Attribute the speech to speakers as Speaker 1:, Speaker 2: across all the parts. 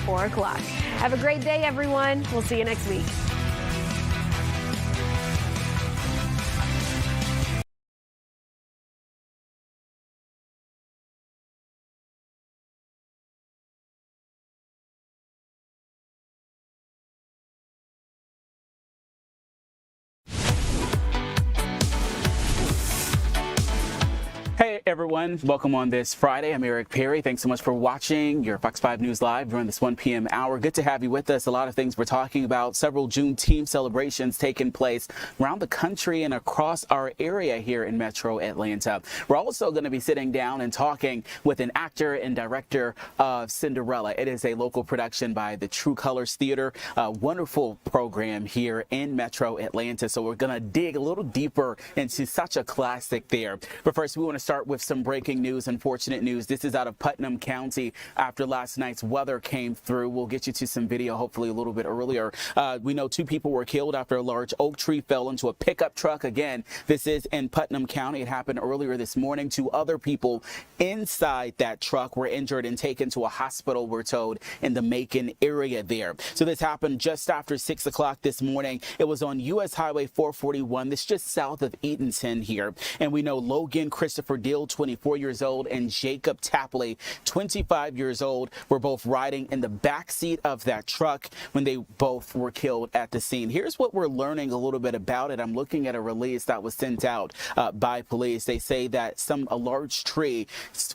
Speaker 1: 4 o'clock. Have a great day, everyone. We'll see you next week.
Speaker 2: Hey everyone, welcome on this Friday. I'm Eric Perry. Thanks so much for watching your Fox 5 News Live during this 1 p.m. hour. Good to have you with us. A lot of things we're talking about. Several Juneteenth celebrations taking place around the country and across our area here in Metro Atlanta. We're also going to be sitting down and talking with an actor and director of Cinderella. It is a local production by the True Colors Theater, a wonderful program here in Metro Atlanta. So we're going to dig a little deeper into such a classic there. But first, we want to start with some breaking news, unfortunate news. This is out of Putnam County after last night's weather came through. We'll get you to some video hopefully a little bit earlier. We know 2 people were killed after a large oak tree fell into a pickup truck. Again, this is in Putnam County. It happened earlier this morning. 2 other people inside that truck were injured and taken to a hospital, we're told, in the Macon area there. So this happened just after 6 o'clock this morning. It was on U.S. Highway 441. This is just south of Eatonton here. And we know Logan Christopher Dill, 24 years old, and Jacob Tapley, 25 years old, were both riding in the back seat of that truck when they both were killed at the scene. Here's what we're learning a little bit about it. I'm looking at a release that was sent out by police. They say that a large tree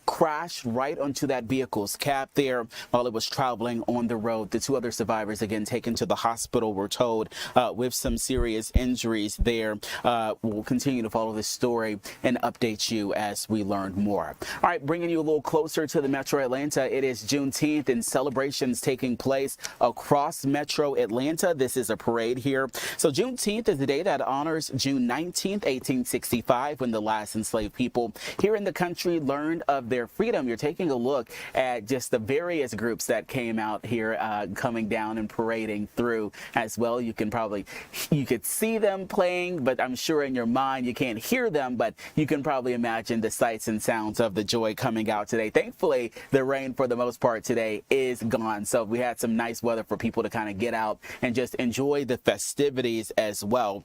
Speaker 2: crashed right onto that vehicle's cab there while it was traveling on the road. The 2 other survivors, again, taken to the hospital, we're told, with some serious injuries there. We'll continue to follow this story and update you as we learn more. All right, bringing you a little closer to the Metro Atlanta. It is Juneteenth and celebrations taking place across Metro Atlanta. This is a parade here. So Juneteenth is the day that honors June 19th, 1865, when the last enslaved people here in the country learned of their freedom. You're taking a look at just the various groups that came out here coming down and parading through as well. You could see them playing, but I'm sure in your mind you can't hear them, but you can probably imagine the sights and sounds of the joy coming out today. Thankfully, the rain for the most part today is gone. So we had some nice weather for people to kind of get out and just enjoy the festivities as well.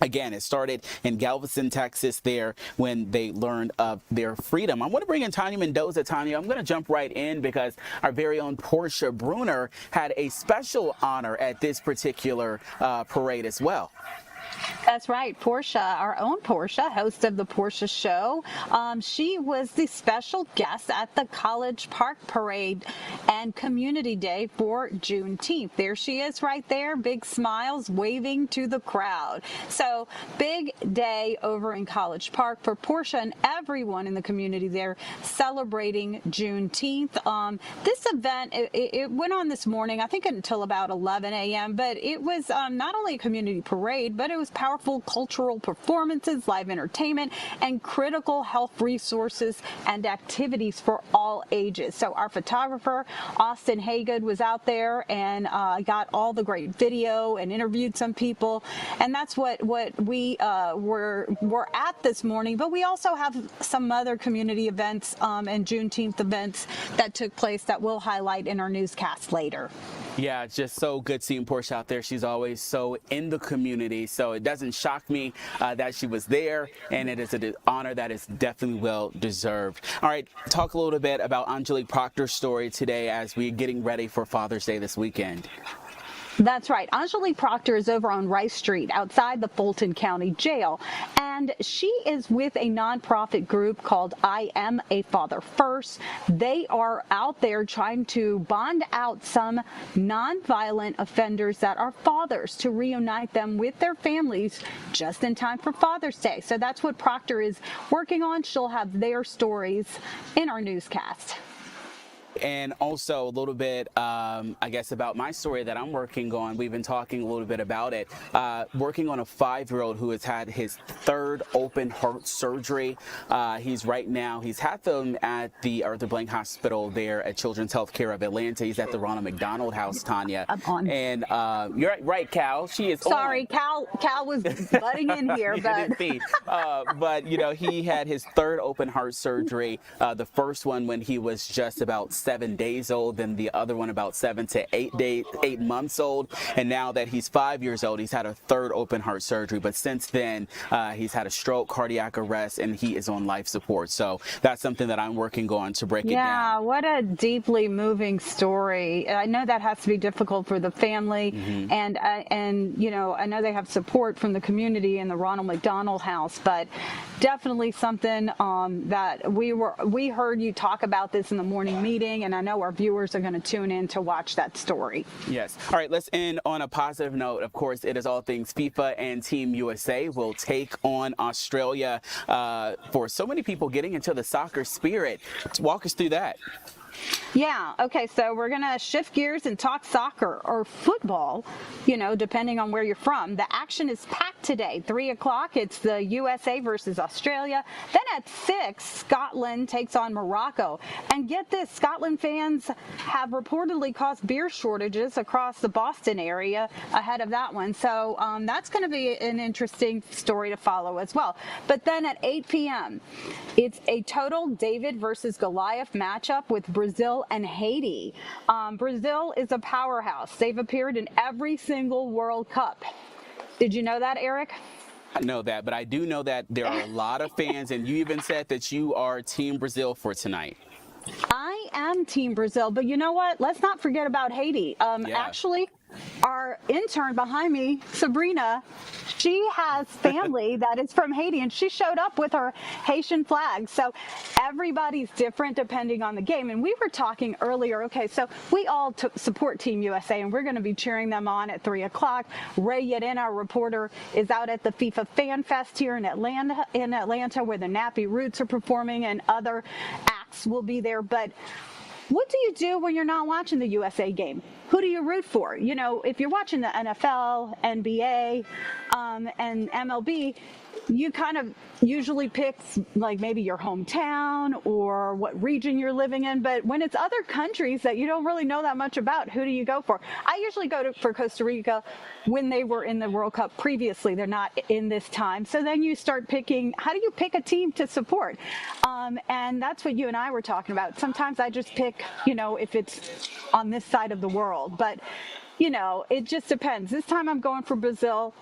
Speaker 2: Again, it started in Galveston, Texas there when they learned of their freedom. I want to bring in Tanya Mendoza. Tanya, I'm going to jump right in because our very own Portia Bruner had a special honor at this particular parade as well.
Speaker 3: That's right. Portia, our own Portia, host of the Portia Show. She was the special guest at the College Park Parade and Community Day for Juneteenth. There she is right there, big smiles, waving to the crowd. So big day over in College Park for Portia and everyone in the community there celebrating Juneteenth. This event, it went on this morning, I think until about 11 a.m., but it was not only a community parade, but it was powerful cultural performances, live entertainment, and critical health resources and activities for all ages. So our photographer, Austin Haygood, was out there and got all the great video and interviewed some people. And that's what we were at this morning. But we also have some other community events and Juneteenth events that took place that we'll highlight in our newscast later.
Speaker 2: Yeah, it's just so good seeing Portia out there. She's always so in the community, so it doesn't shock me that she was there, and it is an honor that is definitely well deserved. All right, talk a little bit about Angelique Proctor's story today as we're getting ready for Father's Day this weekend.
Speaker 3: That's right. Angelique Proctor is over on Rice Street outside the Fulton County Jail, and she is with a nonprofit group called I Am a Father First. They are out there trying to bond out some nonviolent offenders that are fathers to reunite them with their families just in time for Father's Day. So that's what Proctor is working on. She'll have their stories in our newscast.
Speaker 2: And also a little bit, I guess, about my story that I'm working on. We've been talking a little bit about it. Working on a 5-year-old who has had his 3rd open heart surgery. He's had them at the Arthur Blank Hospital there at Children's Healthcare of Atlanta. He's at the Ronald McDonald House, Tanya.
Speaker 3: I'm on.
Speaker 2: And you're right, Cal. She is
Speaker 3: sorry,
Speaker 2: on.
Speaker 3: Cal was butting in here,
Speaker 2: but you know, he had his 3rd open heart surgery. The first one when he was just about 7 days old, then the other one about 8 months old, and now that he's 5 years old, he's had a third open heart surgery. But since then, he's had a stroke, cardiac arrest, and he is on life support. So that's something that I'm working on to break it down.
Speaker 3: Yeah, what a deeply moving story. I know that has to be difficult for the family, and you know, I know they have support from the community and the Ronald McDonald House, but definitely something that we heard you talk about this in the morning meeting, and I know our viewers are going to tune in to watch that story.
Speaker 2: Yes. All right, let's end on a positive note. Of course, it is all things FIFA, and Team USA will take on Australia. For so many people getting into the soccer spirit, walk us through that.
Speaker 3: Yeah, okay, so we're going to shift gears and talk soccer or football, you know, depending on where you're from. The action is packed today. 3 o'clock, it's the USA versus Australia. Then at 6, Scotland takes on Morocco. And get this, Scotland fans have reportedly caused beer shortages across the Boston area ahead of that one. So that's going to be an interesting story to follow as well. But then at 8 p.m., it's a total David versus Goliath matchup with Brazil and Haiti. Brazil is a powerhouse. They've appeared in every single World Cup. Did you know that, Eric?
Speaker 2: I know that, but I do know that there are a lot of fans, and you even said that you are Team Brazil for tonight.
Speaker 3: I am Team Brazil, but you know what? Let's not forget about Haiti. Actually, our intern behind me, Sabrina, she has family that is from Haiti, and she showed up with her Haitian flag. So everybody's different depending on the game. And we were talking earlier, okay, so we all support Team USA, and we're going to be cheering them on at 3 o'clock. Ray Yedin, our reporter, is out at the FIFA Fan Fest here in Atlanta, where the Nappy Roots are performing, and other acts will be there. But what do you do when you're not watching the USA game? Who do you root for? You know, if you're watching the NFL, NBA, and MLB, you kind of usually pick like maybe your hometown or what region you're living in. But when it's other countries that you don't really know that much about, who do you go for? I usually go for Costa Rica when they were in the World Cup previously. They're not in this time. So then you start picking, how do you pick a team to support? And that's what you and I were talking about. Sometimes I just pick, you know, if it's on this side of the world. But you know, it just depends. This time I'm going for Brazil,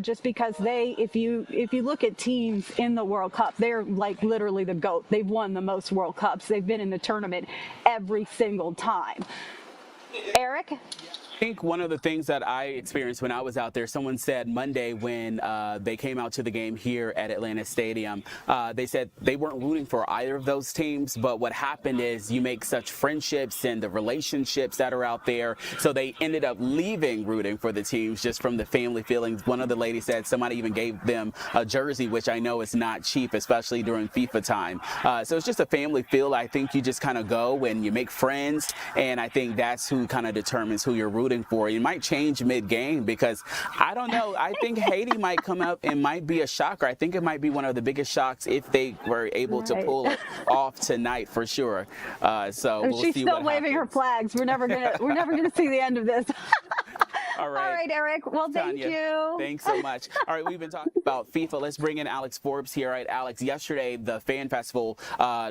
Speaker 3: just because if you look at teams in the World Cup, they're like literally the GOAT. They've won the most World Cups. They've been in the tournament every single time. Eric?
Speaker 2: I think one of the things that I experienced when I was out there, someone said Monday when they came out to the game here at Atlanta Stadium, they said they weren't rooting for either of those teams, but what happened is you make such friendships and the relationships that are out there, so they ended up leaving rooting for the teams just from the family feelings. One of the ladies said somebody even gave them a jersey, which I know is not cheap, especially during FIFA time. So it's just a family feel. I think you just kind of go and you make friends, and I think that's who kind of determines who you're rooting for. You might change mid-game because I don't know. I think Haiti might come up and might be a shocker. I think it might be one of the biggest shocks if they were able to pull it off tonight for sure. So we'll
Speaker 3: She's
Speaker 2: see
Speaker 3: still
Speaker 2: what
Speaker 3: waving
Speaker 2: happens.
Speaker 3: her flags. We're never gonna see the end of this.
Speaker 2: All right.
Speaker 3: All right, Eric. Well, thank
Speaker 2: Tanya,
Speaker 3: you.
Speaker 2: Thanks so much. All right, we've been talking about FIFA. Let's bring in Alex Forbes here. All right, Alex, yesterday the fan festival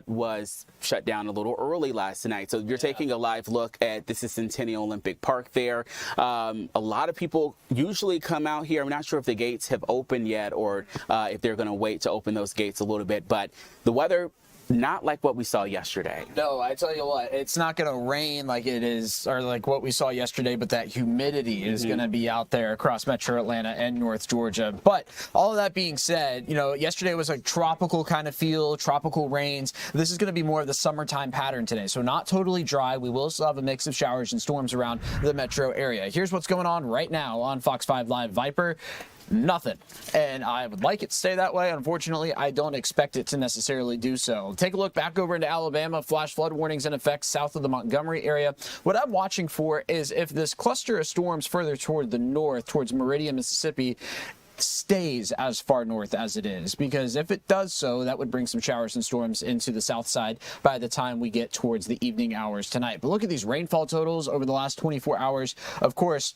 Speaker 2: was shut down a little early last night. So you're taking a live look at this is Centennial Olympic Park there. A lot of people usually come out here. I'm not sure if the gates have opened yet or if they're going to wait to open those gates a little bit. But the weather, not like what we saw yesterday.
Speaker 4: No, I tell you what, it's not going to rain like it is, or like what we saw yesterday, but that humidity is going to be out there across Metro Atlanta and North Georgia. But all of that being said, you know, yesterday was a tropical kind of feel, tropical rains. This is going to be more of the summertime pattern today. So not totally dry. We will still have a mix of showers and storms around the metro area. Here's what's going on right now on Fox 5 Live Viper. Nothing. And I would like it to stay that way. Unfortunately, I don't expect it to necessarily do so. Take a look back over into Alabama. Flash flood warnings in effect south of the Montgomery area. What I'm watching for is if this cluster of storms further toward the north, towards Meridian, Mississippi, stays as far north as it is, because if it does so, that would bring some showers and storms into the south side by the time we get towards the evening hours tonight. But look at these rainfall totals over the last 24 hours. Of course,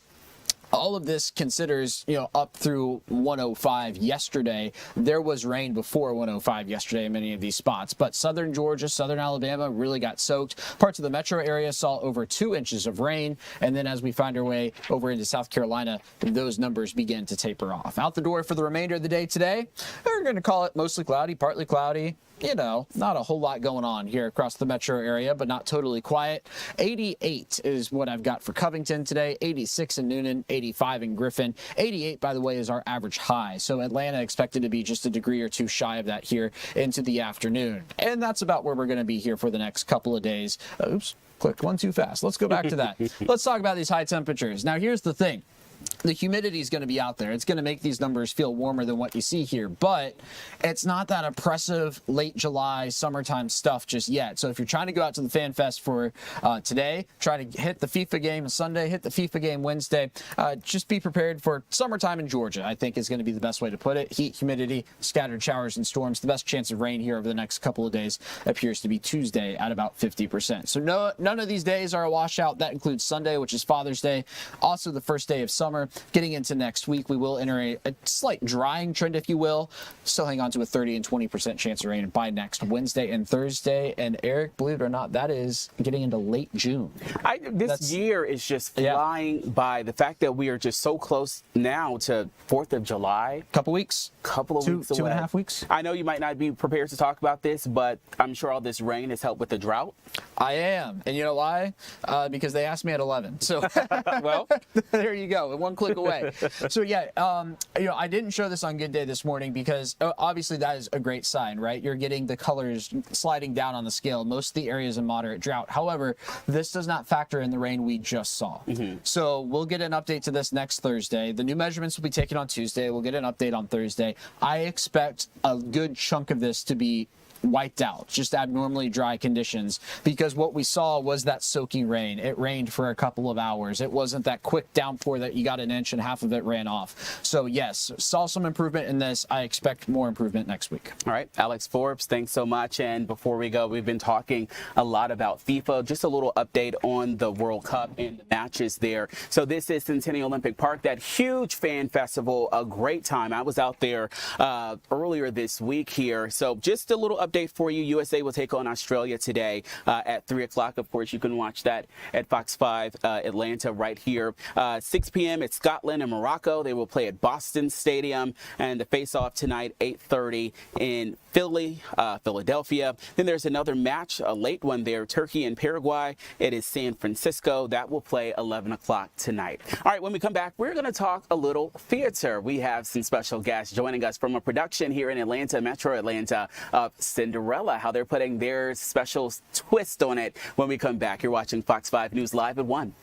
Speaker 4: all of this considers, up through 105 yesterday. There was rain before 105 yesterday in many of these spots, but southern Georgia, southern Alabama really got soaked. Parts of the metro area saw over 2 inches of rain, and then as we find our way over into South Carolina, those numbers begin to taper off. Out the door for the remainder of the day today, we're going to call it mostly cloudy, partly cloudy. Not a whole lot going on here across the metro area, but not totally quiet. 88 is what I've got for Covington today, 86 in Noonan, 85 in Griffin. 88, by the way, is our average high. So Atlanta expected to be just a degree or two shy of that here into the afternoon. And that's about where we're going to be here for the next couple of days. Oops, clicked one too fast. Let's go back to that. Let's talk about these high temperatures. Now, here's the thing. The humidity is going to be out there. It's going to make these numbers feel warmer than what you see here, but it's not that oppressive late July, summertime stuff just yet. So if you're trying to go out to the Fan Fest for today, try to hit the FIFA game Sunday, hit the FIFA game Wednesday, just be prepared for summertime in Georgia, I think is going to be the best way to put it. Heat, humidity, scattered showers and storms. The best chance of rain here over the next couple of days appears to be Tuesday at about 50%. So none of these days are a washout. That includes Sunday, which is Father's Day, also the first day of summer. Getting into next week, we will enter a slight drying trend, if you will. Still hang on to a 30 and 20% chance of rain by next Wednesday and Thursday. And Eric, believe it or not, that is getting into late June.
Speaker 2: This year is just flying by. The fact that we are just so close now to 4th of July.
Speaker 4: Couple of weeks away. 2.5 weeks.
Speaker 2: I know you might not be prepared to talk about this, but I'm sure all this rain has helped with the drought.
Speaker 4: I am. And you know why? Because they asked me at 11. So,
Speaker 2: well,
Speaker 4: there you go. One click away. So I didn't show this on Good Day this morning because obviously that is a great sign, right? You're getting the colors sliding down on the scale. Most of the areas in moderate drought. However, this does not factor in the rain we just saw. So we'll get an update to this next Thursday. The new measurements will be taken on Tuesday. We'll get an update on Thursday. I expect a good chunk of this to be wiped out, just abnormally dry conditions, because what we saw was that soaking rain. It rained for a couple of hours. It wasn't that quick downpour that you got an inch and half of it ran off. So yes, saw some improvement in this. I expect more improvement next week.
Speaker 2: All right, Alex Forbes, thanks so much. And before we go, we've been talking a lot about FIFA. Just a little update on the World Cup and the matches there. So this is Centennial Olympic Park, that huge fan festival, a great time. I was out there earlier this week here. So just a little update for you. USA will take on Australia today at 3 o'clock. Of course, you can watch that at Fox 5 Atlanta right here. 6 p.m. it's Scotland and Morocco. They will play at Boston Stadium. And the face-off tonight, 8:30 in Philadelphia. Then there's another match, a late one there, Turkey and Paraguay. It is San Francisco. That will play 11 o'clock tonight. All right, when we come back, we're going to talk a little theater. We have some special guests joining us from a production here in Atlanta, Metro Atlanta, of Cinderella, how they're putting their special twist on it. When we come back, you're watching Fox 5 News Live at 1.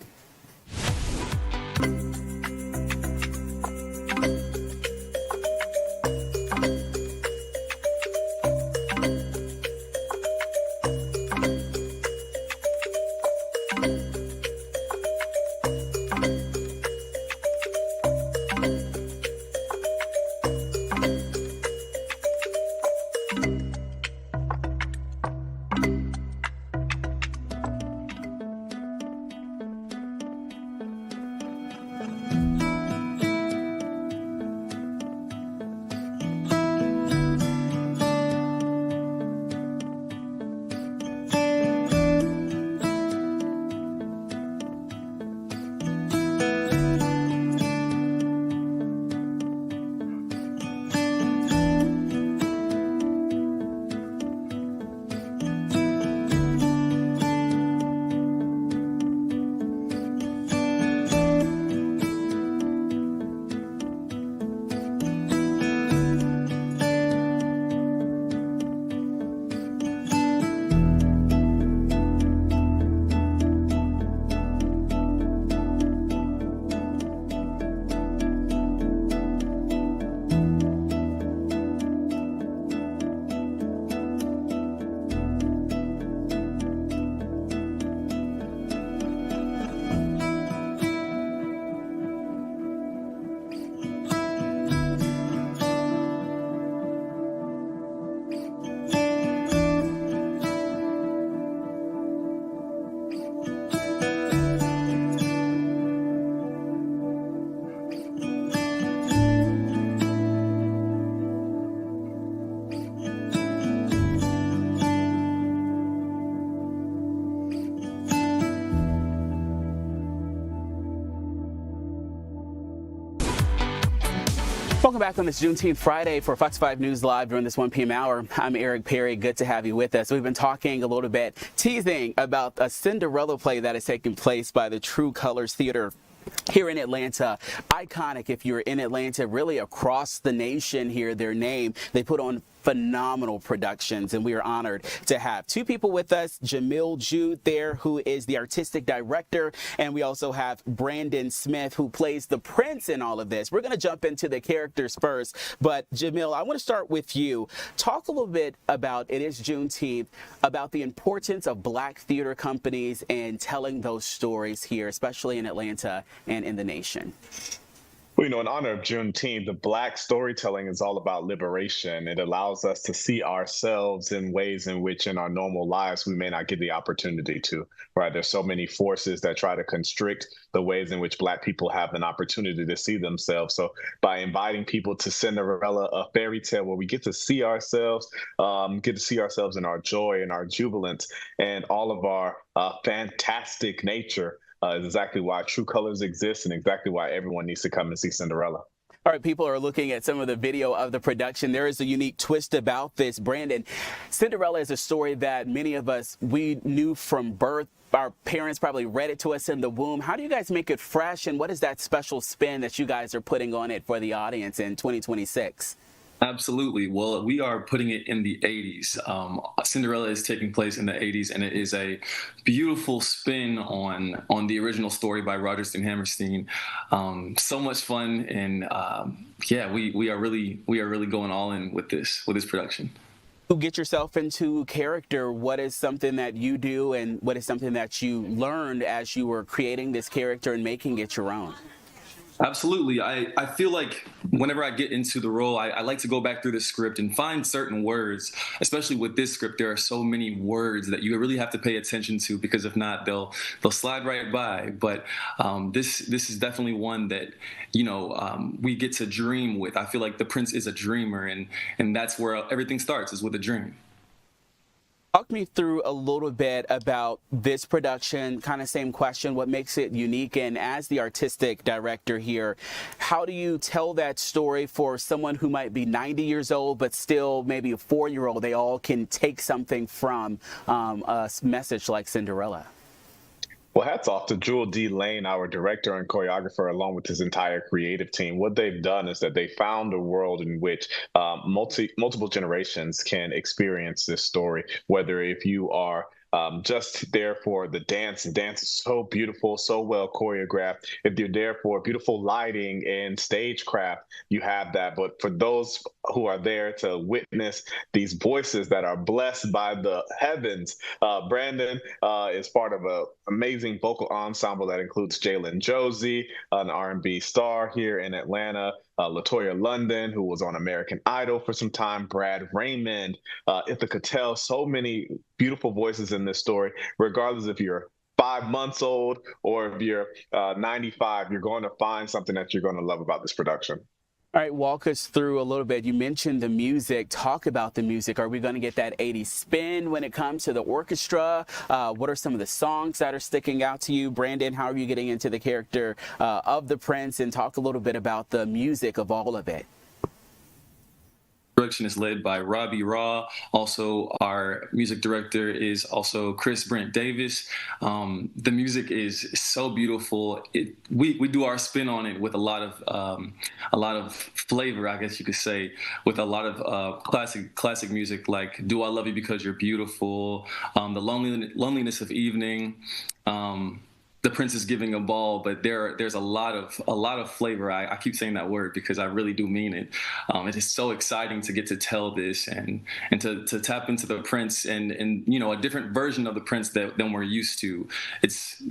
Speaker 2: Welcome back on this Juneteenth Friday for Fox 5 News Live during this 1 p.m. hour. I'm Eric Perry. Good to have you with us. We've been talking a little bit, teasing about a Cinderella play that is taking place by the True Colors Theater here in Atlanta. Iconic if you're in Atlanta, really across the nation here, their name. They put on phenomenal productions, and we are honored to have two people with us. Jamil Jude there, who is the artistic director, and we also have Brandon Smith, who plays the prince in all of this. We're going to jump into the characters first, but Jamil, I want to start with you. Talk a little bit about, it is Juneteenth, about the importance of Black theater companies and telling those stories here, especially in Atlanta and in the nation.
Speaker 5: Well, in honor of Juneteenth, the Black storytelling is all about liberation. It allows us to see ourselves in ways in which in our normal lives we may not get the opportunity to, right? There's so many forces that try to constrict the ways in which Black people have an opportunity to see themselves. So by inviting people to Cinderella, a fairy tale where we get to see ourselves, in our joy and our jubilance and all of our fantastic nature, is exactly why True Colors exists and exactly why everyone needs to come and see Cinderella.
Speaker 2: All right, people are looking at some of the video of the production. There is a unique twist about this. Brandon, Cinderella is a story that many of us, we knew from birth. Our parents probably read it to us in the womb. How do you guys make it fresh, and what is that special spin that you guys are putting on it for the audience in 2026?
Speaker 6: Absolutely. Well, we are putting it in the 80s. Cinderella is taking place in the 80s, and it is a beautiful spin on the original story by Rodgers and Hammerstein. So much fun, and yeah, we are really going all in with this production.
Speaker 2: You get yourself into character. What is something that you do, and what is something that you learned as you were creating this character and making it your own?
Speaker 6: Absolutely. I feel like whenever I get into the role, I like to go back through the script and find certain words, especially with this script. There are so many words that you really have to pay attention to, because if not, they'll slide right by. But this is definitely one that, we get to dream with. I feel like the prince is a dreamer, and that's where everything starts, is with a dream.
Speaker 2: Talk me through a little bit about this production, kind of same question, what makes it unique, and as the artistic director here, how do you tell that story for someone who might be 90 years old but still maybe a 4-year-old? They all can take something from a message like Cinderella.
Speaker 5: Well, hats off to Jewel D. Lane, our director and choreographer, along with his entire creative team. What they've done is that they found a world in which multiple generations can experience this story, whether if you are just there for the dance. The dance is so beautiful, so well choreographed. If you're there for beautiful lighting and stagecraft, you have that. But for those who are there to witness these voices that are blessed by the heavens, Brandon is part of an amazing vocal ensemble that includes Jalen Josie, an R&B star here in Atlanta, LaToya London, who was on American Idol for some time, Brad Raymond, Ithaca Tell, so many beautiful voices in this story. Regardless if you're 5 months old or if you're 95, you're going to find something that you're going to love about this production.
Speaker 2: All right, walk us through a little bit. You mentioned the music. Talk about the music. Are we going to get that 80s spin when it comes to the orchestra? What are some of the songs that are sticking out to you? Brandon, how are you getting into the character of the prince? And talk a little bit about the music of all of it.
Speaker 6: Production is led by Robbie Raw. Also, our music director is also Chris Brent Davis. The music is so beautiful. We do our spin on it with a lot of flavor, I guess you could say, with a lot of classic music like "Do I Love You Because You're Beautiful," "The Loneliness of Evening." The Prince is Giving a Ball, but there's a lot of flavor. I keep saying that word because I really do mean it. It is so exciting to get to tell this and to tap into the Prince and a different version of the Prince than we're used to.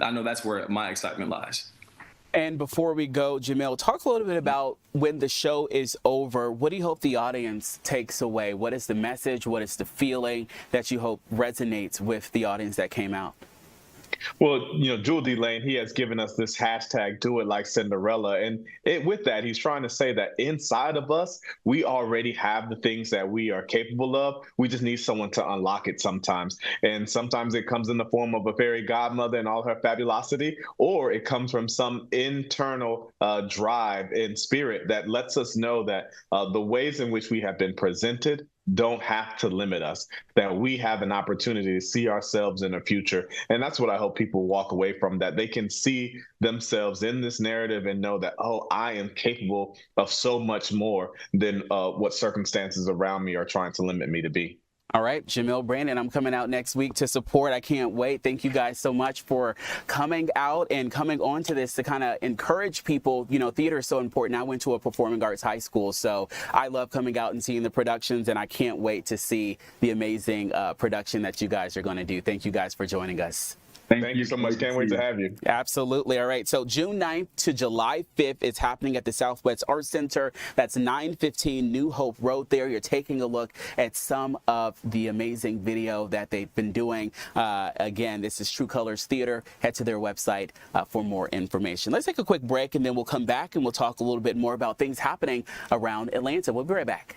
Speaker 6: I know that's where my excitement lies.
Speaker 2: And before we go, Jamil, talk a little bit about when the show is over. What do you hope the audience takes away? What is the message? What is the feeling that you hope resonates with the audience that came out?
Speaker 5: Well, Jewel D. Lane, he has given us this hashtag "Do It Like Cinderella," and with that, he's trying to say that inside of us, we already have the things that we are capable of. We just need someone to unlock it sometimes, and sometimes it comes in the form of a fairy godmother and all her fabulosity, or it comes from some internal drive and spirit that lets us know that the ways in which we have been presented don't have to limit us, that we have an opportunity to see ourselves in the future. And that's what I hope people walk away from, that they can see themselves in this narrative and know that, oh, I am capable of so much more than what circumstances around me are trying to limit me to be.
Speaker 2: All right, Jamil, Brandon, I'm coming out next week to support. I can't wait. Thank you guys so much for coming out and coming on to this to kind of encourage people. Theater is so important. I went to a performing arts high school, so I love coming out and seeing the productions, and I can't wait to see the amazing production that you guys are going to do. Thank you guys for joining us.
Speaker 5: Thank you so much. Can't wait to have you.
Speaker 2: Absolutely. All right. So June 9th to July 5th, it's happening at the Southwest Arts Center. That's 915 New Hope Road there. You're taking a look at some of the amazing video that they've been doing. Again, this is True Colors Theater. Head to their website for more information. Let's take a quick break, and then we'll come back and we'll talk a little bit more about things happening around Atlanta. We'll be right back.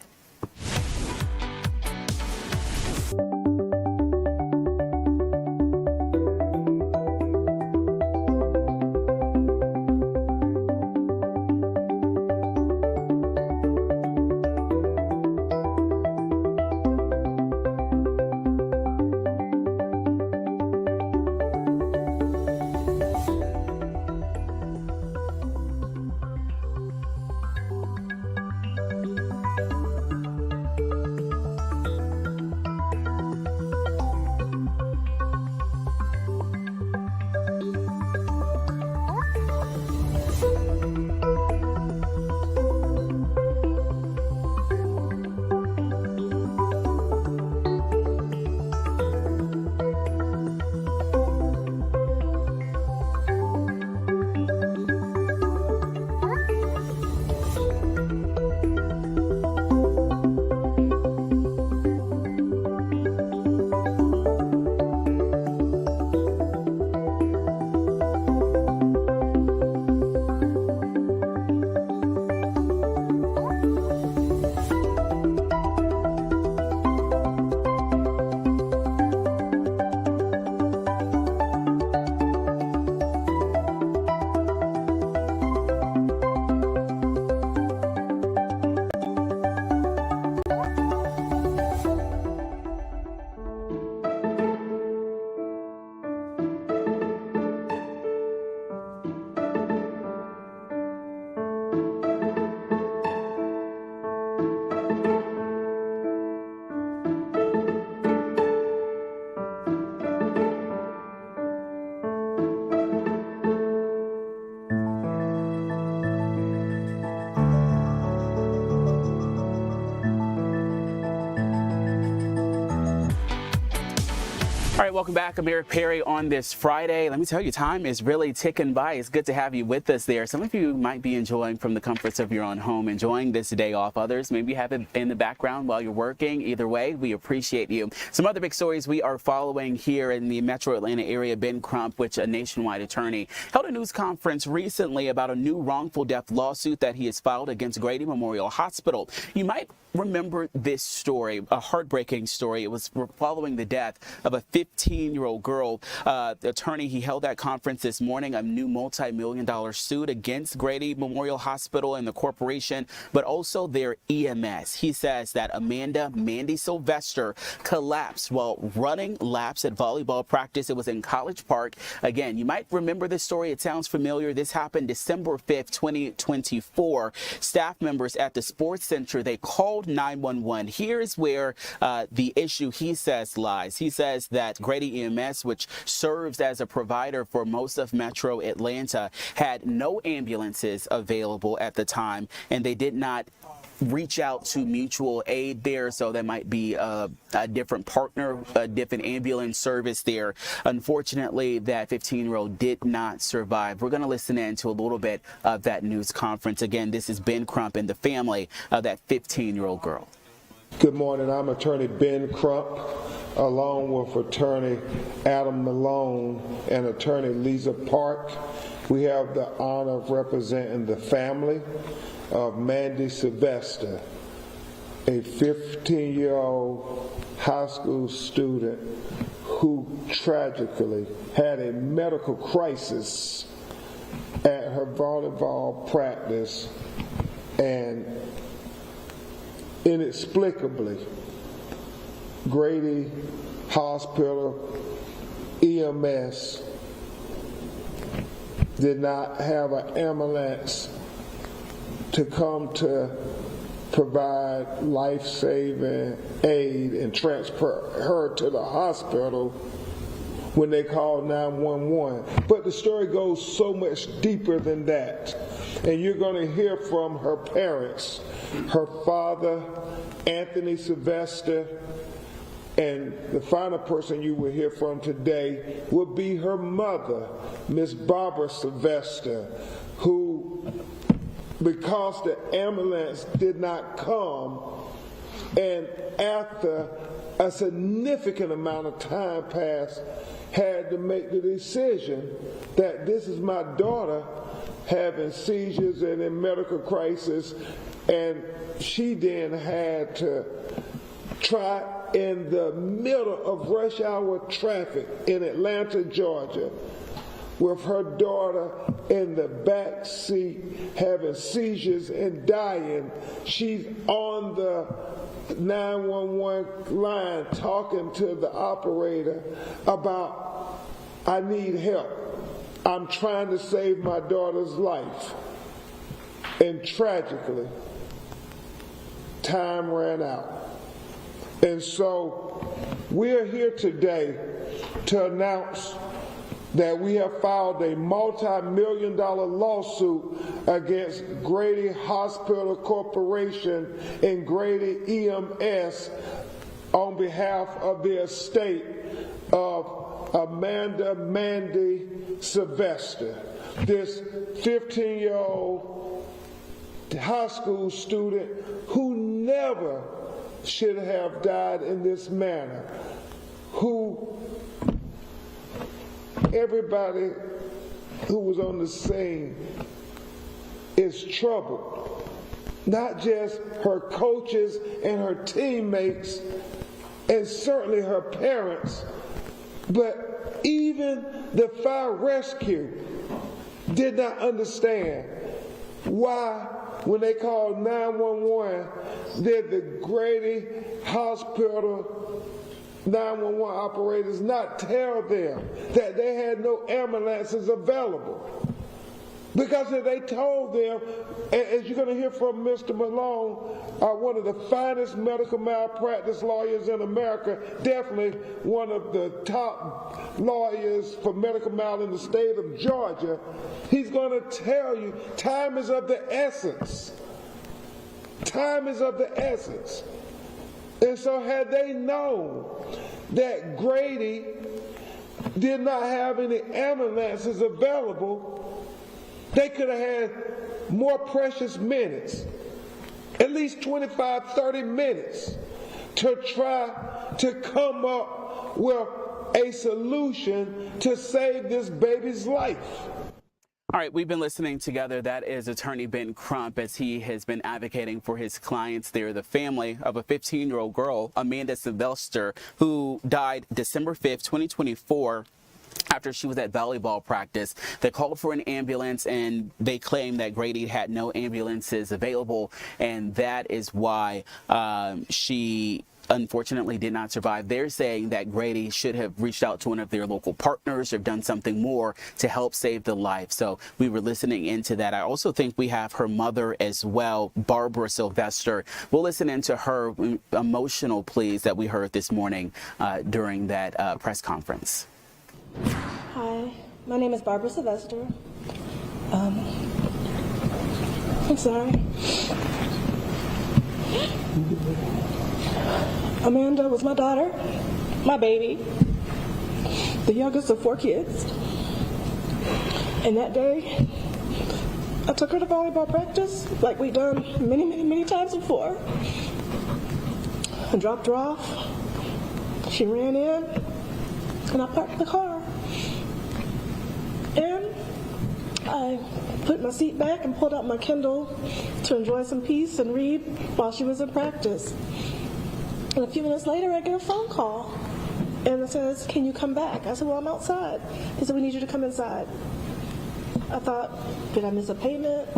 Speaker 2: All right, welcome back. I'm Eric Perry on this Friday. Let me tell you, time is really ticking by. It's good to have you with us there. Some of you might be enjoying from the comforts of your own home, enjoying this day off. Others maybe have it in the background while you're working. Either way, we appreciate you. Some other big stories we are following here in the metro Atlanta area. Ben Crump, which a nationwide attorney, held a news conference recently about a new wrongful death lawsuit that he has filed against Grady Memorial Hospital. You might remember this story, a heartbreaking story. It was following the death of a 15-year-old girl. The attorney, he held that conference this morning, a new multi-million-dollar suit against Grady Memorial Hospital and the corporation, but also their EMS. He says that Mandy Sylvester collapsed while running laps at volleyball practice. It was in College Park. Again, you might remember this story. It sounds familiar. This happened December 5th, 2024. Staff members at the sports center, they called 911. Here's where the issue, he says, lies. He says that Grady EMS, which serves as a provider for most of Metro Atlanta, had no ambulances available at the time, and they did not reach out to mutual aid there, so there might be a different partner, a different ambulance service there. Unfortunately, that 15-year-old did not survive. We're going to listen in to a little bit of that news conference. Again, this is Ben Crump and the family of that 15-year-old girl.
Speaker 7: Good morning. I'm attorney Ben Crump along with attorney Adam Malone and attorney Lisa Park. We have the honor of representing the family of Mandy Sylvester, a 15-year-old high school student who tragically had a medical crisis at her volleyball practice, and inexplicably, Grady Hospital EMS did not have an ambulance to come to provide life-saving aid and transfer her to the hospital when they called 911. But the story goes so much deeper than that. And you're going to hear from her parents, her father, Anthony Sylvester, and the final person you will hear from today will be her mother, Miss Barbara Sylvester, who, because the ambulance did not come, and after a significant amount of time passed, had to make the decision that this is my daughter having seizures and in medical crisis, and she then had to try in the middle of rush hour traffic in Atlanta, Georgia, with her daughter in the back seat having seizures and dying. She's on the 911 line talking to the operator about, I need help. I'm trying to save my daughter's life. And tragically, time ran out. And so we're here today to announce that we have filed a multi-million-dollar lawsuit against Grady Hospital Corporation and Grady EMS on behalf of the estate of Amanda Mandy Sylvester, this 15-year-old high school student who never should have died in this manner, who everybody who was on the scene is troubled. Not just her coaches and her teammates, and certainly her parents, but even the fire rescue did not understand why, when they called 911, did the Grady Hospital 911 operators not tell them that they had no ambulances available. Because if they told them, as you're going to hear from Mr. Malone, one of the finest medical malpractice lawyers in America, definitely one of the top lawyers for medical mal in the state of Georgia, he's going to tell you time is of the essence. Time is of the essence. And so had they known that Grady did not have any ambulances available, they could have had more precious minutes, at least 25, 30 minutes, to try to come up with a solution to save this baby's life.
Speaker 2: All right, we've been listening together. That is attorney Ben Crump, as he has been advocating for his clients. They're the family of a 15-year-old girl, Amanda Sylvester, who died December 5th, 2024. After she was at volleyball practice. They called for an ambulance, and they claimed that Grady had no ambulances available, and that is why she unfortunately did not survive. They're saying that Grady should have reached out to one of their local partners or done something more to help save the life. So we were listening into that. I also think we have her mother as well, Barbara Sylvester. We'll listen into her emotional pleas that we heard this morning during that press conference.
Speaker 8: Hi, my name is Barbara Sylvester. I'm sorry. Amanda was my daughter, my baby, the youngest of 4 kids. And that day, I took her to volleyball practice like we've done many, many, many times before. I dropped her off. She ran in, and I parked the car. And I put my seat back and pulled out my Kindle to enjoy some peace and read while she was in practice. And a few minutes later, I get a phone call. And it says, "Can you come back?" I said, "Well, I'm outside." He said, "We need you to come inside." I thought, did I miss a payment?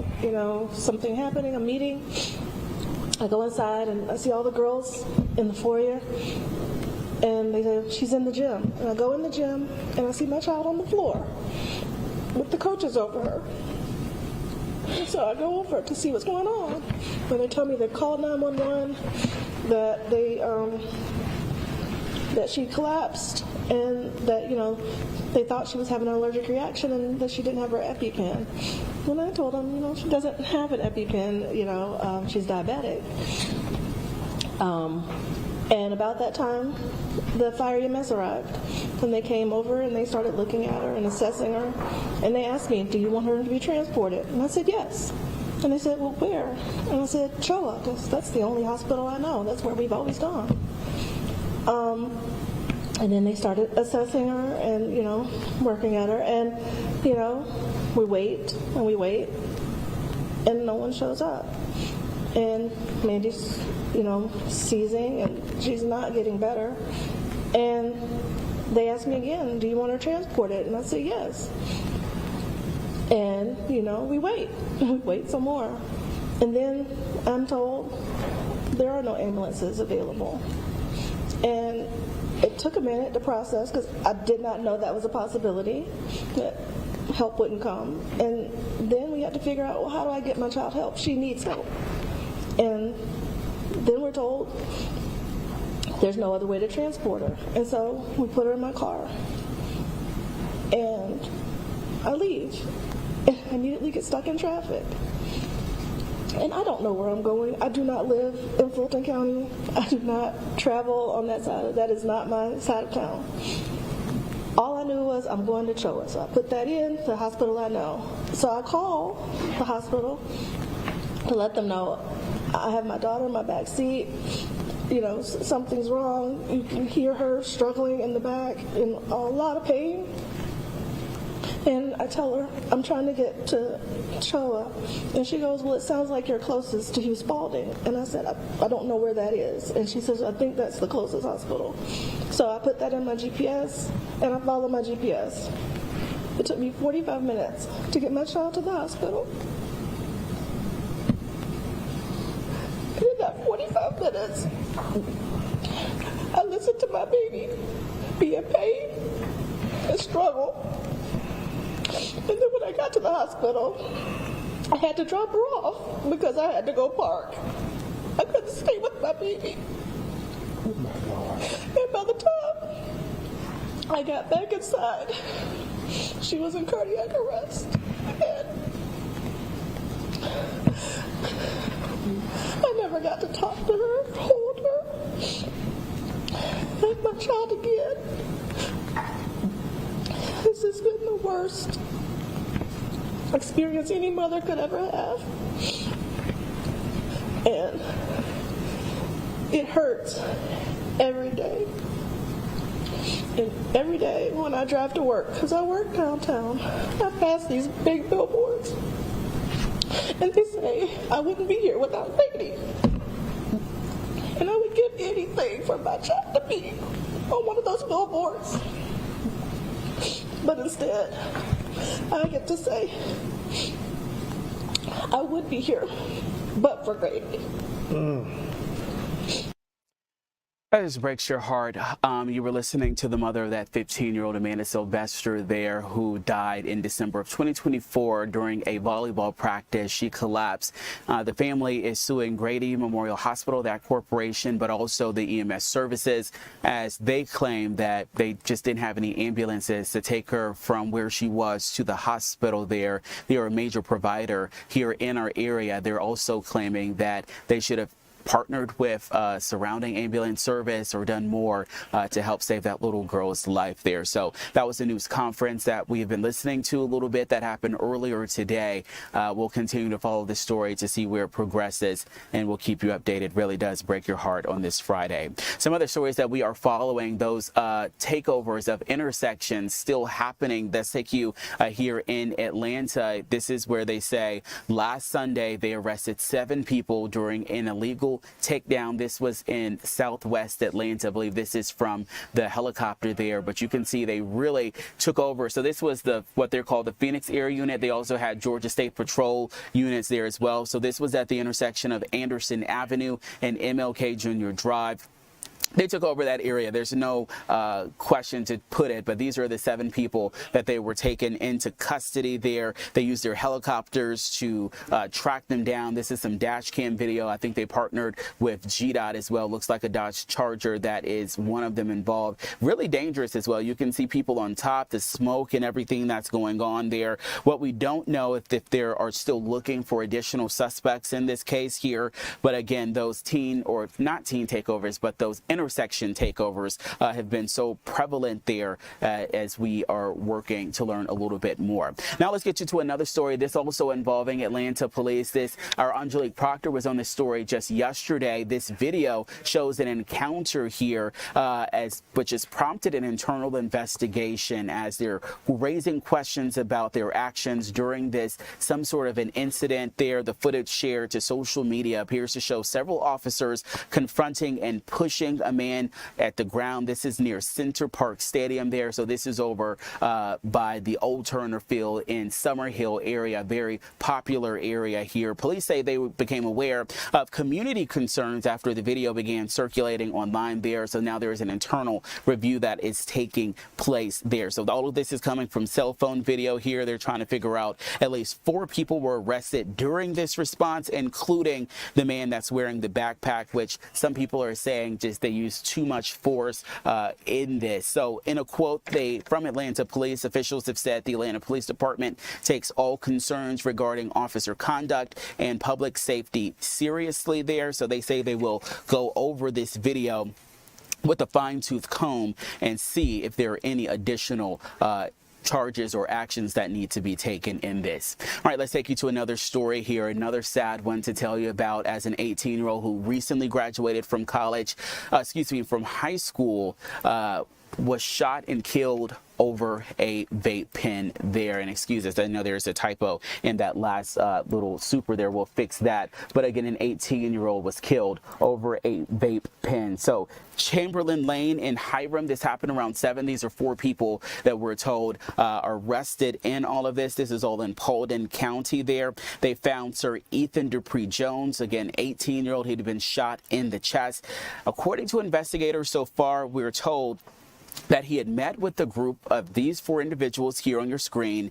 Speaker 8: Something happening, a meeting? I go inside and I see all the girls in the foyer. And they say, "She's in the gym." And I go in the gym and I see my child on the floor with the coaches over her. And so I go over to see what's going on. And they tell me they called 911, that that she collapsed, and that they thought she was having an allergic reaction and that she didn't have her EpiPen. When I told them, she doesn't have an EpiPen, she's diabetic. And about that time, the fire EMS arrived, and they came over and they started looking at her and assessing her, and they asked me, "Do you want her to be transported?" And I said, "Yes." And they said, "Well, where?" And I said, "Choa, because that's the only hospital I know. That's where we've always gone." And then they started assessing her and, working at her. And, we wait and we wait, and no one shows up. And Mandy's, seizing, and she's not getting better. And they asked me again, "Do you want her transported?" And I said, "Yes." And, we wait. We wait some more. And then I'm told there are no ambulances available. And it took a minute to process, because I did not know that was a possibility, that help wouldn't come. And then we had to figure out, well, how do I get my child help? She needs help. And then we're told there's no other way to transport her. And so we put her in my car. And I leave. And I immediately get stuck in traffic. And I don't know where I'm going. I do not live in Fulton County. I do not travel on that side. That is not my side of town. All I knew was I'm going to Choa. So I put that in the hospital I know. So I call the hospital to let them know I have my daughter in my back seat. Something's wrong. You can hear her struggling in the back in a lot of pain. And I tell her, I'm trying to get to Choa. And she goes, "Well, it sounds like you're closest to Hugh Spalding." And I said, I don't know where that is. And she says, "I think that's the closest hospital." So I put that in my GPS, and I follow my GPS. It took me 45 minutes to get my child to the hospital. And in that 45 minutes, I listened to my baby be in pain and struggle. And then when I got to the hospital, I had to drop her off because I had to go park. I couldn't stay with my baby. Oh my God. And by the time I got back inside, she was in cardiac arrest. And I never got to talk to her, hold her, like my child again. This has been the worst experience any mother could ever have. And it hurts every day. And every day when I drive to work, because I work downtown, I pass these big billboards. And they say I wouldn't be here without Grady. And I would give anything for my child to be on one of those billboards. But instead, I get to say, I would be here, but for Grady.
Speaker 2: That just breaks your heart. You were listening to the mother of that 15-year-old Amanda Sylvester there, who died in December of 2024 during a volleyball practice. She collapsed. The family is suing Grady Memorial Hospital, that corporation, but also the EMS services, as they claim that they just didn't have any ambulances to take her from where she was to the hospital there. They are a major provider here in our area. They're also claiming that they should have partnered with surrounding ambulance service or done more to help save that little girl's life there. So that was a news conference that we have been listening to a little bit that happened earlier today. We'll continue to follow this story to see where it progresses, and we'll keep you updated. Really does break your heart on this Friday. Some other stories that we are following, those takeovers of intersections still happening. Let's take you here in Atlanta. This is where they say last Sunday they arrested 7 people during an illegal takedown. This was in southwest Atlanta. I believe this is from the helicopter there, but you can see they really took over. So this was what they're called the Phoenix Air Unit. They also had Georgia State Patrol units there as well. So this was at the intersection of Anderson Avenue and MLK Jr. Drive. They took over that area. There's no question to put it, but these are the 7 people that they were taken into custody there. They used their helicopters to track them down. This is some dash cam video. I think they partnered with GDOT as well. Looks like a Dodge Charger that is one of them involved. Really dangerous as well. You can see people on top, the smoke and everything that's going on there. What we don't know if there are still looking for additional suspects in this case here. But again, those not teen takeovers, but those intersection takeovers have been so prevalent there as we are working to learn a little bit more. Now let's get you to another story. This also involving Atlanta police. Our Angelique Proctor was on this story just yesterday. This video shows an encounter here which has prompted an internal investigation as they're raising questions about their actions during some sort of an incident there. The footage shared to social media appears to show several officers confronting and pushing a man at the ground. This is near Center Park Stadium there. So this is over by the Old Turner Field in Summerhill area, very popular area here. Police say they became aware of community concerns after the video began circulating online there. So now there is an internal review that is taking place there. So all of this is coming from cell phone video here. They're trying to figure out at least 4 people were arrested during this response, including the man that's wearing the backpack, which some people are saying they used too much force in this. So in a quote from Atlanta police officials have said the Atlanta Police Department takes all concerns regarding officer conduct and public safety seriously there. So they say they will go over this video with a fine-tooth comb and see if there are any additional charges or actions that need to be taken in this. All right, let's take you to another story here, another sad one to tell you about, as an 18-year-old who recently graduated from from high school, was shot and killed over a vape pen there. And excuse us, I know there's a typo in that last little super there. We'll fix that. But again, an 18-year-old was killed over a vape pen. So Chamberlain Lane in Hiram, this happened around 7. These are 4 people that we're told are arrested in all of this. This is all in Putnam County there. They found Sir Ethan Dupree Jones, again, 18-year-old. He'd been shot in the chest. According to investigators so far, we're told that he had met with the group of these 4 individuals here on your screen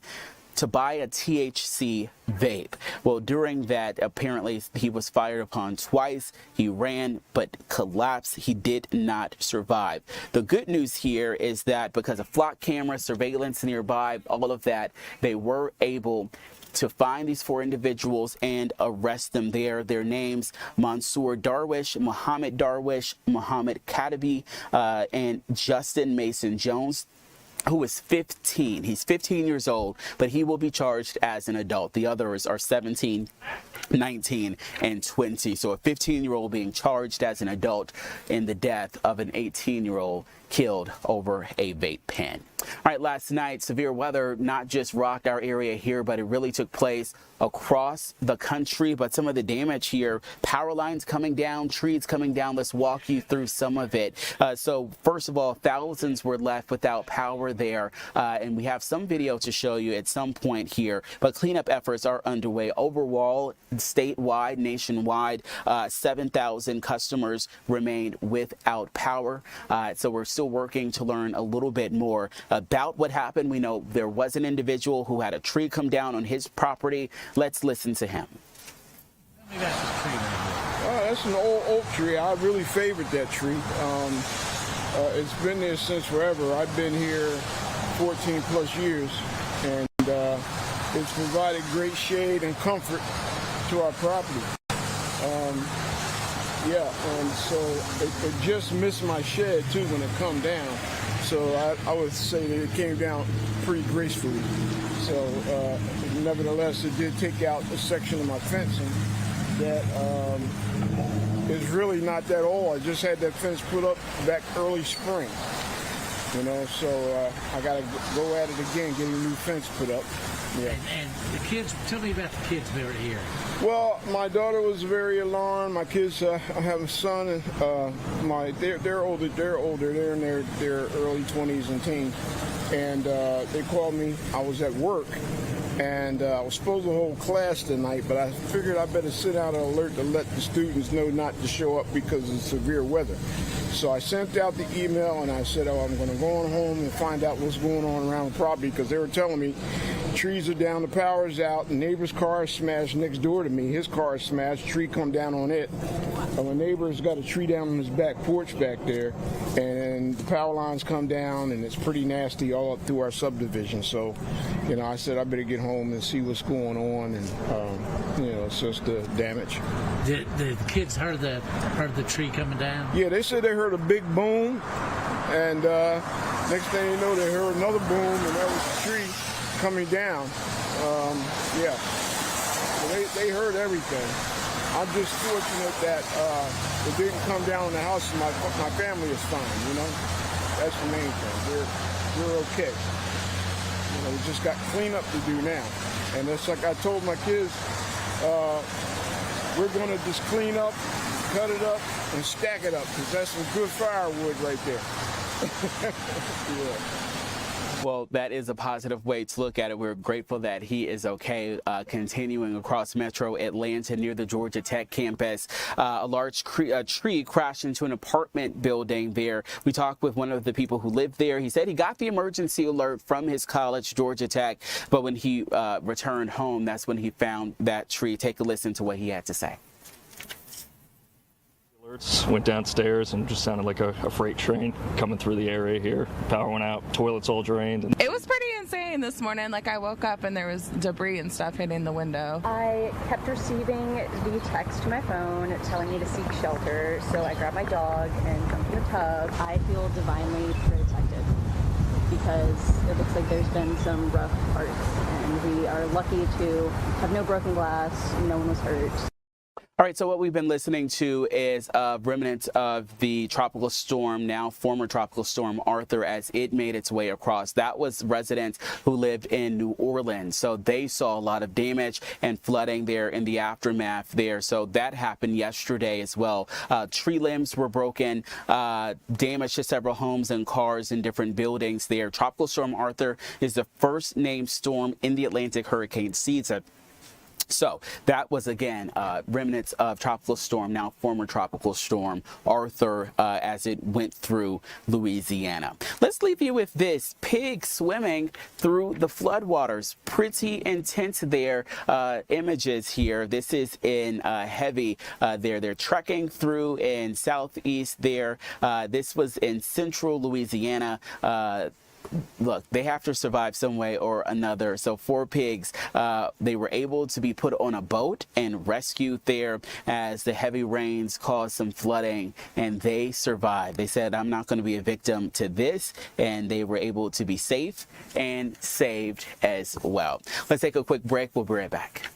Speaker 2: to buy a THC vape. Well, during that, apparently he was fired upon twice. He ran but collapsed. He did not survive. The good news here is that because of flock camera surveillance nearby, all of that, they were able to find these 4 individuals and arrest them there. Their names: Mansour Darwish, Muhammad Darwish, Muhammad Katabi, and Justin Mason Jones, who is 15. He's 15 years old, but he will be charged as an adult. The others are 17, 19, and 20. So a 15-year-old being charged as an adult in the death of an 18-year-old killed over a vape pen. All right, last night, severe weather not just rocked our area here, but it really took place across the country. But some of the damage here, power lines coming down, trees coming down. Let's walk you through some of it. So first of all, thousands were left without power there. And we have some video to show you at some point here. But cleanup efforts are underway. Overall, statewide, nationwide, 7,000 customers remained without power. So we're still working to learn a little bit more about what happened. We know there was an individual who had a tree come down on his property. Let's listen to him.
Speaker 9: That's an old oak tree. I really favored that tree. It's been there since forever. I've been here 14 plus years, and it's provided great shade and comfort to our property. Yeah, and so it just missed my shed too when it come down. So I would say that it came down pretty gracefully. So nevertheless, it did take out a section of my fencing that is really not that old. I just had that fence put up back early spring. You know, so I got to go at it again, get a new fence put up. Yeah.
Speaker 10: And the kids, tell me about the kids that are here.
Speaker 9: Well, my daughter was very alarmed. My kids, I have a son, and they're older. They're in their early 20s and teens, and they called me. I was at work, and I was supposed to hold class tonight, but I figured I better send out an alert to let the students know not to show up because of severe weather. So I sent out the email, and I said, I'm going to go on home and find out what's going on around the property, because they were telling me trees are down, the power's out, the neighbor's car is smashed next door to me. His car is smashed, tree come down on it. My neighbor's got a tree down on his back porch back there, and the power lines come down, and it's pretty nasty all up through our subdivision. So, you know, I said I better get home and see what's going on, and you know, assess the damage.
Speaker 10: Did the kids heard the tree coming down?
Speaker 9: Yeah, they said they heard a big boom, and next thing you know, they heard another boom, and that was the tree coming down. Yeah, so they heard everything. I'm just fortunate that it didn't come down on the house, and my family is fine, you know? That's the main thing. We're okay. You know, we just got cleanup to do now. And it's like I told my kids, we're going to just clean up, cut it up, and stack it up, because that's some good firewood right there. Yeah.
Speaker 2: Well, that is a positive way to look at it. We're grateful that he is okay. Continuing across Metro Atlanta near the Georgia Tech campus, a large tree crashed into an apartment building there. We talked with one of the people who lived there. He said he got the emergency alert from his college, Georgia Tech, but when he returned home, that's when he found that tree. Take a listen to what he had to say.
Speaker 11: Went downstairs and just sounded like a freight train coming through the area here. Power went out, toilets all drained.
Speaker 12: It was pretty insane this morning. Like, I woke up and there was debris and stuff hitting the window.
Speaker 13: I kept receiving the text to my phone telling me to seek shelter, so I grabbed my dog and jumped in the tub. I feel divinely protected because it looks like there's been some rough parts, and we are lucky to have no broken glass, no one was hurt.
Speaker 2: All right, so what we've been listening to is remnants of the tropical storm, now former tropical storm Arthur, as it made its way across. That was residents who lived in New Orleans. So they saw a lot of damage and flooding there in the aftermath there. So that happened yesterday as well. Tree limbs were broken, damage to several homes and cars in different buildings there. Tropical storm Arthur is the first named storm in the Atlantic hurricane season. So that was, again, remnants of tropical storm, now former tropical storm Arthur, as it went through Louisiana. Let's leave you with this. Pigs swimming through the floodwaters. Pretty intense there. Images here. This is in Heavy there. They're trekking through in southeast there. This was in central Louisiana. Look, they have to survive some way or another. So 4 pigs, they were able to be put on a boat and rescued there as the heavy rains caused some flooding, and they survived. They said, I'm not going to be a victim to this, and they were able to be safe and saved as well. Let's take a quick break. We'll be right back.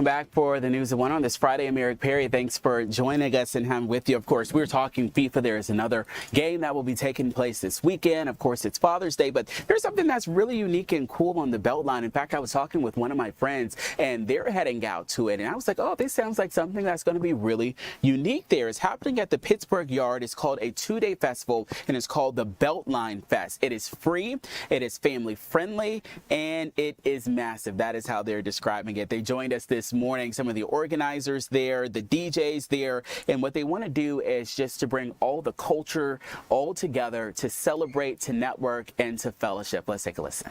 Speaker 2: Welcome back for the News at 1 on this Friday. I'm Eric Perry. Thanks for joining us and I'm with you. Of course, we're talking FIFA. There is another game that will be taking place this weekend. Of course, it's Father's Day, but there's something that's really unique and cool on the Beltline. In fact, I was talking with one of my friends and they're heading out to it. And I was like, oh, this sounds like something that's going to be really unique there. It's happening at the Pittsburgh Yard. It's called a 2-day festival and it's called the Beltline Fest. It is free, it is family friendly, and it is massive. That is how they're describing it. They joined us this morning, some of the organizers there, the DJs there, and what they want to do is just to bring all the culture all together to celebrate, to network, and to fellowship. Let's take a listen.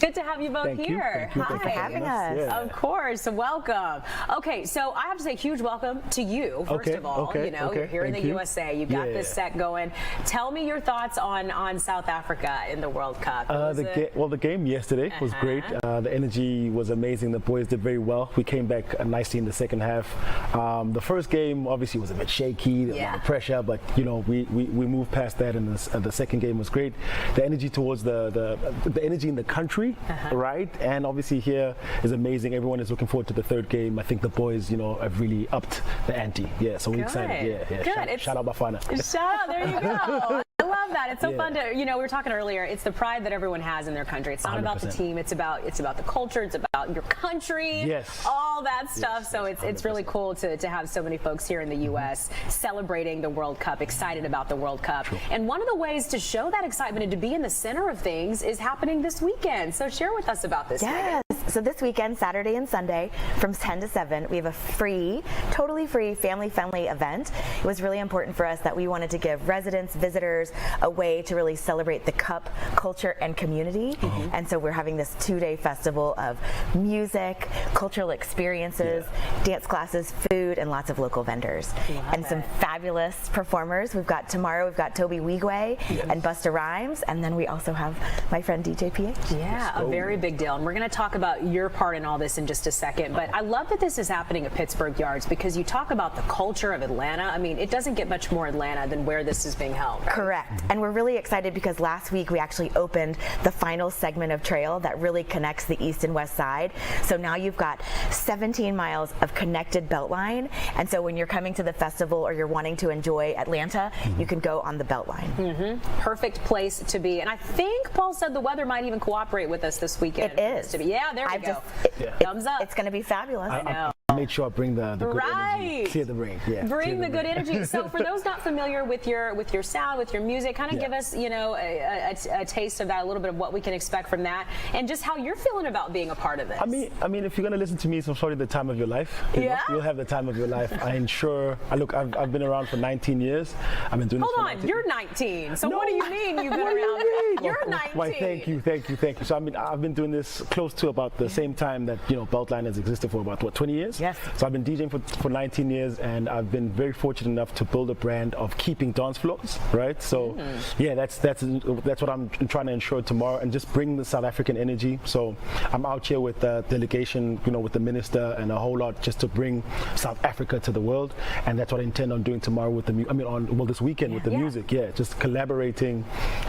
Speaker 14: Good to have you both here.
Speaker 15: Thank you for having us.
Speaker 14: Yeah. Of course, welcome. Okay, so I have to say huge welcome to you, first of all. You know, you're here in the USA. You've got this set going. Tell me your thoughts on South Africa in the World Cup.
Speaker 15: The game yesterday was great. The energy was amazing. The boys did very well. We came back nicely in the second half. The first game obviously was a bit shaky, a lot of pressure, but you know we moved past that, and the second game was great. The energy towards the energy in the country, right? And obviously here is amazing. Everyone is looking forward to the third game. I think the boys, you know, have really upped the ante. Yeah, so we're excited.
Speaker 14: Good.
Speaker 15: Shout out Bafana.
Speaker 14: Shout out. There you go. I love that. It's so fun to, you know, we were talking earlier, it's the pride that everyone has in their country. It's not 100%. About the team, it's about the culture, it's about your country, all that stuff. So it's really cool to have so many folks here in the US celebrating the World Cup, excited about the World Cup. And one of the ways to show that excitement and to be in the center of things is happening this weekend. So share with us about this.
Speaker 15: Yes.
Speaker 16: So this weekend, Saturday and Sunday, from 10 to 7, we have a free, totally free, family-friendly event. It was really important for us that we wanted to give residents, visitors, a way to really celebrate the Cup culture and community. And so we're having this 2-day festival of music, cultural experiences, dance classes, food, and lots of local vendors. And some fabulous performers. Tomorrow we've got Toby Wigwe and Busta Rhymes, and then we also have my friend DJ PH.
Speaker 14: Yeah, a very big deal. And we're going to talk about your part in all this in just a second, but I love that this is happening at Pittsburgh Yards because you talk about the culture of Atlanta. I mean, it doesn't get much more Atlanta than where this is being held. Right?
Speaker 16: Correct. And we're really excited because last week we actually opened the final segment of trail that really connects the east and west side. So now you've got 17 miles of connected Beltline. And so when you're coming to the festival or you're wanting to enjoy Atlanta, you can go on the Beltline.
Speaker 14: Perfect place to be. And I think Paul said the weather might even cooperate with us this weekend.
Speaker 16: It is.
Speaker 14: Yeah, there we go. Thumbs up.
Speaker 16: It's going to be fabulous.
Speaker 15: I know. Made sure I bring the good energy, clear the brain.
Speaker 14: Bring the good energy. So for those not familiar with your sound, with your music, kind of give us, you know, a taste of that, a little bit of what we can expect from that, and just how you're feeling about being a part of this.
Speaker 15: I mean, if you're gonna listen to me, it's probably the time of your life. You'll have the time of your life. I've been around for 19 years. I've been doing this for 19 years.
Speaker 14: You're 19. So what do you mean you've been around? You're 19.
Speaker 15: Why, thank you. So I mean, I've been doing this close to about the same time that, you know, Beltline has existed for about 20 years.
Speaker 16: Yes.
Speaker 15: So I've been DJing for 19 years, and I've been very fortunate enough to build a brand of keeping dance floors, right? So yeah, that's what I'm trying to ensure tomorrow, and just bring the South African energy. So I'm out here with the delegation, you know, with the minister and a whole lot, just to bring South Africa to the world, and that's what I intend on doing tomorrow with this weekend with the music. Yeah, just collaborating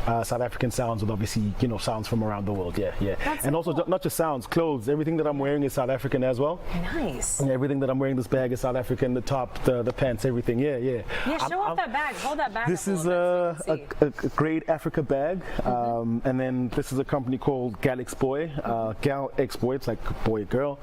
Speaker 15: South African sounds with obviously, you know, sounds from around the world.
Speaker 14: That's
Speaker 15: and also not just sounds, clothes, everything that I'm wearing is South African as well.
Speaker 14: Nice.
Speaker 15: And everything that I'm wearing, this bag is South African, the top, the pants, everything.
Speaker 14: Yeah, show off that bag. Hold that bag.
Speaker 15: This is a Grady Africa bag, and then this is a company called Gal X Boy. Gal X Boy, it's like boy, girl.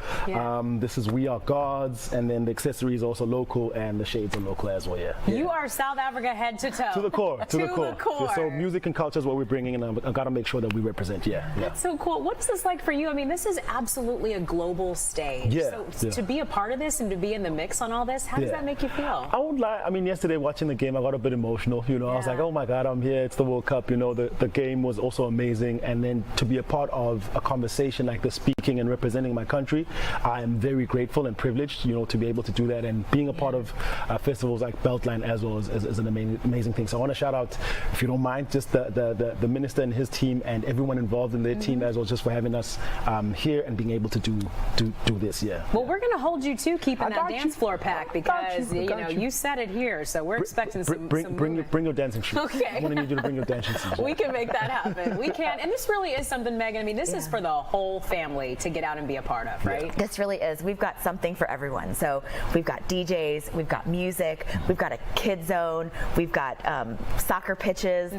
Speaker 15: This is We Are Gods, and then the accessories also local, and the shades are local as well.
Speaker 14: You are South Africa head to toe.
Speaker 15: To the core. To the core. Yeah, so music and culture is what we're bringing, and I got to make sure that we represent.
Speaker 14: That's so cool. What's this like for you? I mean, this is absolutely a global stage. So to be a part of this and to be in the mix on all this, how does that make you feel?
Speaker 15: I won't lie. I mean, yesterday watching the game, I got a bit emotional. You know, I was like, oh my God, I'm here. It's the World Cup. You know, the game was also amazing, and then to be a part of a conversation like this, speaking and representing my country, I am very grateful and privileged, you know, to be able to do that, and being a part of festivals like Beltline as well is an amazing thing. So I want to shout out, if you don't mind, just the minister Mr. and his team and everyone involved in their team as well, just for having us here and being able to do this. Yeah.
Speaker 14: Well, we're going to hold you to keeping that dance floor packed because you said it here, so we're expecting some.
Speaker 15: Bring your dancing shoes.
Speaker 14: Okay.
Speaker 15: I'm going to need you to bring your dancing shoes.
Speaker 14: We can make that happen. We can, and this really is something, Megan. I mean, this is for the whole family to get out and be a part of, right?
Speaker 16: This really is. We've got something for everyone. So we've got DJs, we've got music, we've got a kid zone, we've got soccer pitches,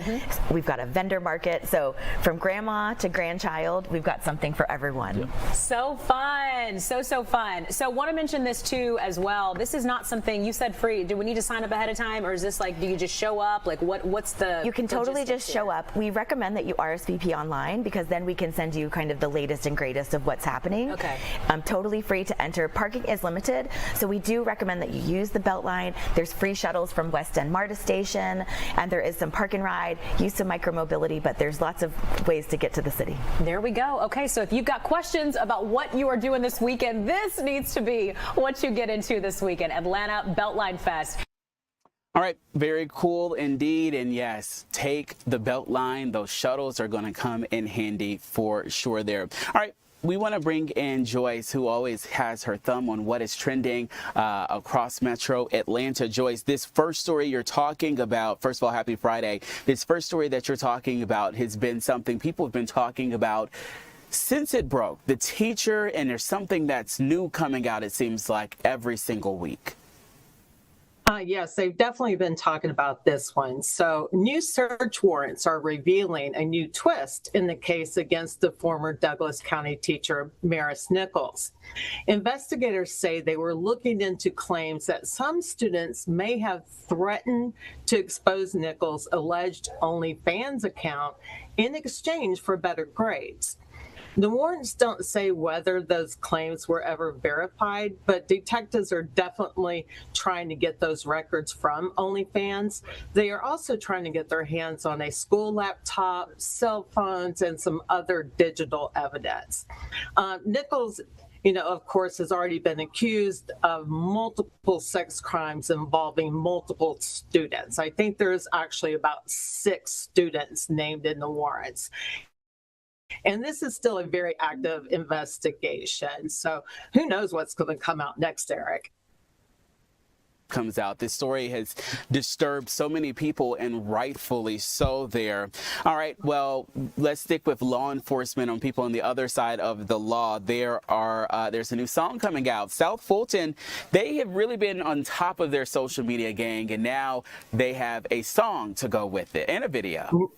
Speaker 16: we've got a vendor market. So from grandma to grandchild, we've got something for everyone.
Speaker 14: So fun, so fun. So want to mention this too as well. This is not something you said free. Do we need to sign up ahead of time, or is this like, do you just show up? Like what's the?
Speaker 16: You can totally just show up. We recommend that you RSVP online because then we can send you kind of the latest and greatest of what's happening.
Speaker 14: Okay.
Speaker 16: Totally free to enter. Parking is limited, so we do recommend that you use the Beltline. There's free shuttles from West End MARTA station, and there is some park and ride, use of micromobility, but there's lots of ways to get to the city.
Speaker 14: There we go. Okay, so if you've got questions about what you are doing this weekend, this needs to be what you get into this weekend. Atlanta Beltline Fest.
Speaker 2: All right, very cool indeed. And yes, take the Beltline. Those shuttles are going to come in handy for sure there. All right. We want to bring in Joyce, who always has her thumb on what is trending across Metro Atlanta. Joyce, this first story you're talking about, first of all, happy Friday. This first story that you're talking about has been something people have been talking about since it broke. The teacher, and there's something that's new coming out, it seems like, every single week.
Speaker 17: Yes, they've definitely been talking about this one. So new search warrants are revealing a new twist in the case against the former Douglas County teacher, Maris Nichols. Investigators say they were looking into claims that some students may have threatened to expose Nichols' alleged OnlyFans account in exchange for better grades. The warrants don't say whether those claims were ever verified, but detectives are definitely trying to get those records from OnlyFans. They are also trying to get their hands on a school laptop, cell phones, and some other digital evidence. Nichols, of course, has already been accused of multiple sex crimes involving multiple students. I think there's actually about 6 students named in the warrants. And this is still a very active investigation. So who knows what's going to come out next, Eric?
Speaker 2: Comes out. This story has disturbed so many people, and rightfully so there. All right, well, let's stick with law enforcement on people on the other side of the law. There's a new song coming out. South Fulton, they have really been on top of their social media gang, and now they have a song to go with it and a video.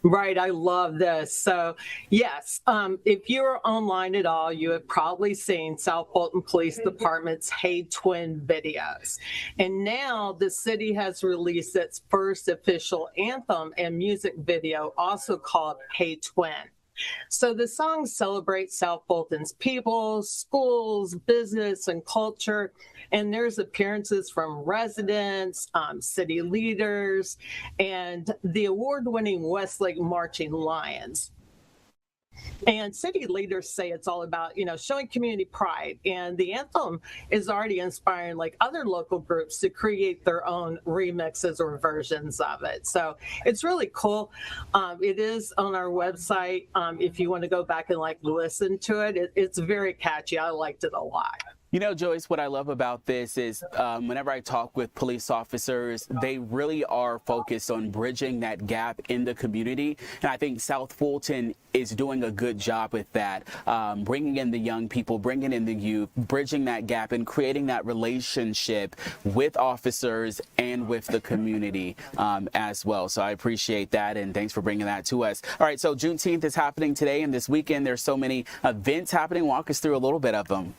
Speaker 17: Right. I love this. So, yes, if you're online at all, you have probably seen South Fulton Police Department's Hey Twin videos. And now the city has released its first official anthem and music video, also called Hey Twin. So the song celebrates South Fulton's people, schools, business, and culture. And there's appearances from residents, city leaders, and the award-winning Westlake Marching Lions. And city leaders say it's all about, showing community pride. And the anthem is already inspiring like other local groups to create their own remixes or versions of it. So it's really cool. It is on our website. If you want to go back and listen to it, it's very catchy. I liked it a lot.
Speaker 2: Joyce, what I love about this is whenever I talk with police officers, they really are focused on bridging that gap in the community. And I think South Fulton is doing a good job with that, bringing in the young people, bringing in the youth, bridging that gap and creating that relationship with officers and with the community as well. So I appreciate that, and thanks for bringing that to us. All right, so Juneteenth is happening today, and this weekend there's so many events happening. Walk us through a little bit of them.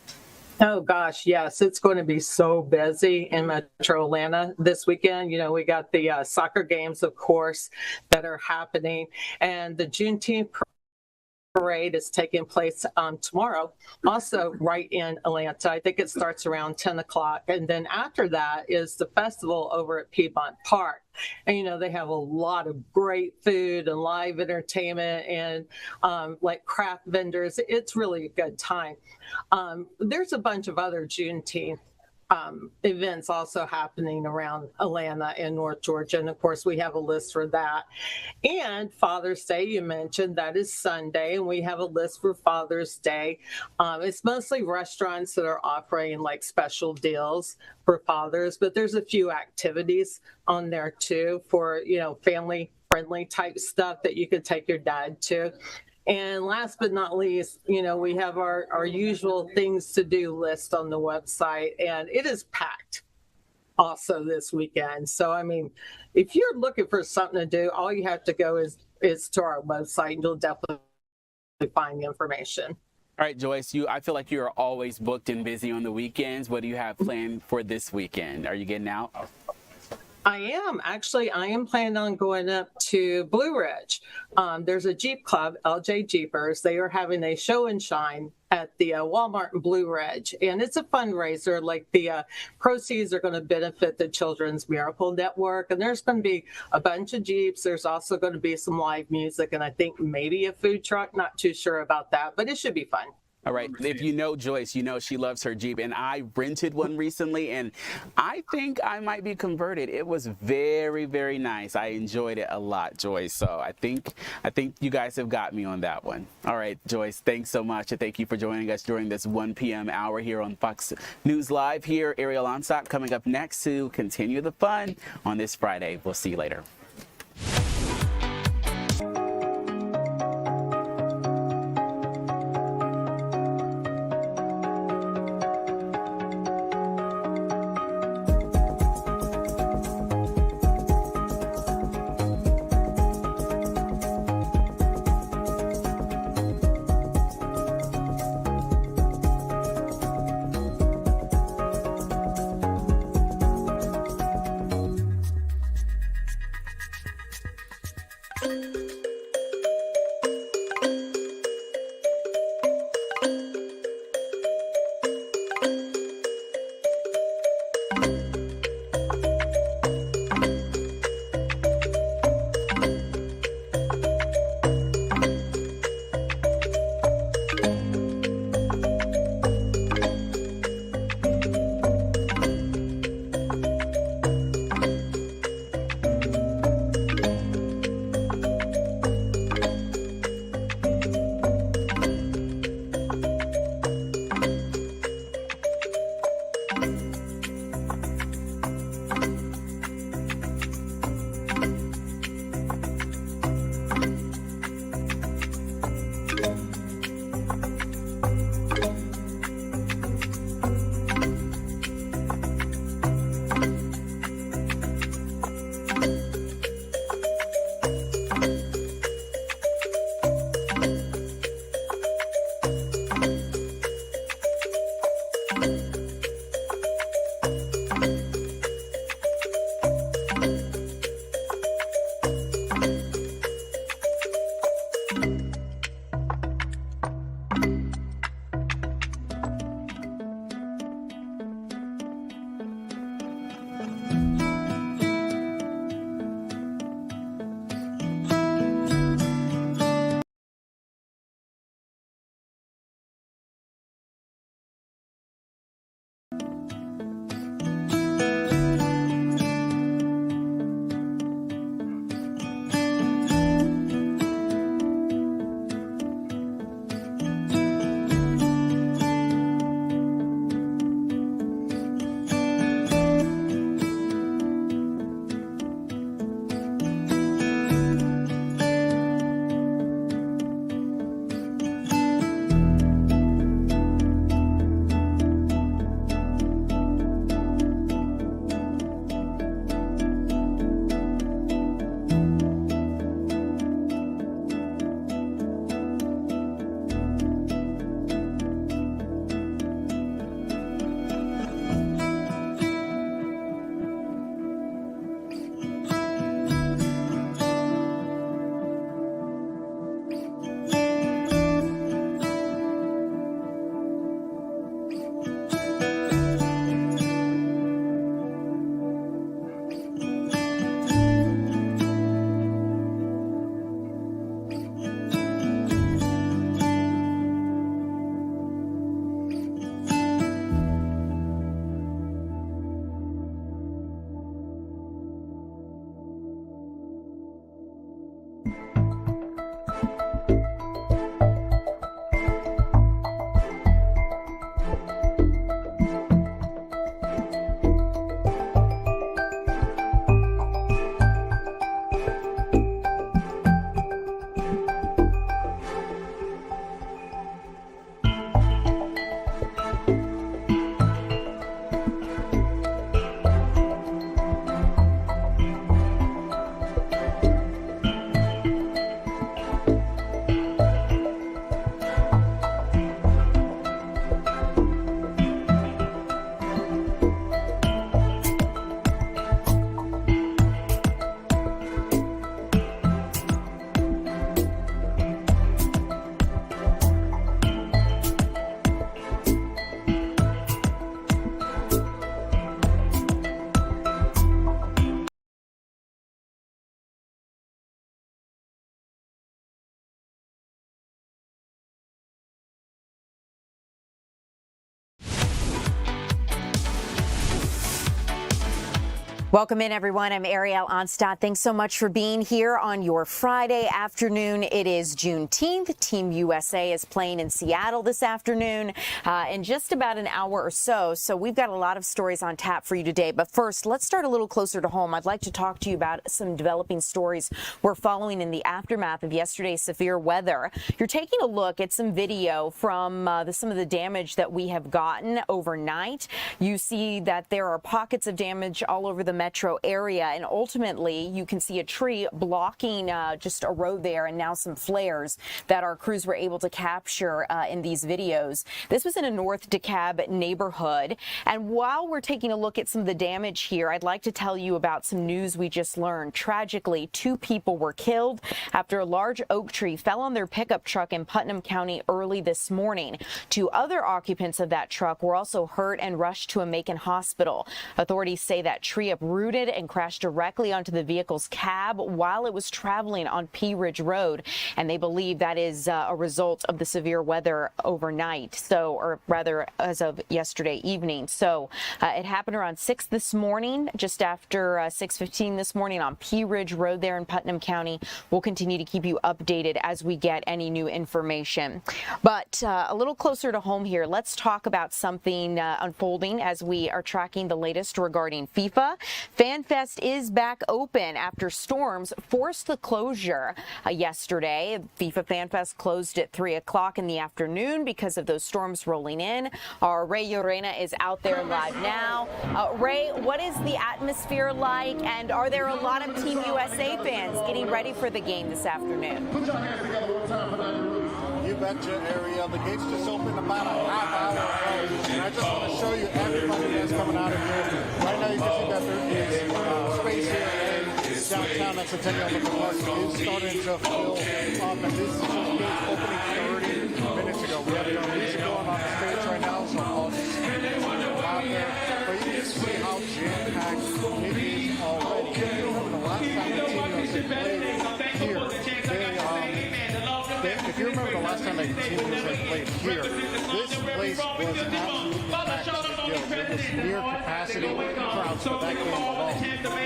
Speaker 17: Oh, gosh, yes. It's going to be so busy in Metro Atlanta this weekend. We got the soccer games, of course, that are happening. And the Juneteenth parade is taking place tomorrow, also right in Atlanta. I think it starts around 10 o'clock. And then after that is the festival over at Piedmont Park. And, they have a lot of great food and live entertainment and craft vendors. It's really a good time. There's a bunch of other Juneteenth events also happening around Atlanta and North Georgia. And of course, we have a list for that. And Father's Day, you mentioned, that is Sunday, and we have a list for Father's Day. It's mostly restaurants that are offering like special deals for fathers, but there's a few activities on there too for, family friendly type stuff that you could take your dad to. And last but not least, we have our usual things to do list on the website, and it is packed also this weekend. So, I mean, if you're looking for something to do, all you have to go is to our website, and you'll definitely find the information.
Speaker 2: All right, Joyce, I feel like you're always booked and busy on the weekends. What do you have planned for this weekend? Are you getting out?
Speaker 17: I am planning on going up to Blue Ridge. There's a Jeep club, LJ Jeepers. They are having a show and shine at the Walmart in Blue Ridge, and it's a fundraiser. Like the proceeds are going to benefit the Children's Miracle Network, and there's going to be a bunch of Jeeps. There's also going to be some live music, and I think maybe a food truck. Not too sure about that, but it should be fun.
Speaker 2: All right. If you know Joyce, you know she loves her Jeep, and I rented one recently, and I think I might be converted. It was very, very nice. I enjoyed it a lot, Joyce. So I think you guys have got me on that one. All right, Joyce, thanks so much, and thank you for joining us during this 1 p.m. hour here on Fox News Live. Here, Ariel Onsop coming up next to continue the fun on this Friday. We'll see you later.
Speaker 18: Welcome in, everyone. I'm Ariel Onstadt. Thanks so much for being here on your Friday afternoon. It is Juneteenth. Team USA is playing in Seattle this afternoon in just about an hour or so. So we've got a lot of stories on tap for you today. But first, let's start a little closer to home. I'd like to talk to you about some developing stories we're following in the aftermath of yesterday's severe weather. You're taking a look at some video from some of the damage that we have gotten overnight. You see that there are pockets of damage all over the metro area, and ultimately you can see a tree blocking just a road there, and now some flares that our crews were able to capture in these videos. This was in a North DeKalb neighborhood, and while we're taking a look at some of the damage here, I'd like to tell you about some news we just learned. Tragically, 2 people were killed after a large oak tree fell on their pickup truck in Putnam County early this morning. 2 other occupants of that truck were also hurt and rushed to a Macon hospital. Authorities say that tree uprooted and crashed directly onto the vehicle's cab while it was traveling on Pea Ridge Road, and they believe that is a result of the severe weather overnight, or rather as of yesterday evening. So it happened around 6 this morning, just after 6:15 this morning on Pea Ridge Road there in Putnam County. We'll continue to keep you updated as we get any new information. But a little closer to home here, let's talk about something unfolding as we are tracking the latest regarding FIFA. FanFest is back open after storms forced the closure yesterday. FIFA FanFest closed at 3 o'clock in the afternoon because of those storms rolling in. Our Ray Yorena is out there live now. Ray, what is the atmosphere like, and are there a lot of Team USA fans getting ready for the game this afternoon?
Speaker 19: You betcha, Ariel. The gates just opened about a half hour ago, and I just want to show you everybody that's coming out of here. Right now you can see that there is space here in downtown at Centennial. The park is starting to fill up, and this is just opening 30 minutes ago. We have our music going on the stage right now, so I'll just out there. But you can see how jam-packed it is already. Remember the last time the Team USA played here, if you remember the last time the Team USA played here, this place was absolutely packed to the gills. It was near capacity crowds for that game alone.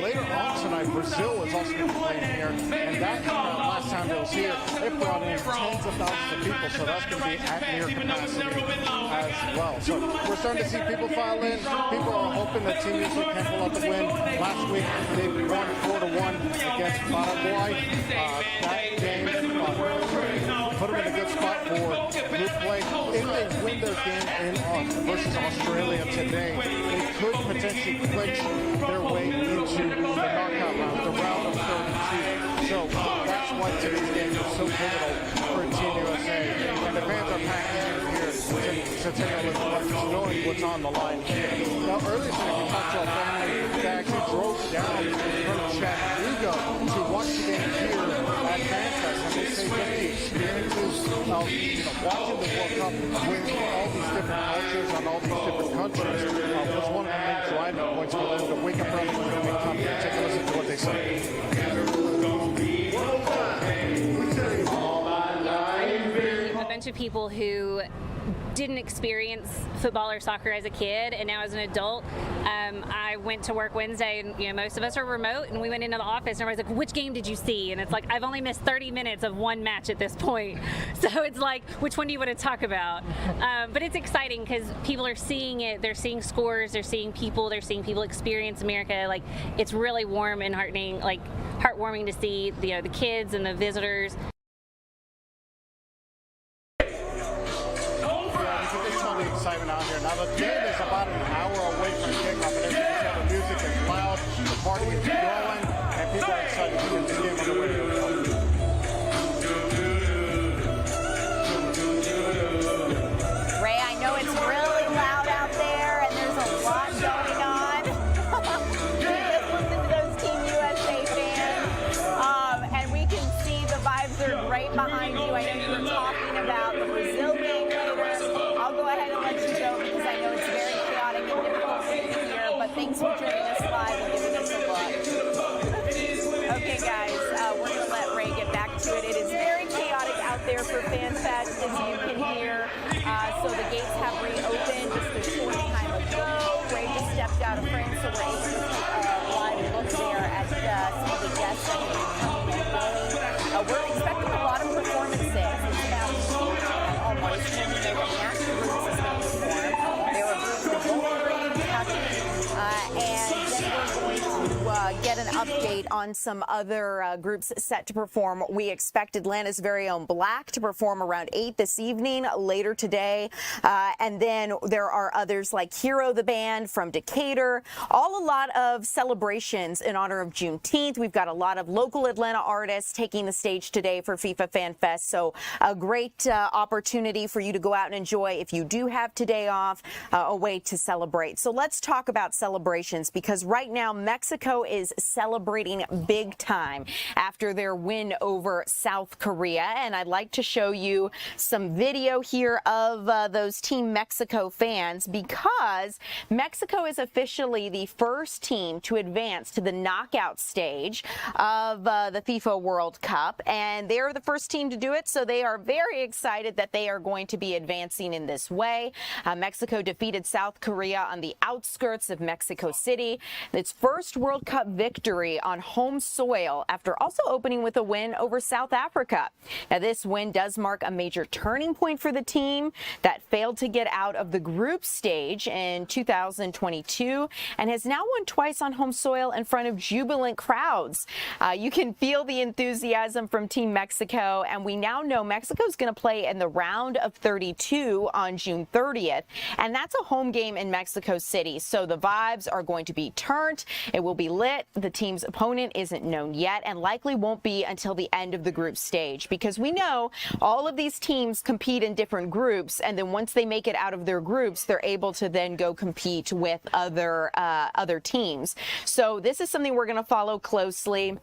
Speaker 19: Later on tonight, Brazil is also going to be playing here, and that last time it was here, it brought in tens of thousands of people, so that's going to be at near capacity as well. So we're starting to see people file in. People are hoping that Team USA can pull out the win. Last week, they won 4-1 against Paraguay. That game put them in a good spot for good play. If they win their game versus Australia today, they could potentially clinch their way into the knockout round, the round of 32. So that's why today's game is so pivotal for Team USA. And the fans are packed here to take a look at knowing what's on the line here. Now, earlier today, we talked to a family that actually drove down from Chattanooga to watch the game here at FanFest, and they say that the experiences of watching the World Cup with all these different cultures and all these different countries was one of the main driving points for them to wake up early and come here. Take a listen to what they say.
Speaker 20: A bunch of people who didn't experience football or soccer as a kid, and now as an adult, I went to work Wednesday, and most of us are remote, and we went into the office, and everybody's like, which game did you see? And it's like, I've only missed 30 minutes of one match at this point. So it's like, which one do you want to talk about? But it's exciting because people are seeing it, they're seeing scores, they're seeing people experience America. Like, it's really warm and heartwarming to see the kids and the visitors.
Speaker 19: Excitement out here. Now the game is about an hour away from kickoff, and as you can tell, the music is loud, the party is going, and people are excited to get the game underway.
Speaker 18: Ray, I know it's really loud out there, and there's a lot going on. Just listen to those Team USA fans, and we can see the vibes are right behind you. I know you were talking about the Brazil game later. I'll go ahead and let you go because I know it's very chaotic and difficult for you here, but thanks for joining us live and giving us a look. Okay, guys, we're going to let Ray get back to it. It is very chaotic out there for FanFest, as you can hear. So the gates have reopened just a short time ago. Ray just stepped out of frame, so we're able to live on some other groups set to perform. We expect Atlanta's very own Black to perform around 8 this evening, later today. And then there are others like Hero the Band from Decatur. All a lot of celebrations in honor of Juneteenth. We've got a lot of local Atlanta artists taking the stage today for FIFA Fan Fest. So a great opportunity for you to go out and enjoy, if you do have today off, a way to celebrate. So let's talk about celebrations, because right now Mexico is celebrating big time after their win over South Korea. And I'd like to show you some video here of those Team Mexico fans, because Mexico is officially the first team to advance to the knockout stage of the FIFA World Cup, and they're the first team to do it, so they are very excited that they are going to be advancing in this way. Mexico defeated South Korea on the outskirts of Mexico City, its first World Cup victory on home soil, after also opening with a win over South Africa. Now, this win does mark a major turning point for the team that failed to get out of the group stage in 2022 and has now won twice on home soil in front of jubilant crowds. You can feel the enthusiasm from Team Mexico, and we now know Mexico is going to play in the round of 32 on June 30th, and that's a home game in Mexico City, so the vibes are going to be turned. It will be lit. The team's opponent isn't known yet and likely won't be until the end of the group stage, because we know all of these teams compete in different groups, and then once they make it out of their groups, they're able to then go compete with other teams. So this is something we're going to follow closely.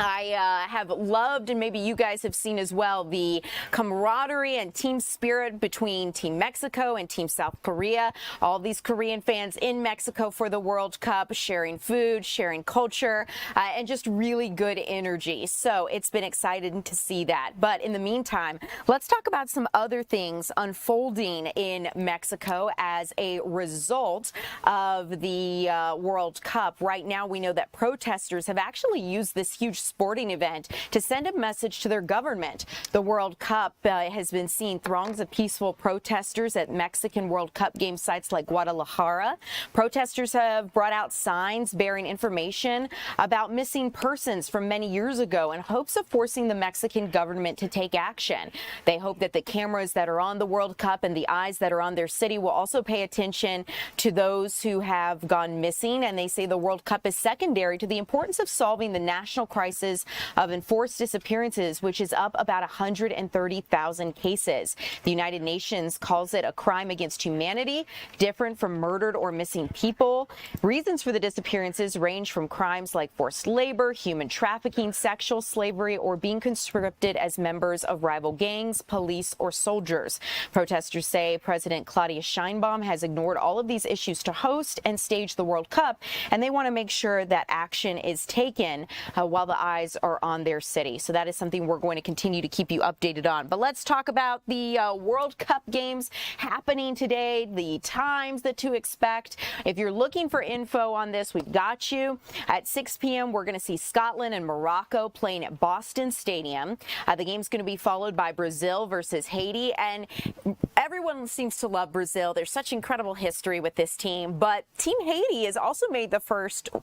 Speaker 18: I have loved, and maybe you guys have seen as well, the camaraderie and team spirit between Team Mexico and Team South Korea. All these Korean fans in Mexico for the World Cup, sharing food, sharing culture, and just really good energy. So it's been exciting to see that. But in the meantime, let's talk about some other things unfolding in Mexico as a result of the World Cup. Right now, we know that protesters have actually used this huge sporting event to send a message to their government. The World Cup has been seeing throngs of peaceful protesters at Mexican World Cup game sites like Guadalajara. Protesters have brought out signs bearing information about missing persons from many years ago in hopes of forcing the Mexican government to take action. They hope that the cameras that are on the World Cup and the eyes that are on their city will also pay attention to those who have gone missing, and they say the World Cup is secondary to the importance of solving the national crisis of enforced disappearances, which is up about 130,000 cases. The United Nations calls it a crime against humanity, different from murdered or missing people. Reasons for the disappearances range from crimes like forced labor, human trafficking, sexual slavery, or being conscripted as members of rival gangs, police, or soldiers. Protesters say President Claudia Sheinbaum has ignored all of these issues to host and stage the World Cup, and they want to make sure that action is taken while the eyes are on their city. So that is something we're going to continue to keep you updated on. But let's talk about the World Cup games happening today, the times that to expect. If you're looking for info on this, we've got you. At 6 p.m., we're going to see Scotland and Morocco playing at Boston Stadium. The game's going to be followed by Brazil versus Haiti, and everyone seems to love Brazil. There's such incredible history with this team, but Team Haiti has also made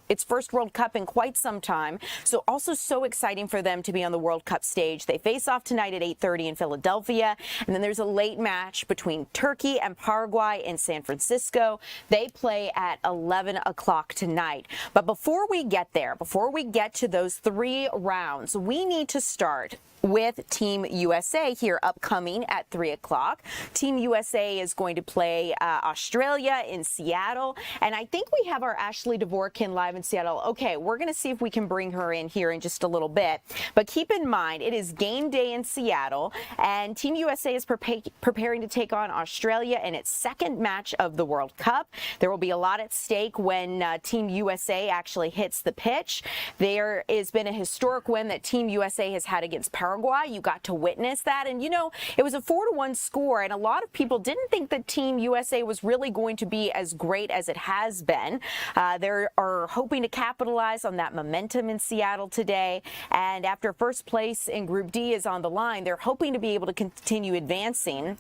Speaker 18: its first World Cup in quite some time. So also so exciting for them to be on the World Cup stage. They face off tonight at 8:30 in Philadelphia, and then there's a late match between Turkey and Paraguay in San Francisco. They play at 11 o'clock tonight. But before we get there, before we get to those 3 rounds, we need to start with Team USA here upcoming at 3 o'clock. Team USA is going to play Australia in Seattle, and I think we have our Ashley Dvorkin live in Seattle. Okay, we're going to see if we can bring her in here in just a little bit, but keep in mind it is game day in Seattle, and Team USA is preparing to take on Australia in its second match of the World Cup. There will be a lot at stake when Team USA actually hits the pitch. There has been a historic win that Team USA has had against Paraguay. You got to witness that, and you know, it was a 4-1 score, and a lot of people didn't think that Team USA was really going to be as great as it has been. They are hoping to capitalize on that momentum in Seattle today, and after first place in Group D is on the line, they're hoping to be able to continue advancing.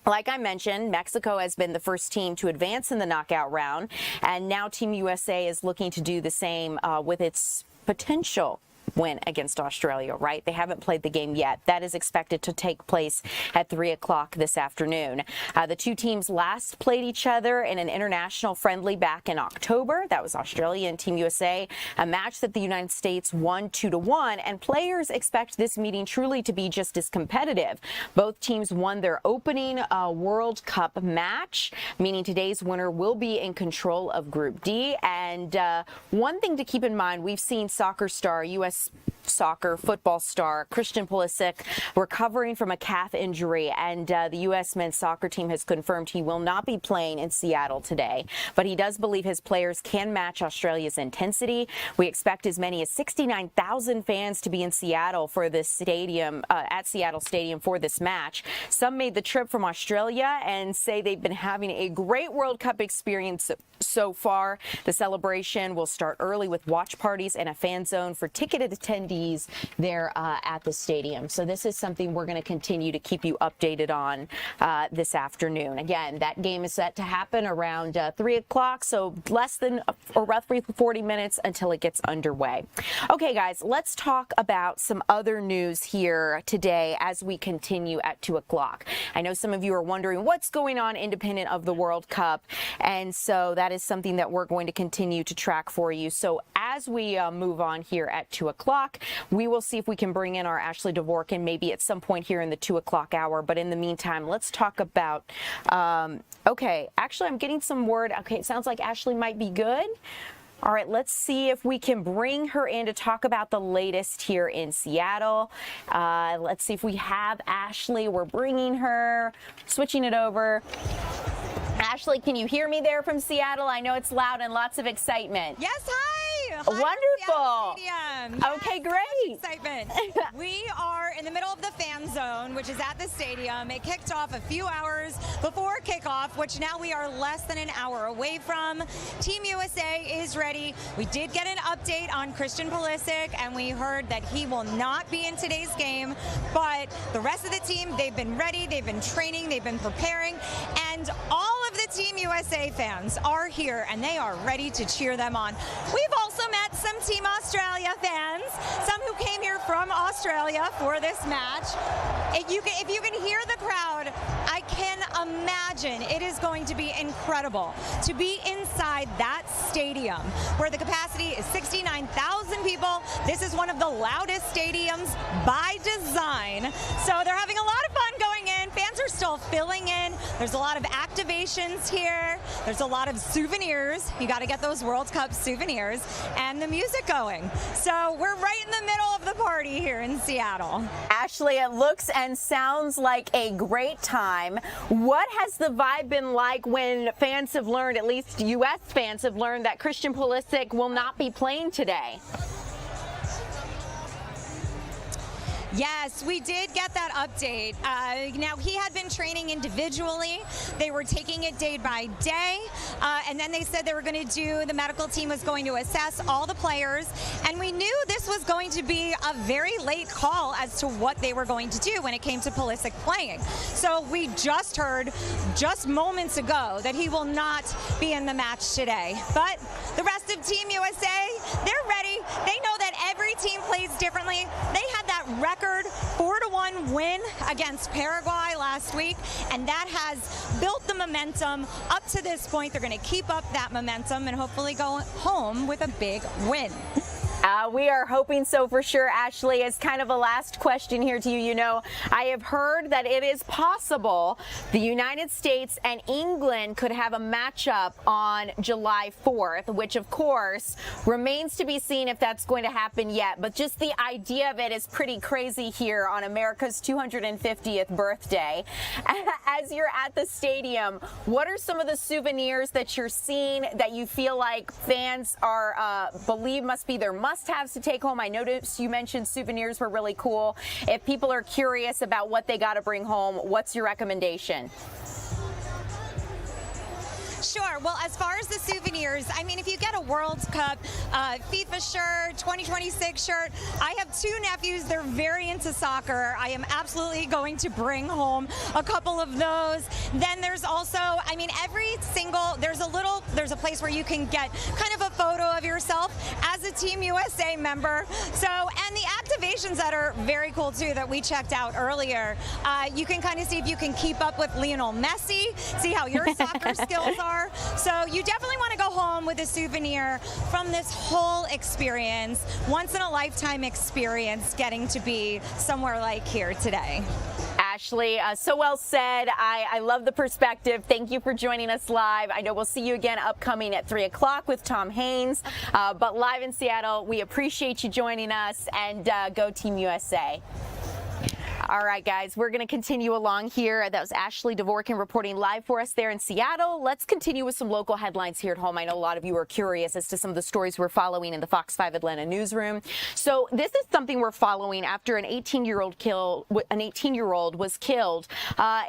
Speaker 18: Like I mentioned, Mexico has been the first team to advance in the knockout round, and now Team USA is looking to do the same with its potential win against Australia, right? They haven't played the game yet. That is expected to take place at 3 o'clock this afternoon. The two teams last played each other in an international friendly back in October. That was Australia and Team USA, a match that the United States won 2-1, and players expect this meeting truly to be just as competitive. Both teams won their opening World Cup match, meaning today's winner will be in control of Group D. And one thing to keep in mind, we've seen soccer star, U.S. soccer football star Christian Pulisic recovering from a calf injury, and the U.S. men's soccer team has confirmed he will not be playing in Seattle today, but he does believe his players can match Australia's intensity. We expect as many as 69,000 fans to be in Seattle for this stadium, at Seattle Stadium for this match. Some made the trip from Australia and say they've been having a great World Cup experience so far. The celebration will start early with watch parties and a fan zone for ticketed attendees there at the stadium. So this is something we're going to continue to keep you updated on this afternoon. Again, that game is set to happen around 3 o'clock, so less than or roughly 40 minutes until it gets underway. Okay, guys, let's talk about some other news here today as we continue at 2 o'clock. I know some of you are wondering what's going on independent of the World Cup, and so that is something that we're going to continue to track for you. So as we move on here at 2 o'clock, we will see if we can bring in our Ashley Dvorkin maybe at some point here in the 2 o'clock hour. But in the meantime, let's talk about, okay, actually, I'm getting some word. Okay, it sounds like Ashley might be good. All right, let's see if we can bring her in to talk about the latest here in Seattle. Let's see if we have Ashley. We're bringing her, switching it over. Ashley, can you hear me there from Seattle? I know it's loud and lots of excitement.
Speaker 21: Yes, hi.
Speaker 18: Wonderful.
Speaker 21: Yes,
Speaker 18: okay, great.
Speaker 21: Excitement. We are in the middle of the fan zone, which is at the stadium. It kicked off a few hours before kickoff, which now we are less than an hour away from. Team USA is ready. We did get an update on Christian Pulisic, and we heard that he will not be in today's game, but the rest of the team, they've been ready, they've been training, they've been preparing, and all of the Team USA fans are here, and they are ready to cheer them on. We've also met some Team Australia fans, some who came here from Australia for this match. If you can hear the crowd, I can imagine it is going to be incredible to be inside that stadium where the capacity is 69,000 people. This is one of the loudest stadiums by design. So they're having a lot of fun going in. Fans are still filling in. There's a lot of activations here. There's a lot of souvenirs. You got to get those World Cup souvenirs and the music going. So we're right in the middle of the party here in Seattle.
Speaker 18: Ashley, it looks and sounds like a great time. What has the vibe been like when fans have learned, at least U.S. fans have learned, that Christian Pulisic will not be playing today?
Speaker 21: Yes, we did get that update. Now, he had been training individually. They were taking it day by day, and then they said they were going to do, the medical team was going to assess all the players, and we knew this was going to be a very late call as to what they were going to do when it came to Pulisic playing. So we just heard just moments ago that he will not be in the match today. But the rest of Team USA, they're ready. They know that every team plays differently. They had that record 4-1 win against Paraguay last week, and that has built the momentum up to this point. They're going to keep up that momentum and hopefully go home with a big win.
Speaker 18: We are hoping so for sure, Ashley. As kind of a last question here to you, you know, I have heard that it is possible the United States and England could have a matchup on July 4th, which of course remains to be seen if that's going to happen yet. But just the idea of it is pretty crazy here on America's 250th birthday. As you're at the stadium, what are some of the souvenirs that you're seeing that you feel like fans are believe must be their must-haves to take home? I noticed you mentioned souvenirs were really cool. If people are curious about what they got to bring home, what's your recommendation?
Speaker 21: Sure. Well, as far as the souvenirs, I mean, if you get a World Cup FIFA shirt, 2026 shirt, I have 2 nephews. They're very into soccer. I am absolutely going to bring home a couple of those. Then there's also, I mean, there's a place where you can get kind of a photo of yourself as a Team USA member. So, and the activations that are very cool too that we checked out earlier, you can kind of see if you can keep up with Lionel Messi, see how your soccer skills are. So you definitely want to go home with a souvenir from this whole experience, once in a lifetime experience, getting to be somewhere like here today.
Speaker 18: Ashley, so well said. I love the perspective. Thank you for joining us live. I know we'll see you again upcoming at 3 o'clock with Tom Haynes, but live in Seattle, we appreciate you joining us, and go Team USA. All right, guys, we're going to continue along here. That was Ashley Dvorkin reporting live for us there in Seattle. Let's continue with some local headlines here at home. I know a lot of you are curious as to some of the stories we're following in the Fox 5 Atlanta newsroom. So this is something we're following after an 18-year-old was killed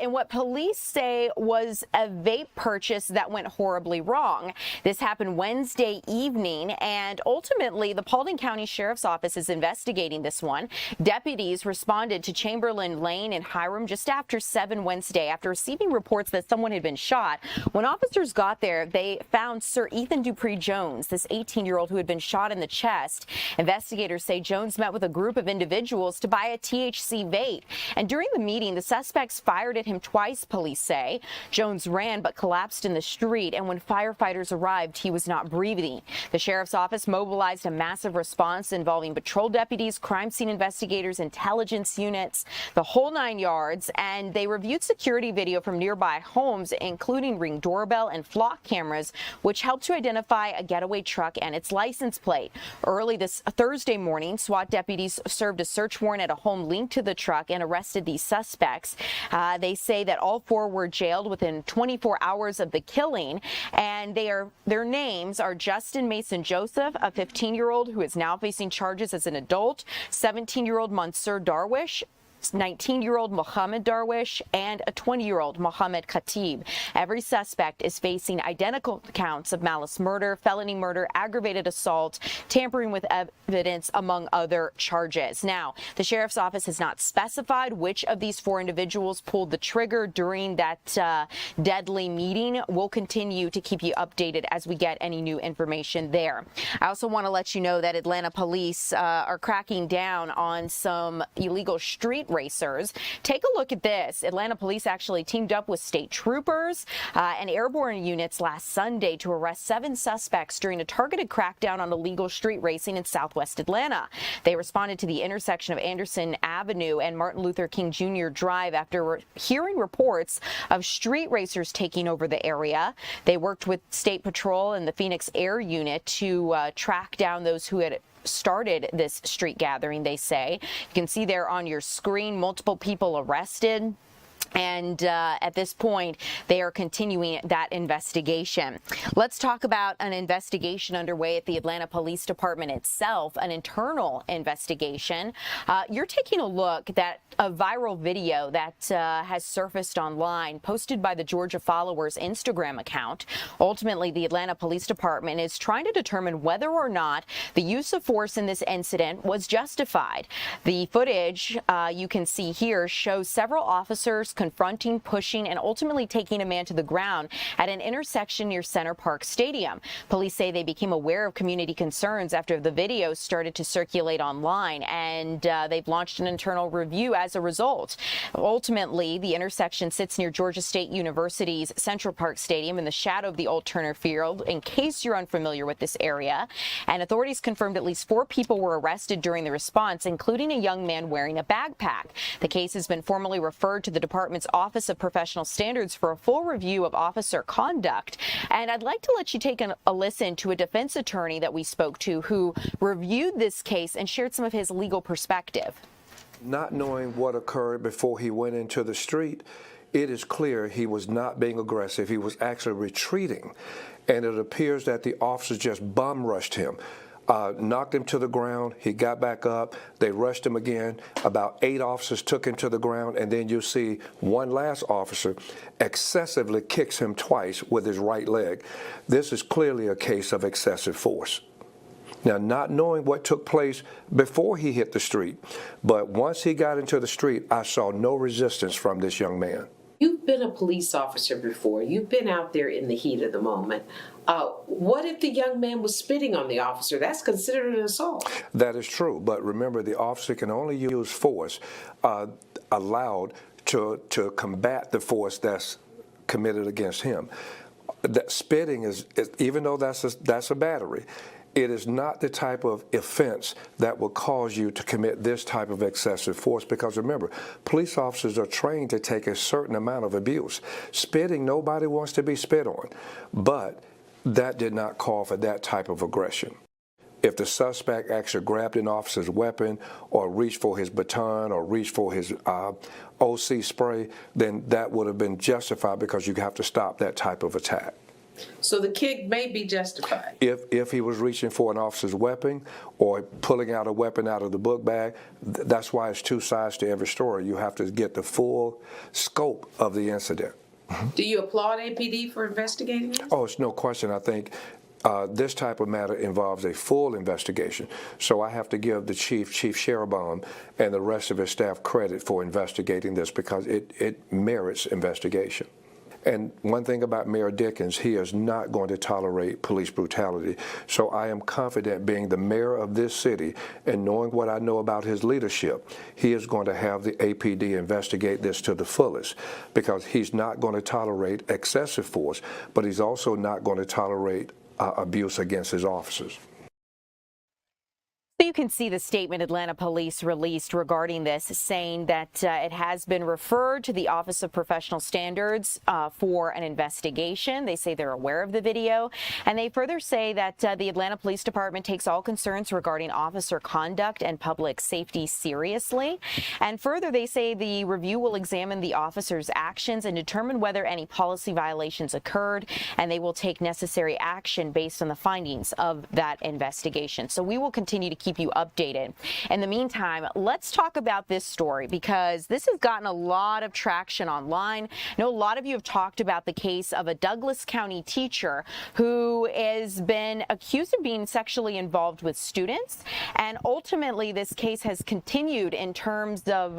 Speaker 18: in what police say was a vape purchase that went horribly wrong. This happened Wednesday evening, and ultimately the Putnam County Sheriff's Office is investigating this one. Deputies responded to Chamberlain Lane in Hiram just after 7 Wednesday after receiving reports that someone had been shot. When officers got there, they found Sir Ethan Dupree Jones, this 18-year-old who had been shot in the chest. Investigators say Jones met with a group of individuals to buy a THC vape, and during the meeting, the suspects fired at him twice, police say. Jones ran but collapsed in the street, and when firefighters arrived, he was not breathing. The sheriff's office mobilized a massive response involving patrol deputies, crime scene investigators, intelligence units, the whole 9 yards, and they reviewed security video from nearby homes, including Ring doorbell and flock cameras, which helped to identify a getaway truck and its license plate. Early this Thursday morning, SWAT deputies served a search warrant at a home linked to the truck and arrested these suspects. They say that all 4 were jailed within 24 hours of the killing, and their names are Justin Mason Joseph, a 15-year-old who is now facing charges as an adult, 17-year-old Mansour Darwish, 19-year-old Mohammed Darwish, and a 20-year-old Mohammed Khatib. Every suspect is facing identical counts of malice murder, felony murder, aggravated assault, tampering with evidence, among other charges. Now, the sheriff's office has not specified which of these 4 individuals pulled the trigger during that deadly meeting. We'll continue to keep you updated as we get any new information there. I also want to let you know that Atlanta police are cracking down on some illegal street racers. Take a look at this. Atlanta police actually teamed up with state troopers and airborne units last Sunday to arrest 7 suspects during a targeted crackdown on illegal street racing in southwest Atlanta. They responded to the intersection of Anderson Avenue and Martin Luther King Jr. Drive after hearing reports of street racers taking over the area. They worked with State Patrol and the Phoenix Air Unit to track down those who had started this street gathering, they say. You can see there on your screen multiple people arrested. And at this point, they are continuing that investigation. Let's talk about an investigation underway at the Atlanta Police Department itself, an internal investigation. You're taking a look at a viral video that has surfaced online, posted by the Georgia Followers Instagram account. Ultimately, the Atlanta Police Department is trying to determine whether or not the use of force in this incident was justified. The footage you can see here shows several officers confronting, pushing, and ultimately taking a man to the ground at an intersection near Center Park Stadium. Police say they became aware of community concerns after the video started to circulate online, and they've launched an internal review as a result. Ultimately, the intersection sits near Georgia State University's Central Park Stadium in the shadow of the old Turner Field, in case you're unfamiliar with this area. And authorities confirmed at least 4 people were arrested during the response, including a young man wearing a backpack. The case has been formally referred to the department's Office of Professional Standards for a full review of officer conduct. And I'd like to let you take a listen to a defense attorney that we spoke to who reviewed this case and shared some of his legal perspective.
Speaker 1: Not knowing what occurred before he went into the street, it is clear he was not being aggressive. He was actually retreating. And it appears that the officers just bum rushed him. knocked him to the ground. He got back up. They rushed him again. About 8 officers took him to the ground, and then you see one last officer excessively kicks him twice with his right leg. This is clearly a case of excessive force. Now, not knowing what took place before he hit the street, but once he got into the street, I saw no resistance from this young man.
Speaker 3: You've been a police officer before. You've been out there in the heat of the moment. What if the young man was spitting on the officer? That's considered an assault.
Speaker 1: That is true, but remember, the officer can only use force allowed to combat the force that's committed against him. That spitting is even though that's a battery, it is not the type of offense that will cause you to commit this type of excessive force, because remember, police officers are trained to take a certain amount of abuse. Spitting, nobody wants to be spit on, but that did not call for that type of aggression. If the suspect actually grabbed an officer's weapon or reached for his baton or reached for his OC spray, then that would have been justified, because you have to stop that type of attack.
Speaker 3: So the kick may be justified.
Speaker 1: If he was reaching for an officer's weapon or pulling out a weapon out of the book bag, that's why it's two sides to every story. You have to get the full scope of the incident.
Speaker 3: Do you applaud APD for investigating this?
Speaker 1: Oh, it's no question. I think this type of matter involves a full investigation. So I have to give the Chief Sherabaum, and the rest of his staff credit for investigating this, because it merits investigation. And one thing about Mayor Dickens, he is not going to tolerate police brutality. So I am confident, being the mayor of this city and knowing what I know about his leadership, he is going to have the APD investigate this to the fullest, because he's not going to tolerate excessive force, but he's also not going to tolerate abuse against his officers.
Speaker 18: So you can see the statement Atlanta police released regarding this, saying that it has been referred to the Office of Professional Standards for an investigation. They say they're aware of the video, and they further say that the Atlanta Police Department takes all concerns regarding officer conduct and public safety seriously. And further, they say the review will examine the officer's actions and determine whether any policy violations occurred, and they will take necessary action based on the findings of that investigation. So we will continue to keep you updated. In the meantime, let's talk about this story, because this has gotten a lot of traction online. I know a lot of you have talked about the case of a Douglas County teacher who has been accused of being sexually involved with students, and ultimately this case has continued in terms of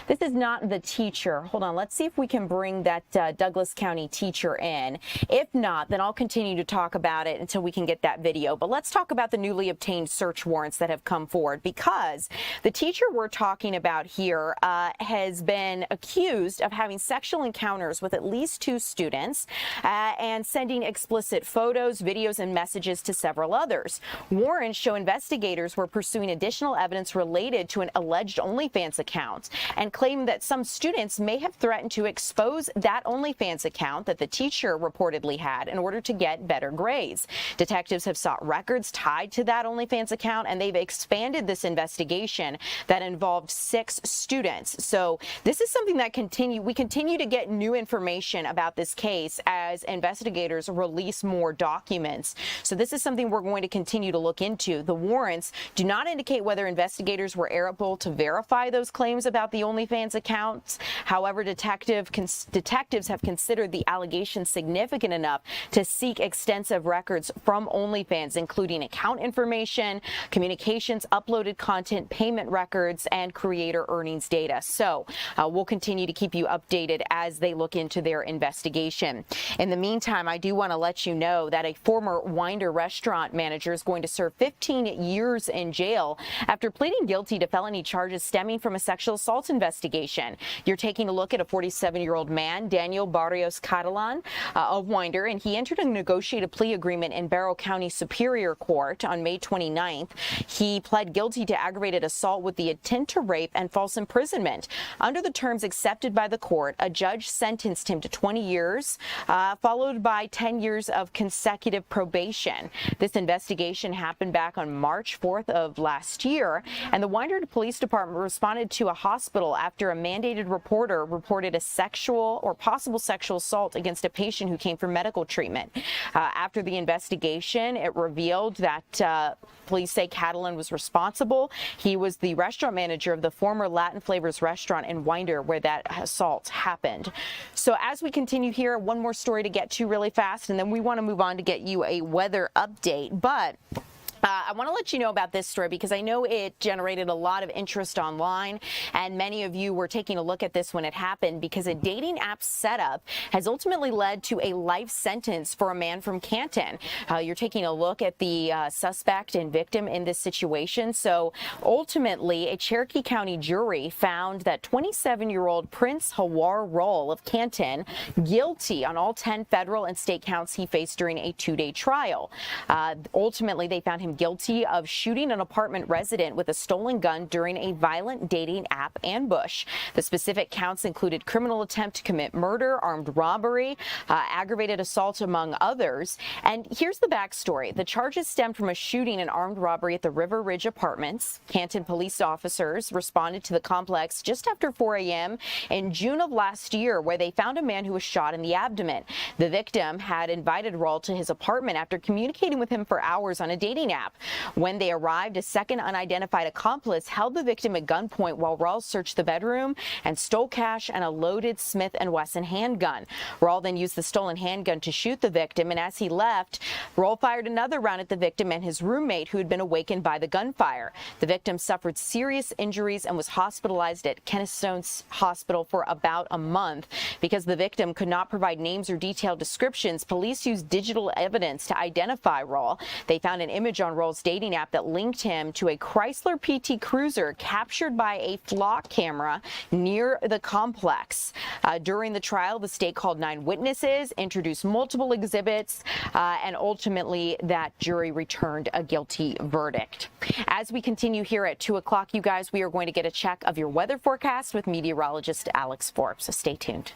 Speaker 18: this is not the teacher. Hold on, let's see if we can bring that Douglas County teacher in. If not, then I'll continue to talk about it until we can get that video. But let's talk about the newly obtained search warrants that have come forward, because the teacher we're talking about here has been accused of having sexual encounters with at least 2 students and sending explicit photos, videos, and messages to several others. Warrants show investigators were pursuing additional evidence related to an alleged OnlyFans account and claim that some students may have threatened to expose that OnlyFans account that the teacher reportedly had in order to get better grades. Detectives have sought records tied to that OnlyFans account, and they've expanded this investigation that involved 6 students. So this is something that we continue to get new information about this case as investigators release more documents. So this is something we're going to continue to look into. The warrants do not indicate whether investigators were able to verify those claims about the OnlyFans accounts. However, detectives have considered the allegations significant enough to seek extensive records from OnlyFans, including account information, communications, uploaded content, payment records, and creator earnings data. So we'll continue to keep you updated as they look into their investigation. In the meantime, I do want to let you know that a former Winder restaurant manager is going to serve 15 years in jail after pleading guilty to felony charges stemming from a sexual assault investigation. You're taking a look at a 47-year-old man, Daniel Barrios Catalan of Winder, and he entered a negotiated plea agreement in Barrow County Superior Court on May 29th. He pled guilty to aggravated assault with the intent to rape and false imprisonment. Under the terms accepted by the court, a judge sentenced him to 20 years, followed by 10 years of consecutive probation. This investigation happened back on March 4th of last year, and the Wyandotte Police Department responded to a hospital after a mandated reporter reported a sexual or possible sexual assault against a patient who came for medical treatment. After the investigation, it revealed that police say Catalan was responsible. He was the restaurant manager of the former Latin Flavors restaurant in Winder where that assault happened. So as we continue here, one more story to get to really fast, and then we want to move on to get you a weather update. But I want to let you know about this story because I know it generated a lot of interest online, and many of you were taking a look at this when it happened because a dating app setup has ultimately led to a life sentence for a man from Canton. You're taking a look at the suspect and victim in this situation. So ultimately, a Cherokee County jury found that 27-year-old Prince Hawar Roll of Canton guilty on all 10 federal and state counts he faced during a 2-day trial. Ultimately, they found him guilty of shooting an apartment resident with a stolen gun during a violent dating app ambush. The specific counts included criminal attempt to commit murder, armed robbery, aggravated assault, among others. And here's the backstory. The charges stemmed from a shooting and armed robbery at the River Ridge Apartments. Canton police officers responded to the complex just after 4 a.m. in June of last year, where they found a man who was shot in the abdomen. The victim had invited Roll to his apartment after communicating with him for hours on a dating app. When they arrived, a second unidentified accomplice held the victim at gunpoint while Rawl searched the bedroom and stole cash and a loaded Smith & Wesson handgun. Rawl then used the stolen handgun to shoot the victim, and as he left, Rawl fired another round at the victim and his roommate, who had been awakened by the gunfire. The victim suffered serious injuries and was hospitalized at Kennestone Hospital for about a month. Because the victim could not provide names or detailed descriptions, police used digital evidence to identify Rawl. They found an image on Roll's dating app that linked him to a Chrysler PT Cruiser captured by a flock camera near the complex. During the trial, the state called 9 witnesses, introduced multiple exhibits, and ultimately that jury returned a guilty verdict. As we continue here at 2 o'clock, you guys, we are going to get a check of your weather forecast with meteorologist Alex Forbes, so stay tuned.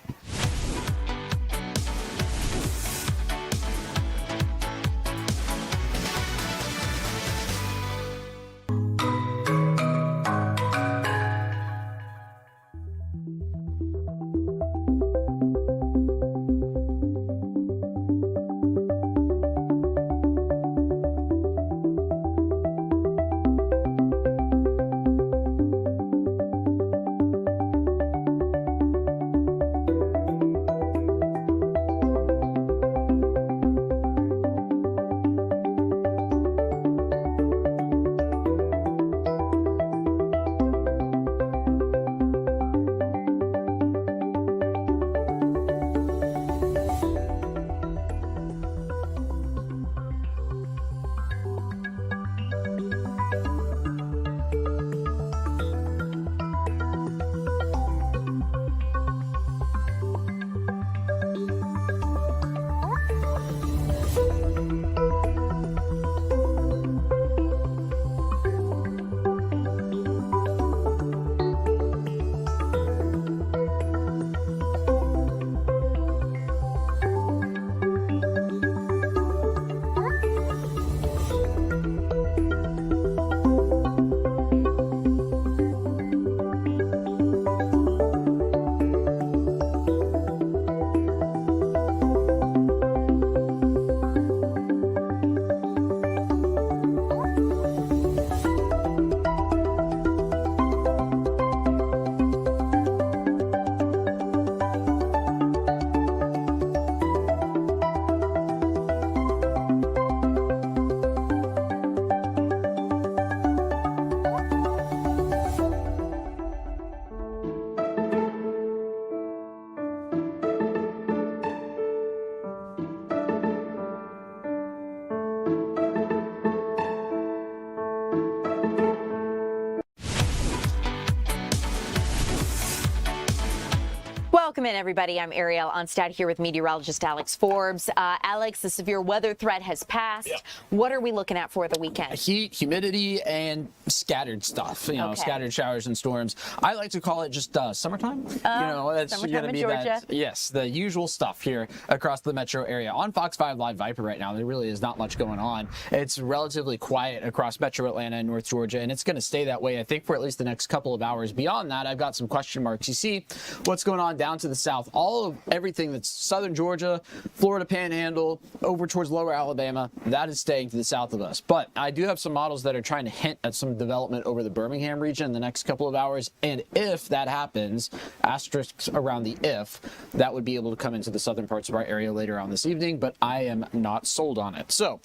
Speaker 18: Welcome in, everybody. I'm Ariel Onstad here with meteorologist Alex Forbes. Alex, the severe weather threat has passed. Yeah. What are we looking at for the weekend?
Speaker 4: Heat, humidity, and scattered stuff. Scattered showers and storms. I like to call it just summertime. That's going to be Georgia. Yes, the usual stuff here across the metro area. On Fox 5 Live Viper right now, there really is not much going on. It's relatively quiet across metro Atlanta and North Georgia, and it's going to stay that way, I think, for at least the next couple of hours. Beyond that, I've got some question marks. You see what's going on down to the south. All of everything that's southern Georgia, Florida Panhandle, over towards lower Alabama, that is staying to the south of us. But I do have some models that are trying to hint at some development over the Birmingham region in the next couple of hours. And if that happens, asterisks around the if, that would be able to come into the southern parts of our area later on this evening, but I am not sold on it. So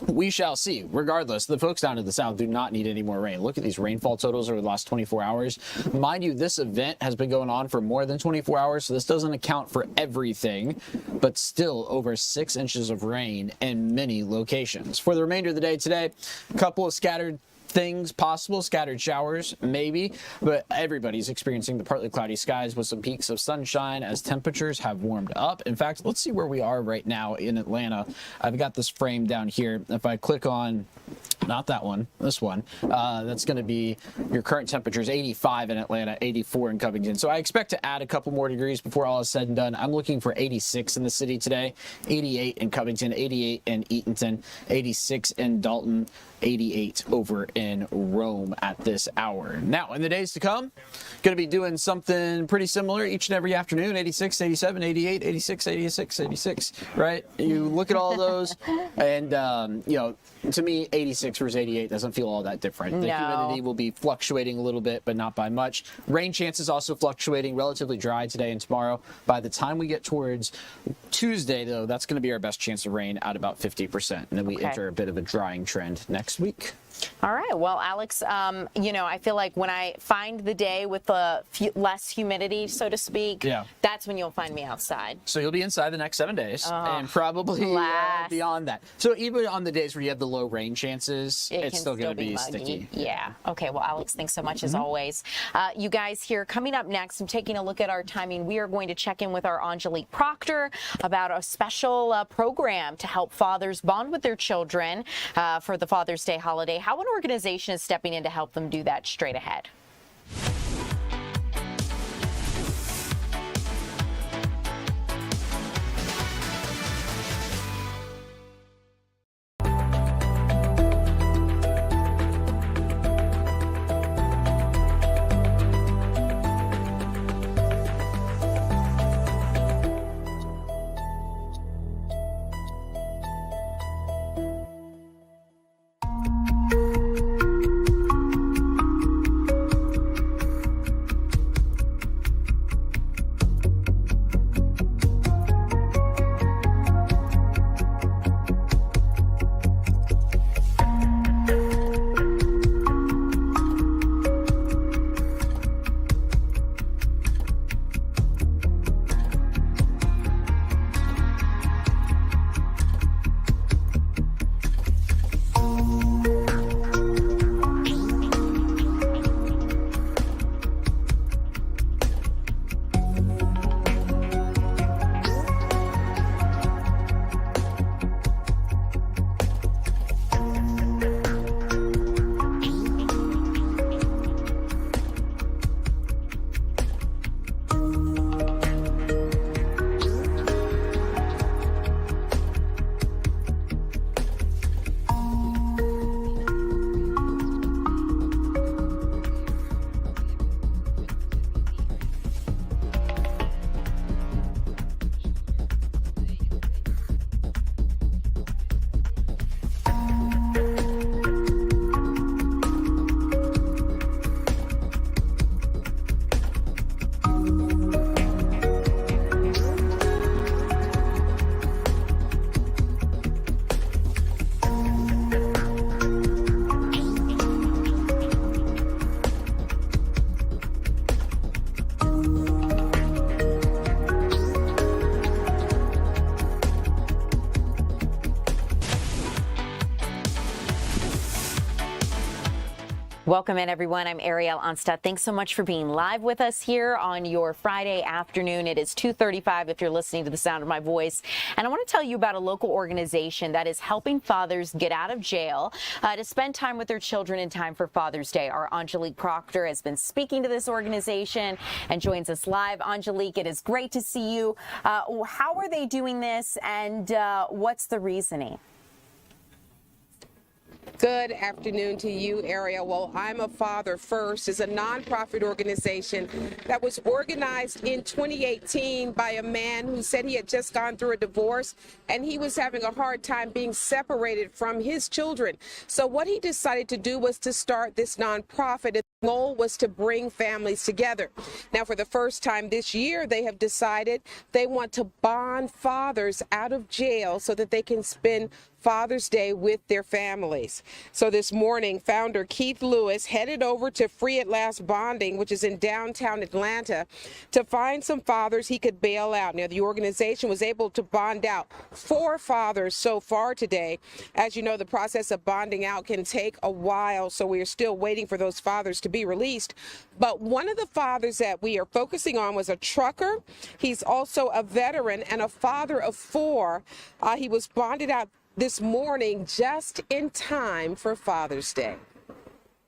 Speaker 4: we shall see. Regardless, the folks down to the south do not need any more rain. Look at these rainfall totals over the last 24 hours. Mind you, this event has been going on for more than 24 hours, so this doesn't account for everything, but still over 6 inches of rain in many locations. For the remainder of the day today, a couple of scattered things possible, scattered showers maybe, but everybody's experiencing the partly cloudy skies with some peaks of sunshine as temperatures have warmed up. In fact, let's see where we are right now in Atlanta. I've got this frame down here. If I click on not that one, this one, that's going to be your current temperatures, 85 in Atlanta, 84 in Covington. So I expect to add a couple more degrees before all is said and done. I'm looking for 86 in the city today, 88 in Covington, 88 in Eatonton, 86 in Dalton, 88 over in Rome at this hour. Now, in the days to come, going to be doing something pretty similar each and every afternoon, 86, 87, 88, 86, 86, 86, right? You look at all those, and, to me, 86 versus 88 doesn't feel all that different. The humidity will be fluctuating a little bit, but not by much. Rain chances also fluctuating, relatively dry today and tomorrow. By the time we get towards Tuesday, though, that's going to be our best chance of rain at about 50%. And then we enter a bit of a drying trend next week.
Speaker 18: All right. Well, Alex, I feel like when I find the day with the less humidity, so to speak, that's when you'll find me outside.
Speaker 4: So you'll be inside the next 7 days and probably beyond that. So even on the days where you have the low rain chances, it's still going to be sticky.
Speaker 18: Yeah. Okay. Well, Alex, thanks so much as always. You guys here, coming up next, I'm taking a look at our timing. We are going to check in with our Angelique Proctor about a special program to help fathers bond with their children for the Father's Day holiday. How an organization is stepping in to help them do that straight ahead. Welcome in, everyone. I'm Ariel Onstadt. Thanks so much for being live with us here on your Friday afternoon. It is 2:35 if you're listening to the sound of my voice. And I want to tell you about a local organization that is helping fathers get out of jail to spend time with their children in time for Father's Day. Our Angelique Proctor has been speaking to this organization and joins us live. Angelique, it is great to see you. How are they doing this, and what's the reasoning?
Speaker 6: Good afternoon to you, Ariel. Well, I'm a Father First is a nonprofit organization that was organized in 2018 by a man who said he had just gone through a divorce and he was having a hard time being separated from his children. So what he decided to do was to start this nonprofit. The goal was to bring families together. Now, for the first time this year, they have decided they want to bond fathers out of jail so that they can spend Father's Day with their families. So this morning, founder Keith Lewis headed over to Free at Last Bonding, which is in downtown Atlanta, to find some fathers he could bail out. Now, the organization was able to bond out 4 fathers so far today. As you know, the process of bonding out can take a while, so we are still waiting for those fathers to be released. But one of the fathers that we are focusing on was a trucker. He's also a veteran and a father of 4. He was bonded out this morning just in time for Father's Day.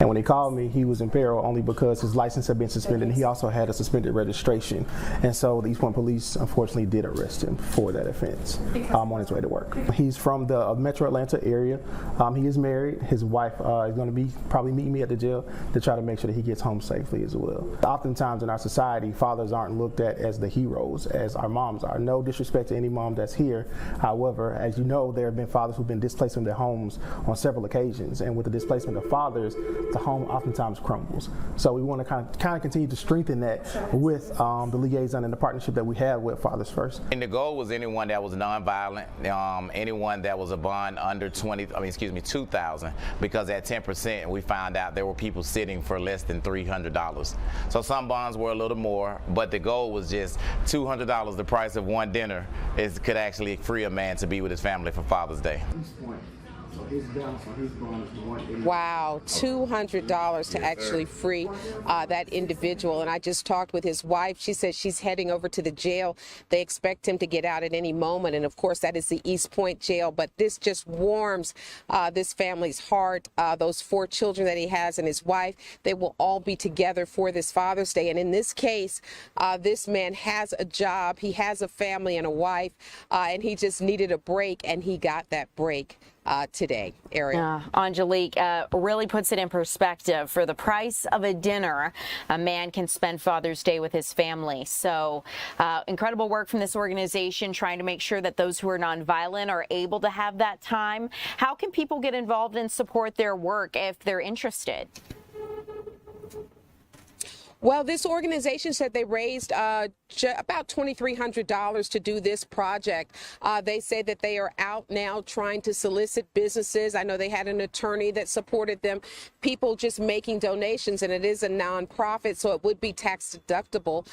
Speaker 22: And when he called me, he was in peril only because his license had been suspended and he also had a suspended registration. And so the East Point Police unfortunately did arrest him for that offense on his way to work. He's from the Metro Atlanta area. He is married. His wife is going to be probably meeting me at the jail to try to make sure that he gets home safely as well. Oftentimes in our society, fathers aren't looked at as the heroes as our moms are. No disrespect to any mom that's here. However, as you know, there have been fathers who've been displaced from their homes on several occasions. And with the displacement of fathers, the home oftentimes crumbles. So we want to kind of continue to strengthen that with the liaison and the partnership that we have with Fathers First.
Speaker 23: And the goal was anyone that was nonviolent, anyone that was a bond under 2,000, because at 10% we found out there were people sitting for less than $300. So some bonds were a little more, but the goal was just $200, the price of one dinner, could actually free a man to be with his family for Father's Day.
Speaker 6: Wow, $200 to actually free that individual. And I just talked with his wife. She says she's heading over to the jail. They expect him to get out at any moment. And of course, that is the East Point jail. But this just warms this family's heart. Those 4 children that he has and his wife, they will all be together for this Father's Day. And in this case, this man has a job. He has a family and a wife, and he just needed a break, and he got that break today. Ariel.
Speaker 18: Angelique really puts it in perspective. For the price of a dinner, a man can spend Father's Day with his family. So incredible work from this organization trying to make sure that those who are nonviolent are able to have that time. How can people get involved and support their work if they're interested?
Speaker 6: Well, this organization said they raised about $2,300 to do this project. They say that they are out now trying to solicit businesses. I know they had an attorney that supported them, people just making donations, and it is a nonprofit, so it would be tax deductible.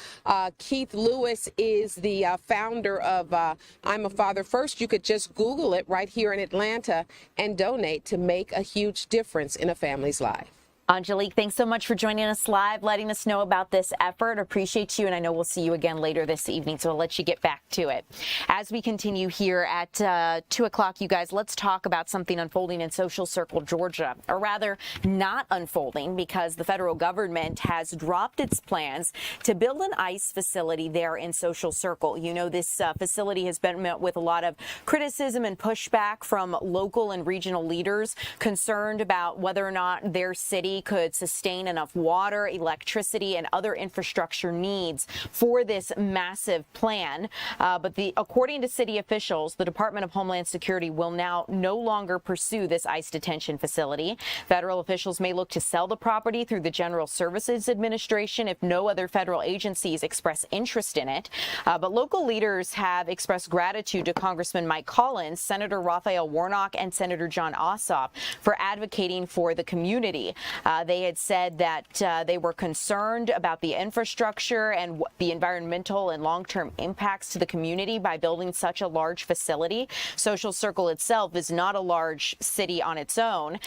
Speaker 6: Keith Lewis is the founder of I'm a Father First. You could just Google it right here in Atlanta and donate to make a huge difference in a family's life.
Speaker 18: Angelique, thanks so much for joining us live, letting us know about this effort. Appreciate you, and I know we'll see you again later this evening, so I'll let you get back to it. As we continue here at 2 o'clock, you guys, let's talk about something unfolding in Social Circle, Georgia, or rather not unfolding, because the federal government has dropped its plans to build an ICE facility there in Social Circle. You know, this facility has been met with a lot of criticism and pushback from local and regional leaders concerned about whether or not their city could sustain enough water, electricity, and other infrastructure needs for this massive plan. But according to city officials, the Department of Homeland Security will now no longer pursue this ICE detention facility. Federal officials may look to sell the property through the General Services Administration if no other federal agencies express interest in it. But local leaders have expressed gratitude to Congressman Mike Collins, Senator Raphael Warnock, and Senator John Ossoff for advocating for the community. They had said that they were concerned about the infrastructure and the environmental and long-term impacts to the community by building such a large facility. Social Circle itself is not a large city on its own.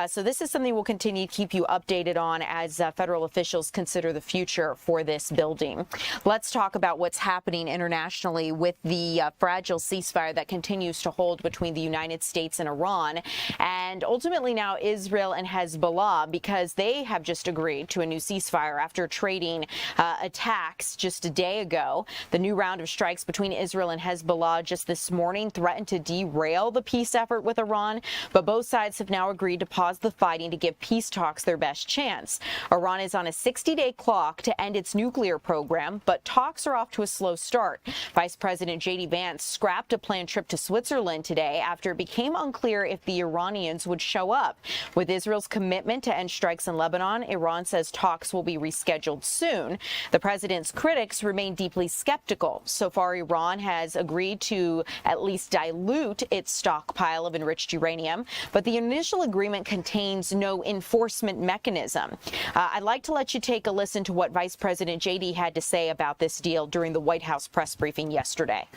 Speaker 18: So this is something we'll continue to keep you updated on as federal officials consider the future for this building. Let's talk about what's happening internationally with the fragile ceasefire that continues to hold between the United States and Iran, and ultimately now Israel and Hezbollah, because they have just agreed to a new ceasefire after trading attacks just a day ago. The new round of strikes between Israel and Hezbollah just this morning threatened to derail the peace effort with Iran, but both sides have now agreed to pause the fighting to give peace talks their best chance. Iran is on a 60-day clock to end its nuclear program, but talks are off to a slow start. Vice President J.D. Vance scrapped a planned trip to Switzerland today after it became unclear if the Iranians would show up. With Israel's commitment to end strikes in Lebanon, Iran says talks will be rescheduled soon. The president's critics remain deeply skeptical. So far, Iran has agreed to at least dilute its stockpile of enriched uranium, but the initial agreement contains no enforcement mechanism. I'd like to let you take a listen to what Vice President J.D. had to say about this deal during the White House press briefing yesterday.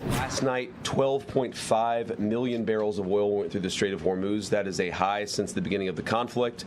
Speaker 5: Last night, 12.5 million barrels of oil went through the Strait of Hormuz. That is a high since the beginning of the conflict.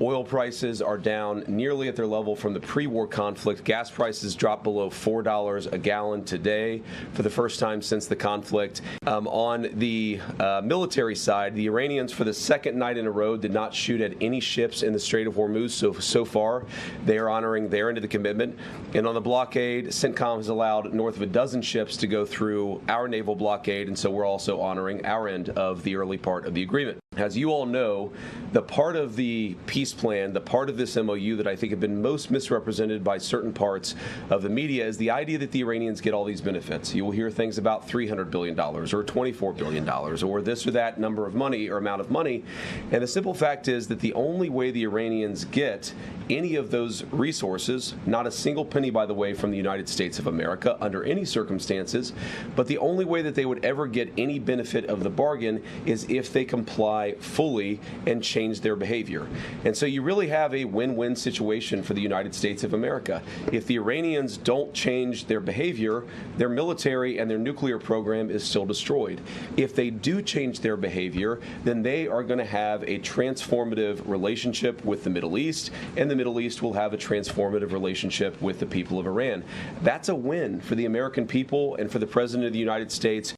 Speaker 5: Oil prices are down nearly at their level from the pre-war conflict. Gas prices dropped below $4 a gallon today for the first time since the conflict. On the military side, the Iranians, for the second night in a row, did not shoot at any ships in the Strait of Hormuz. So far, they are honoring their end of the commitment. And on the blockade, CENTCOM has allowed north of a dozen ships to go through our naval blockade, and so we're also honoring our end of the early part of the agreement. As you all know, the part of the peace plan, the part of this MOU that I think have been most misrepresented by certain parts of the media is the idea that the Iranians get all these benefits. You will hear things about $300 billion or $24 billion or this or that number of money or amount of money. And the simple fact is that the only way the Iranians get any of those resources, not a single penny, by the way, from the United States of America under any circumstances, but the only way that they would ever get any benefit of the bargain is if they comply fully and change their behavior. And so you really have a win-win situation for the United States of America. If the Iranians don't change their behavior, their military and their nuclear program is still destroyed. If they do change their behavior, then they are going to have a transformative relationship with the Middle East, and the Middle East will have a transformative relationship with the people of Iran. That's a win for the American people and for the President of the United States.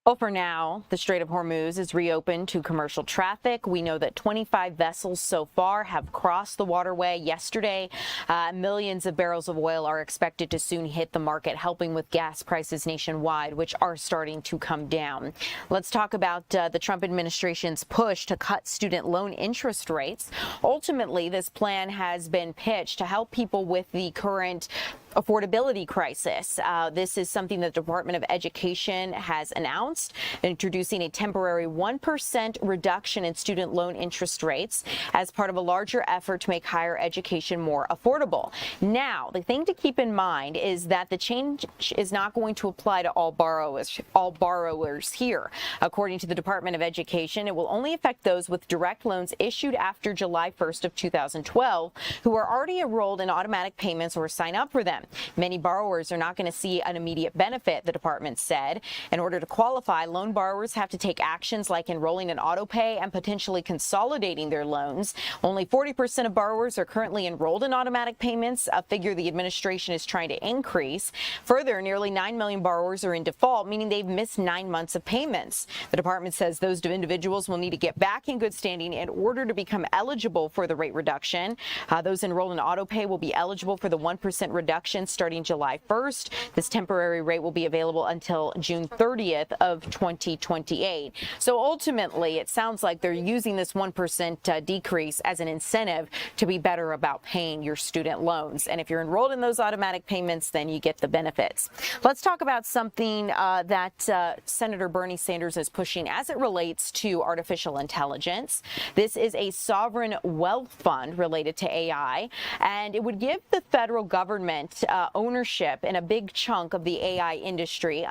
Speaker 18: Well, for now, the Strait of Hormuz is reopened to commercial traffic. We know that 25 vessels so far have crossed the waterway yesterday. Millions of barrels of oil are expected to soon hit the market, helping with gas prices nationwide, which are starting to come down. Let's talk about the Trump administration's push to cut student loan interest rates. Ultimately, this plan has been pitched to help people with the current affordability crisis. This is something that the Department of Education has announced, introducing a temporary 1% reduction in student loan interest rates as part of a larger effort to make higher education more affordable. Now, the thing to keep in mind is that the change is not going to apply to all borrowers here. According to the Department of Education, it will only affect those with direct loans issued after July 1st of 2012 who are already enrolled in automatic payments or sign up for them. Many borrowers are not going to see an immediate benefit, the department said. In order to qualify, loan borrowers have to take actions like enrolling in auto pay and potentially consolidating their loans. Only 40% of borrowers are currently enrolled in automatic payments, a figure the administration is trying to increase. Further, nearly 9 million borrowers are in default, meaning they've missed 9 months of payments. The department says those individuals will need to get back in good standing in order to become eligible for the rate reduction. Those enrolled in auto pay will be eligible for the 1% reduction starting July 1st. This temporary rate will be available until June 30th of 2028. So ultimately, it sounds like they're using this 1% decrease as an incentive to be better about paying your student loans. And if you're enrolled in those automatic payments, then you get the benefits. Let's talk about something that Senator Bernie Sanders is pushing as it relates to artificial intelligence. This is a sovereign wealth fund related to AI, and it would give the federal government ownership in a big chunk of the AI industry.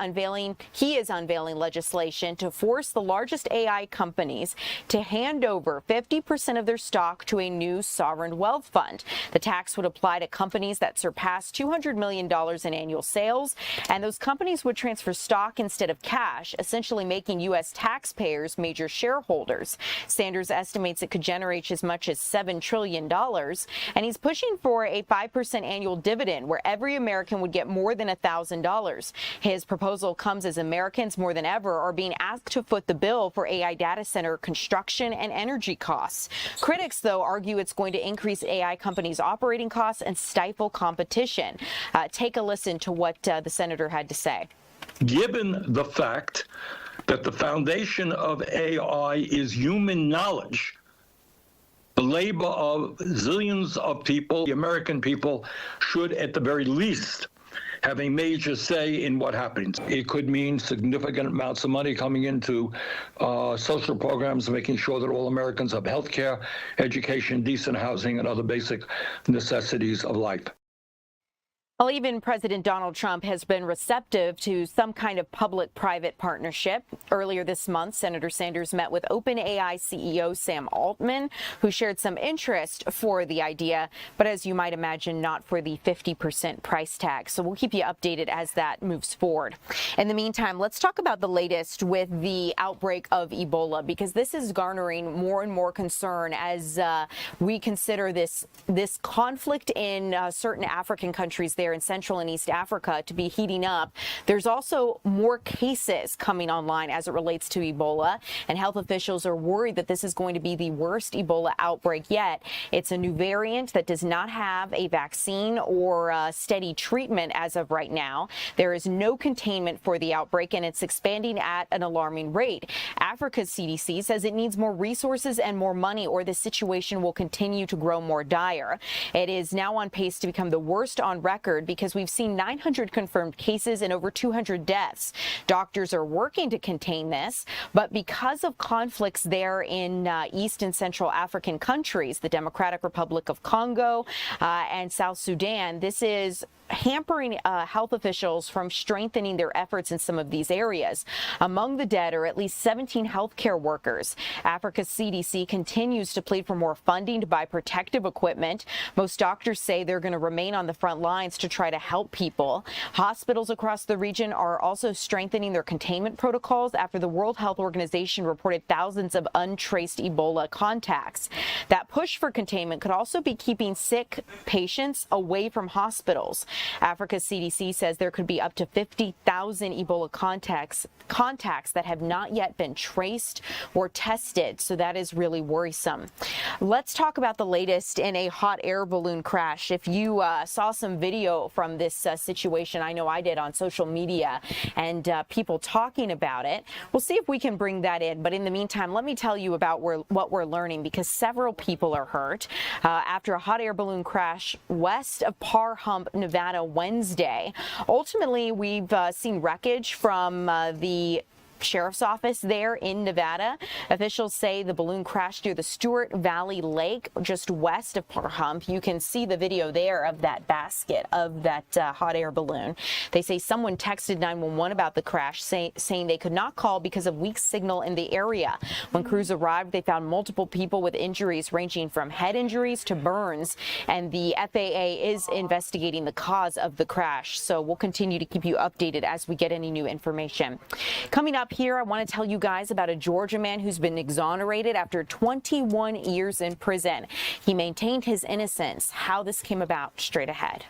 Speaker 18: He is unveiling legislation to force the largest AI companies to hand over 50% of their stock to a new sovereign wealth fund. The tax would apply to companies that surpass $200 million in annual sales, and those companies would transfer stock instead of cash, essentially making U.S. taxpayers major shareholders. Sanders estimates it could generate as much as $7 trillion, and he's pushing for a 5% annual dividend where every American would get more than $1,000. His proposal comes as Americans more than ever are being asked to foot the bill for AI data center construction and energy costs. Critics, though, argue it's going to increase AI companies' operating costs and stifle competition. Take a listen to what the senator had to say.
Speaker 7: Given the fact that the foundation of AI is human knowledge, the labor of zillions of people, the American people, should at the very least have a major say in what happens. It could mean significant amounts of money coming into social programs, making sure that all Americans have health care, education, decent housing, and other basic necessities of life.
Speaker 18: Well, even President Donald Trump has been receptive to some kind of public-private partnership. Earlier this month, Senator Sanders met with OpenAI CEO Sam Altman, who shared some interest for the idea, but as you might imagine, not for the 50% price tag. So we'll keep you updated as that moves forward. In the meantime, let's talk about the latest with the outbreak of Ebola, because this is garnering more and more concern as we consider this conflict in certain African countries there in Central and East Africa to be heating up. There's also more cases coming online as it relates to Ebola, and health officials are worried that this is going to be the worst Ebola outbreak yet. It's a new variant that does not have a vaccine or steady treatment as of right now. There is no containment for the outbreak, and it's expanding at an alarming rate. Africa's CDC says it needs more resources and more money, or the situation will continue to grow more dire. It is now on pace to become the worst on record because we've seen 900 confirmed cases and over 200 deaths. Doctors are working to contain this, but because of conflicts there in East and Central African countries, the Democratic Republic of Congo and South Sudan, this is hampering health officials from strengthening their efforts in some of these areas. Among the dead are at least 17 healthcare workers. Africa's CDC continues to plead for more funding to buy protective equipment. Most doctors say they're going to remain on the front lines to try to help people. Hospitals across the region are also strengthening their containment protocols after the World Health Organization reported thousands of untraced Ebola contacts. That push for containment could also be keeping sick patients away from hospitals. Africa's CDC says there could be up to 50,000 Ebola contacts that have not yet been traced or tested, so that is really worrisome. Let's talk about the latest in a hot air balloon crash. If you saw some video from this situation, I know I did, on social media, and people talking about it, we'll see if we can bring that in. But in the meantime, let me tell you about what we're learning, because several people are hurt after a hot air balloon crash west of Par Hump, Nevada, Wednesday. Ultimately, we've seen wreckage from the Sheriff's Office there in Nevada. Officials say the balloon crashed near the Stewart Valley Lake, just west of Par Hump. You can see the video there of that basket of that hot air balloon. They say someone texted 911 about the crash, saying they could not call because of weak signal in the area. When crews arrived, they found multiple people with injuries ranging from head injuries to burns, and the FAA is investigating the cause of the crash. So we'll continue to keep you updated as we get any new information. Coming up here, I want to tell you guys about a Georgia man who's been exonerated after 21 years in prison. He maintained his innocence. How this came about, straight ahead.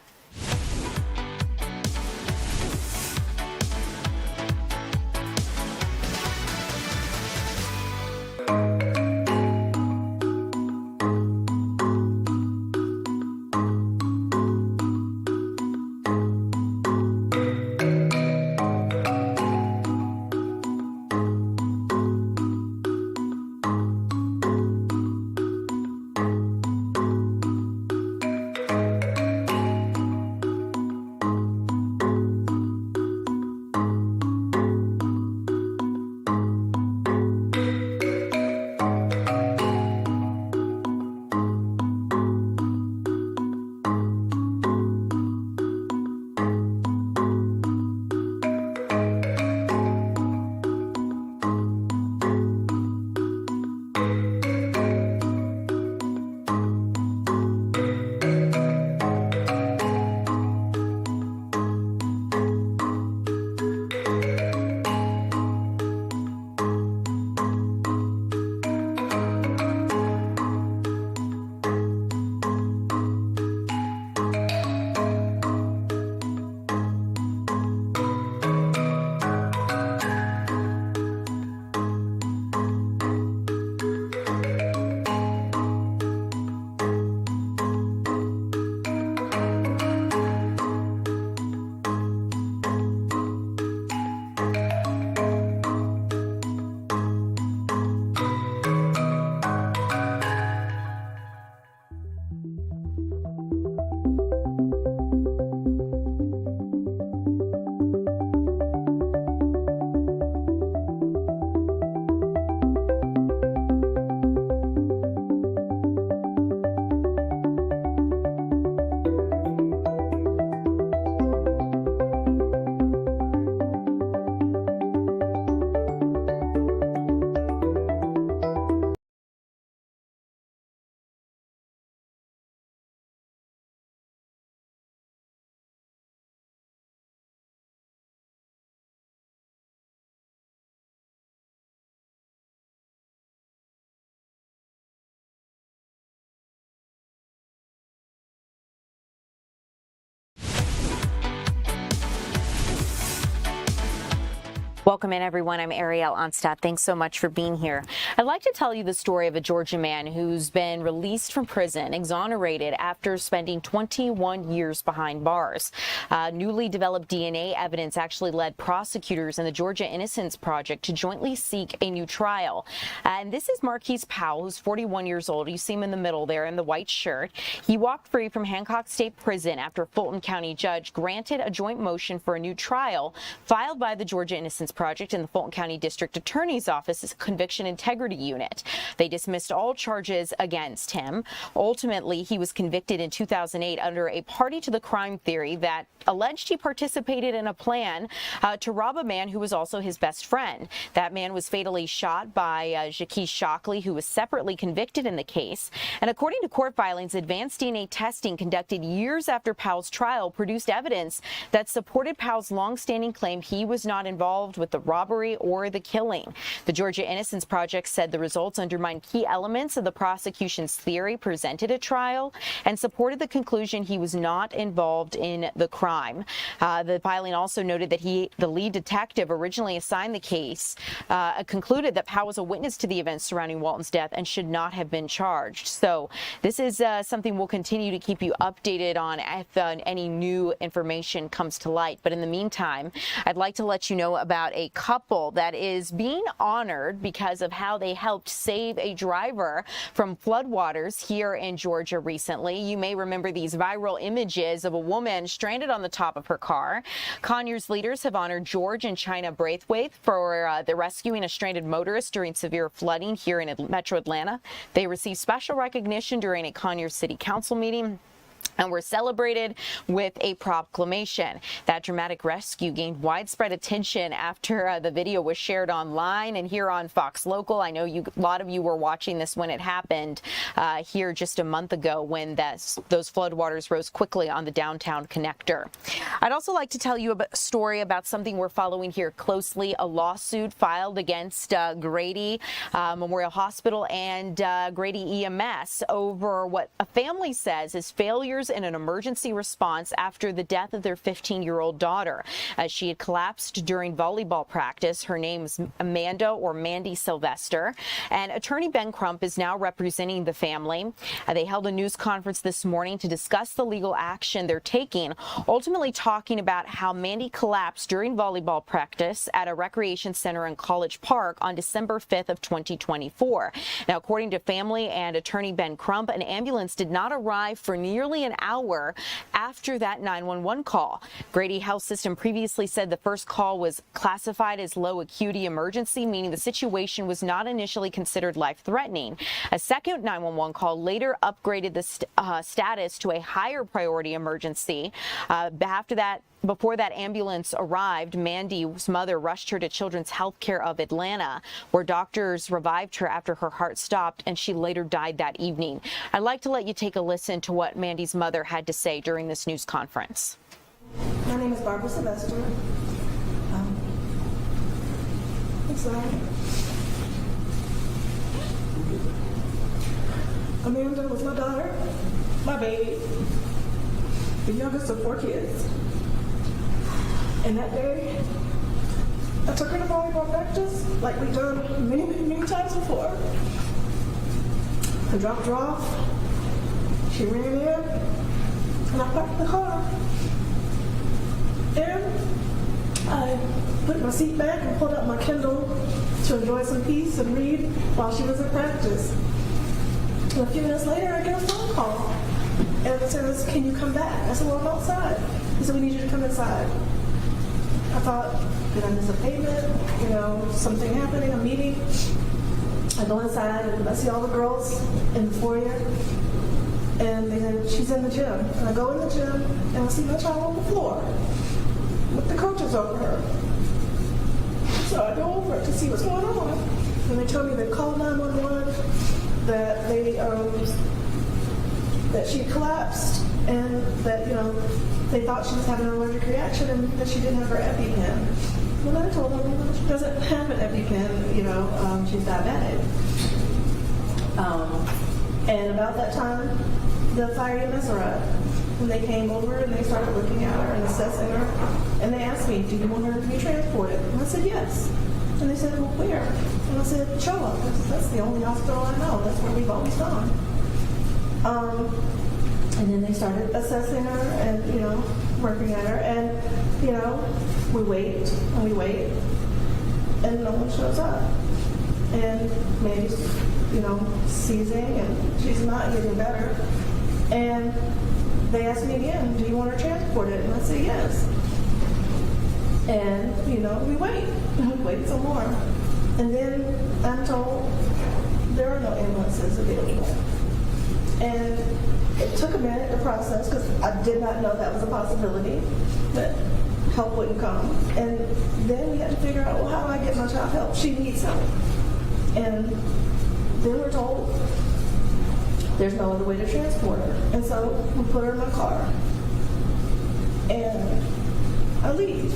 Speaker 18: Welcome in, everyone. I'm Ariel Onstadt. Thanks so much for being here. I'd like to tell you the story of a Georgia man who's been released from prison, exonerated after spending 21 years behind bars. Newly developed DNA evidence actually led prosecutors and the Georgia Innocence Project to jointly seek a new trial. And this is Marquise Powell, who's 41 years old. You see him in the middle there in the white shirt. He walked free from Hancock State Prison after a Fulton County judge granted a joint motion for a new trial filed by the Georgia Innocence Project in the Fulton County District Attorney's Office's Conviction Integrity Unit. They dismissed all charges against him. Ultimately, he was convicted in 2008 under a party to the crime theory that alleged he participated in a plan to rob a man who was also his best friend. That man was fatally shot by Jaquise Shockley, who was separately convicted in the case. And according to court filings, advanced DNA testing conducted years after Powell's trial produced evidence that supported Powell's longstanding claim he was not involved with the robbery or the killing. The Georgia Innocence Project said the results undermined key elements of the prosecution's theory presented at trial and supported the conclusion he was not involved in the crime. The filing also noted that the lead detective originally assigned the case, concluded that Powell was a witness to the events surrounding Walton's death and should not have been charged. So this is something we'll continue to keep you updated on if any new information comes to light. But in the meantime, I'd like to let you know about a couple that is being honored because of how they helped save a driver from floodwaters here in Georgia recently. You may remember these viral images of a woman stranded on the top of her car. Conyers leaders have honored George and China Braithwaite for the rescuing a stranded motorist during severe flooding here in Metro Atlanta. They received special recognition during a Conyers City Council meeting and were celebrated with a proclamation. That dramatic rescue gained widespread attention after the video was shared online and here on Fox Local. I know a lot of you were watching this when it happened here just a month ago when those floodwaters rose quickly on the downtown connector. I'd also like to tell you a story about something we're following here closely, a lawsuit filed against Grady Memorial Hospital and Grady EMS over what a family says is failures in an emergency response after the death of their 15-year-old daughter. She had collapsed during volleyball practice. Her name is Amanda or Mandy Sylvester, and attorney Ben Crump is now representing the family. They held a news conference this morning to discuss the legal action they're taking, ultimately talking about how Mandy collapsed during volleyball practice at a recreation center in College Park on December 5th of 2024. Now, according to family and attorney Ben Crump, an ambulance did not arrive for nearly an hour after that 911 call. Grady Health System previously said the first call was classified as low acuity emergency, meaning the situation was not initially considered life-threatening. A second 911 call later upgraded the status to a higher priority emergency. Before that ambulance arrived, Mandy's mother rushed her to Children's Healthcare of Atlanta, where doctors revived her after her heart stopped, and she later died that evening. I'd like to let you take a listen to what Mandy's mother had to say during this news conference.
Speaker 8: My name is Barbara Sylvester. Next slide. Amanda was my daughter, my baby, the youngest of 4 kids. And that day, I took her to volleyball practice like we've done many, many, many times before. I dropped her off. She ran in, and I parked the car. And I put my seat back and pulled out my Kindle to enjoy some peace and read while she was at practice. And a few minutes later, I get a phone call. And it says, "Can you come back?" I said, "Well, I'm outside." He said, "We need you to come inside." I thought, did I miss a payment? Something happening, a meeting. I go inside and I see all the girls in the foyer. And they said, "She's in the gym." And I go in the gym and I see my child on the floor with the coaches over her. So I go over to see what's going on. And they told me they called 911, that that she collapsed and that, they thought she was having an allergic reaction and that she didn't have her EpiPen. Well, I told them she doesn't have an EpiPen, she's diabetic. And about that time, the fire EMS arrived. And they came over and they started looking at her and assessing her. And they asked me me, do you want her to be transported? And I said, yes. And they said, well, where? And I said, Showa. That's the only hospital I know. That's where we've always gone. And then they started assessing her and, you know, working at her. And, you know, we wait and we wait, and no one shows up. And Mandy's, you know, seizing, and she's not getting better. And they asked me again, do you want her transported? And I said, yes. And, you know, we wait. And we wait some more. And then I'm told there are no ambulances available. And it took a minute to process because I did not know that was a possibility, that help wouldn't come. And then we had to figure out, well, how do I get my child help? She needs help. And then we're told there's no other way to transport her. And so we put her in my car and I leave.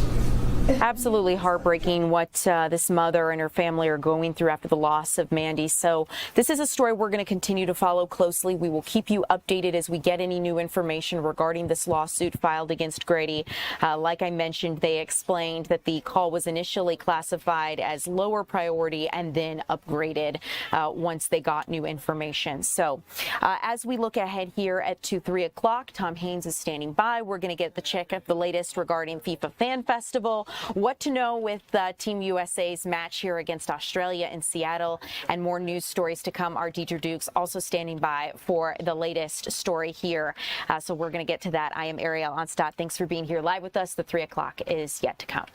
Speaker 18: Absolutely heartbreaking what this mother and her family are going through after the loss of Mandy. So this is a story we're going to continue to follow closely. We will keep you updated as we get any new information regarding this lawsuit filed against Grady. Like I mentioned, they explained that the call was initially classified as lower priority and then upgraded once they got new information. So as we look ahead here at 3 o'clock, Tom Haynes is standing by. We're going to get the check of the latest regarding FIFA Fan Festival, what to know with Team USA's match here against Australia in Seattle, and more news stories to come. Our Deidre Dukes also standing by for the latest story here. So we're going to get to that. I am Ariel Onstadt. Thanks for being here live with us. The 3 o'clock is yet to come.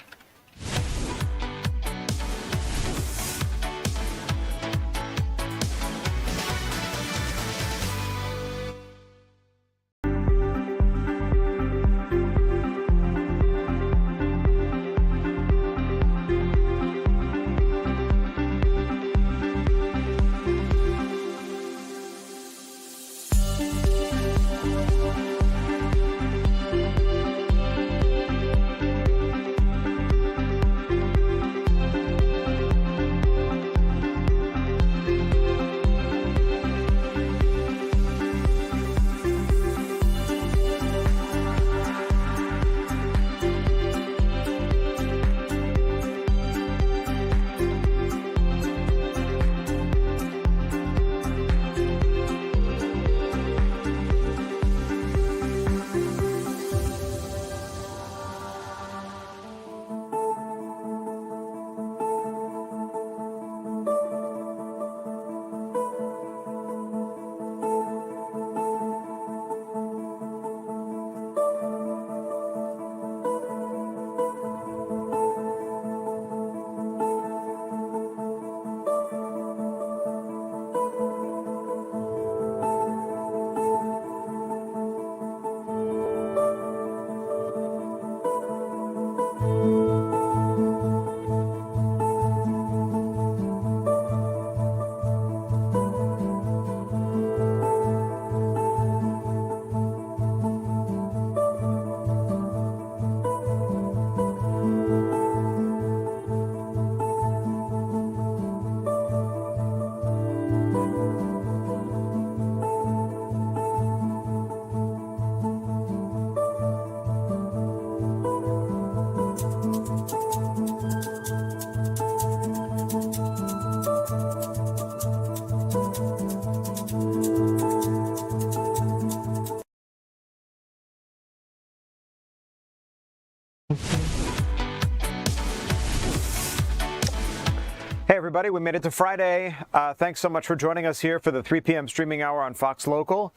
Speaker 9: Hey everybody, we made it to Friday. Thanks so much for joining us here for the 3 p.m. streaming hour on Fox Local.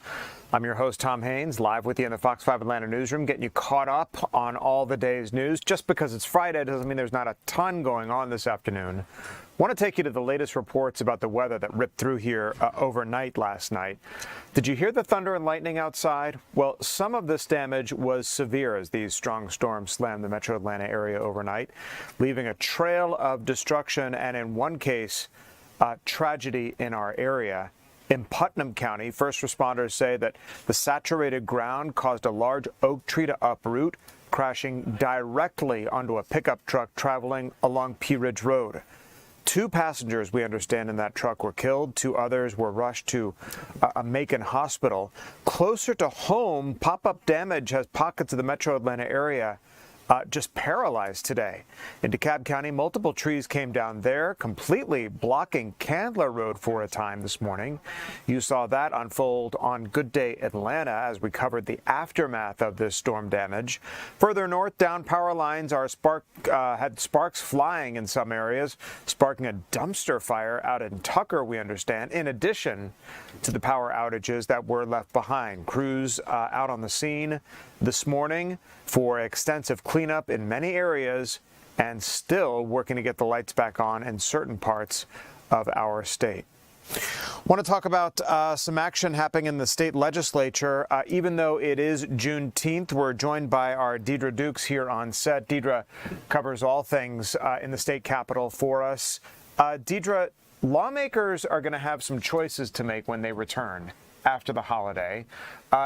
Speaker 9: I'm your host, Tom Haynes, live with you in the Fox 5 Atlanta newsroom, getting you caught up on all the day's news. Just because it's Friday doesn't mean there's not a ton going on this afternoon. I want to take you to the latest reports about the weather that ripped through here overnight last night. Did you hear the thunder and lightning outside? Well, some of this damage was severe as these strong storms slammed the metro Atlanta area overnight, leaving a trail of destruction and, in one case, tragedy in our area. In Putnam County, first responders say that the saturated ground caused a large oak tree to uproot, crashing directly onto a pickup truck traveling along Pea Ridge Road. 2 passengers, we understand, in that truck were killed. 2 others were rushed to a Macon hospital. Closer to home, pop-up damage has pockets of the metro Atlanta area just paralyzed today. In DeKalb County, multiple trees came down there, completely blocking Candler Road for a time this morning. You saw that unfold on Good Day Atlanta as we covered the aftermath of this storm damage. Further north, down power lines had sparks flying in some areas, sparking a dumpster fire out in Tucker, we understand, in addition to the power outages that were left behind. Crews out on the scene this morning for extensive cleanup in many areas and still working to get the lights back on in certain parts of our state. Want to talk about some action happening in the state legislature. Even though it is Juneteenth, we're joined by our Deidre Dukes here on set. Deidre covers all things in the state capitol for us. Deidre, lawmakers are going to have some choices to make when they return after the holiday,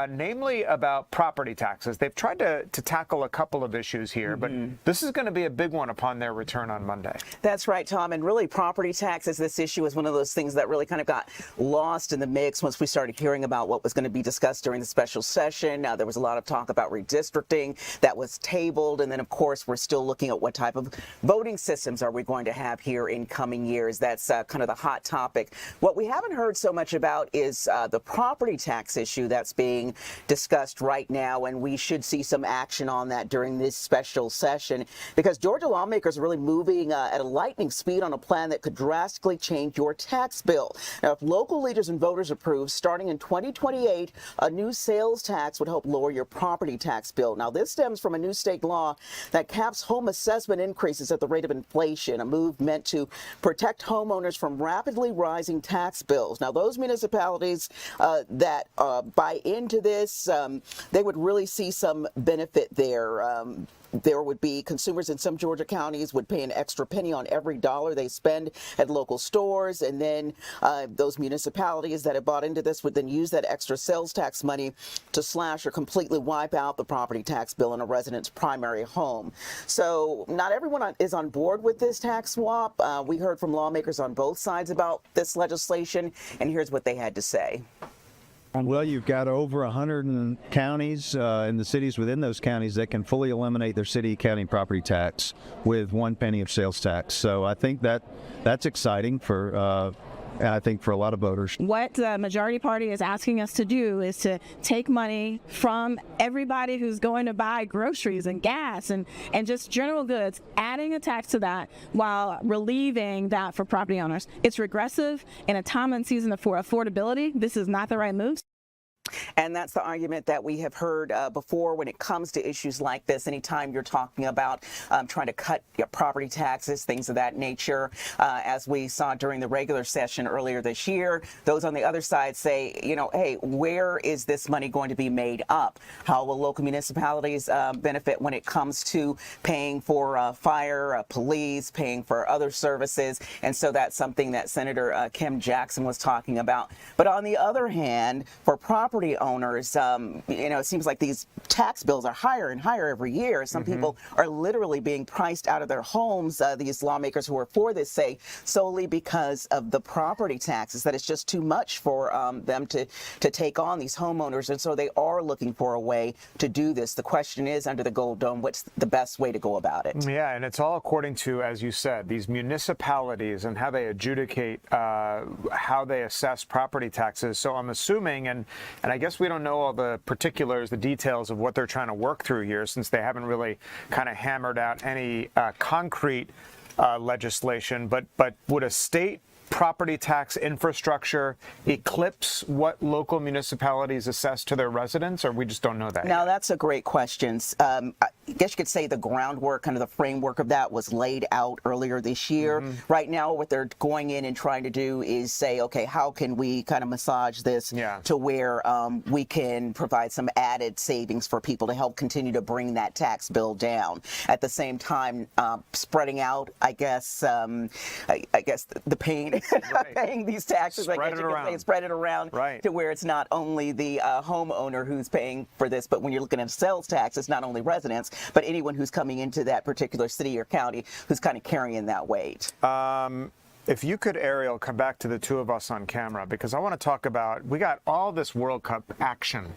Speaker 9: namely about property taxes. They've tried to tackle a couple of issues here, but this is going to be a big one upon their return on Monday.
Speaker 10: That's right, Tom. And really, property taxes, this issue is one of those things that really kind of got lost in the mix once we started hearing about what was going to be discussed during the special session. There was a lot of talk about redistricting that was tabled. And then, of course, we're still looking at what type of voting systems are we going to have here in coming years. That's kind of the hot topic. What we haven't heard so much about is the property tax issue that's being discussed right now, and we should see some action on that during this special session because Georgia lawmakers are really moving at a lightning speed on a plan that could drastically change your tax bill. Now, if local leaders and voters approve, starting in 2028, a new sales tax would help lower your property tax bill. Now, this stems from a new state law that caps home assessment increases at the rate of inflation, a move meant to protect homeowners from rapidly rising tax bills. Now, those municipalities that buy into this, they would really see some benefit there. There would be consumers in some Georgia counties would pay an extra penny on every dollar they spend at local stores. And then those municipalities that have bought into this would then use that extra sales tax money to slash or completely wipe out the property tax bill in a resident's primary home. So not everyone is on board with this tax swap. We heard from lawmakers on both sides about this legislation, and here's what they had to say.
Speaker 11: Well, you've got over 100 counties in the cities within those counties that can fully eliminate their city, county property tax with 1 penny of sales tax. So I think that's exciting for I think for a lot of voters.
Speaker 12: What the majority party is asking us to do is to take money from everybody who's going to buy groceries and gas and just general goods, adding a tax to that while relieving that for property owners. It's regressive in a time and season for affordability. This is not the right move.
Speaker 10: And that's the argument that we have heard before when it comes to issues like this. Anytime you're talking about trying to cut your property taxes, things of that nature, as we saw during the regular session earlier this year, those on the other side say, you know, hey, where is this money going to be made up? How will local municipalities benefit when it comes to paying for fire, police, paying for other services? And so that's something that Senator Kim Jackson was talking about. But on the other hand, for property owners, you know, it seems like these tax bills are higher and higher every year. Some people are literally being priced out of their homes. These lawmakers who are for this say solely because of the property taxes, that it's just too much for them to take on, these homeowners. And so they are looking for a way to do this. The question is, under the Gold Dome, what's the best way to go about it?
Speaker 9: Yeah, and it's all according to, as you said, these municipalities and how they adjudicate, how they assess property taxes. So I'm assuming, and I guess we don't know all the particulars, the details of what they're trying to work through here, since they haven't really kind of hammered out any concrete legislation. But would a state property tax infrastructure eclipse what local municipalities assess to their residents, or we just don't know that
Speaker 10: Now,
Speaker 9: yet?
Speaker 10: that's a great question. I guess you could say the groundwork, kind of the framework of that was laid out earlier this year. Right now, what they're going in and trying to do is say, okay, how can we kind of massage this to where we can provide some added savings for people to help continue to bring that tax bill down. At the same time, spreading out, I guess the pain paying these taxes, I guess you could say, spread it around to where it's not only the homeowner who's paying for this, but when you're looking at sales tax, it's not only residents, but anyone who's coming into that particular city or county who's kind of carrying that weight.
Speaker 9: If you could, Ariel, come back to the two of us on camera, because I want to talk about, we got all this World Cup action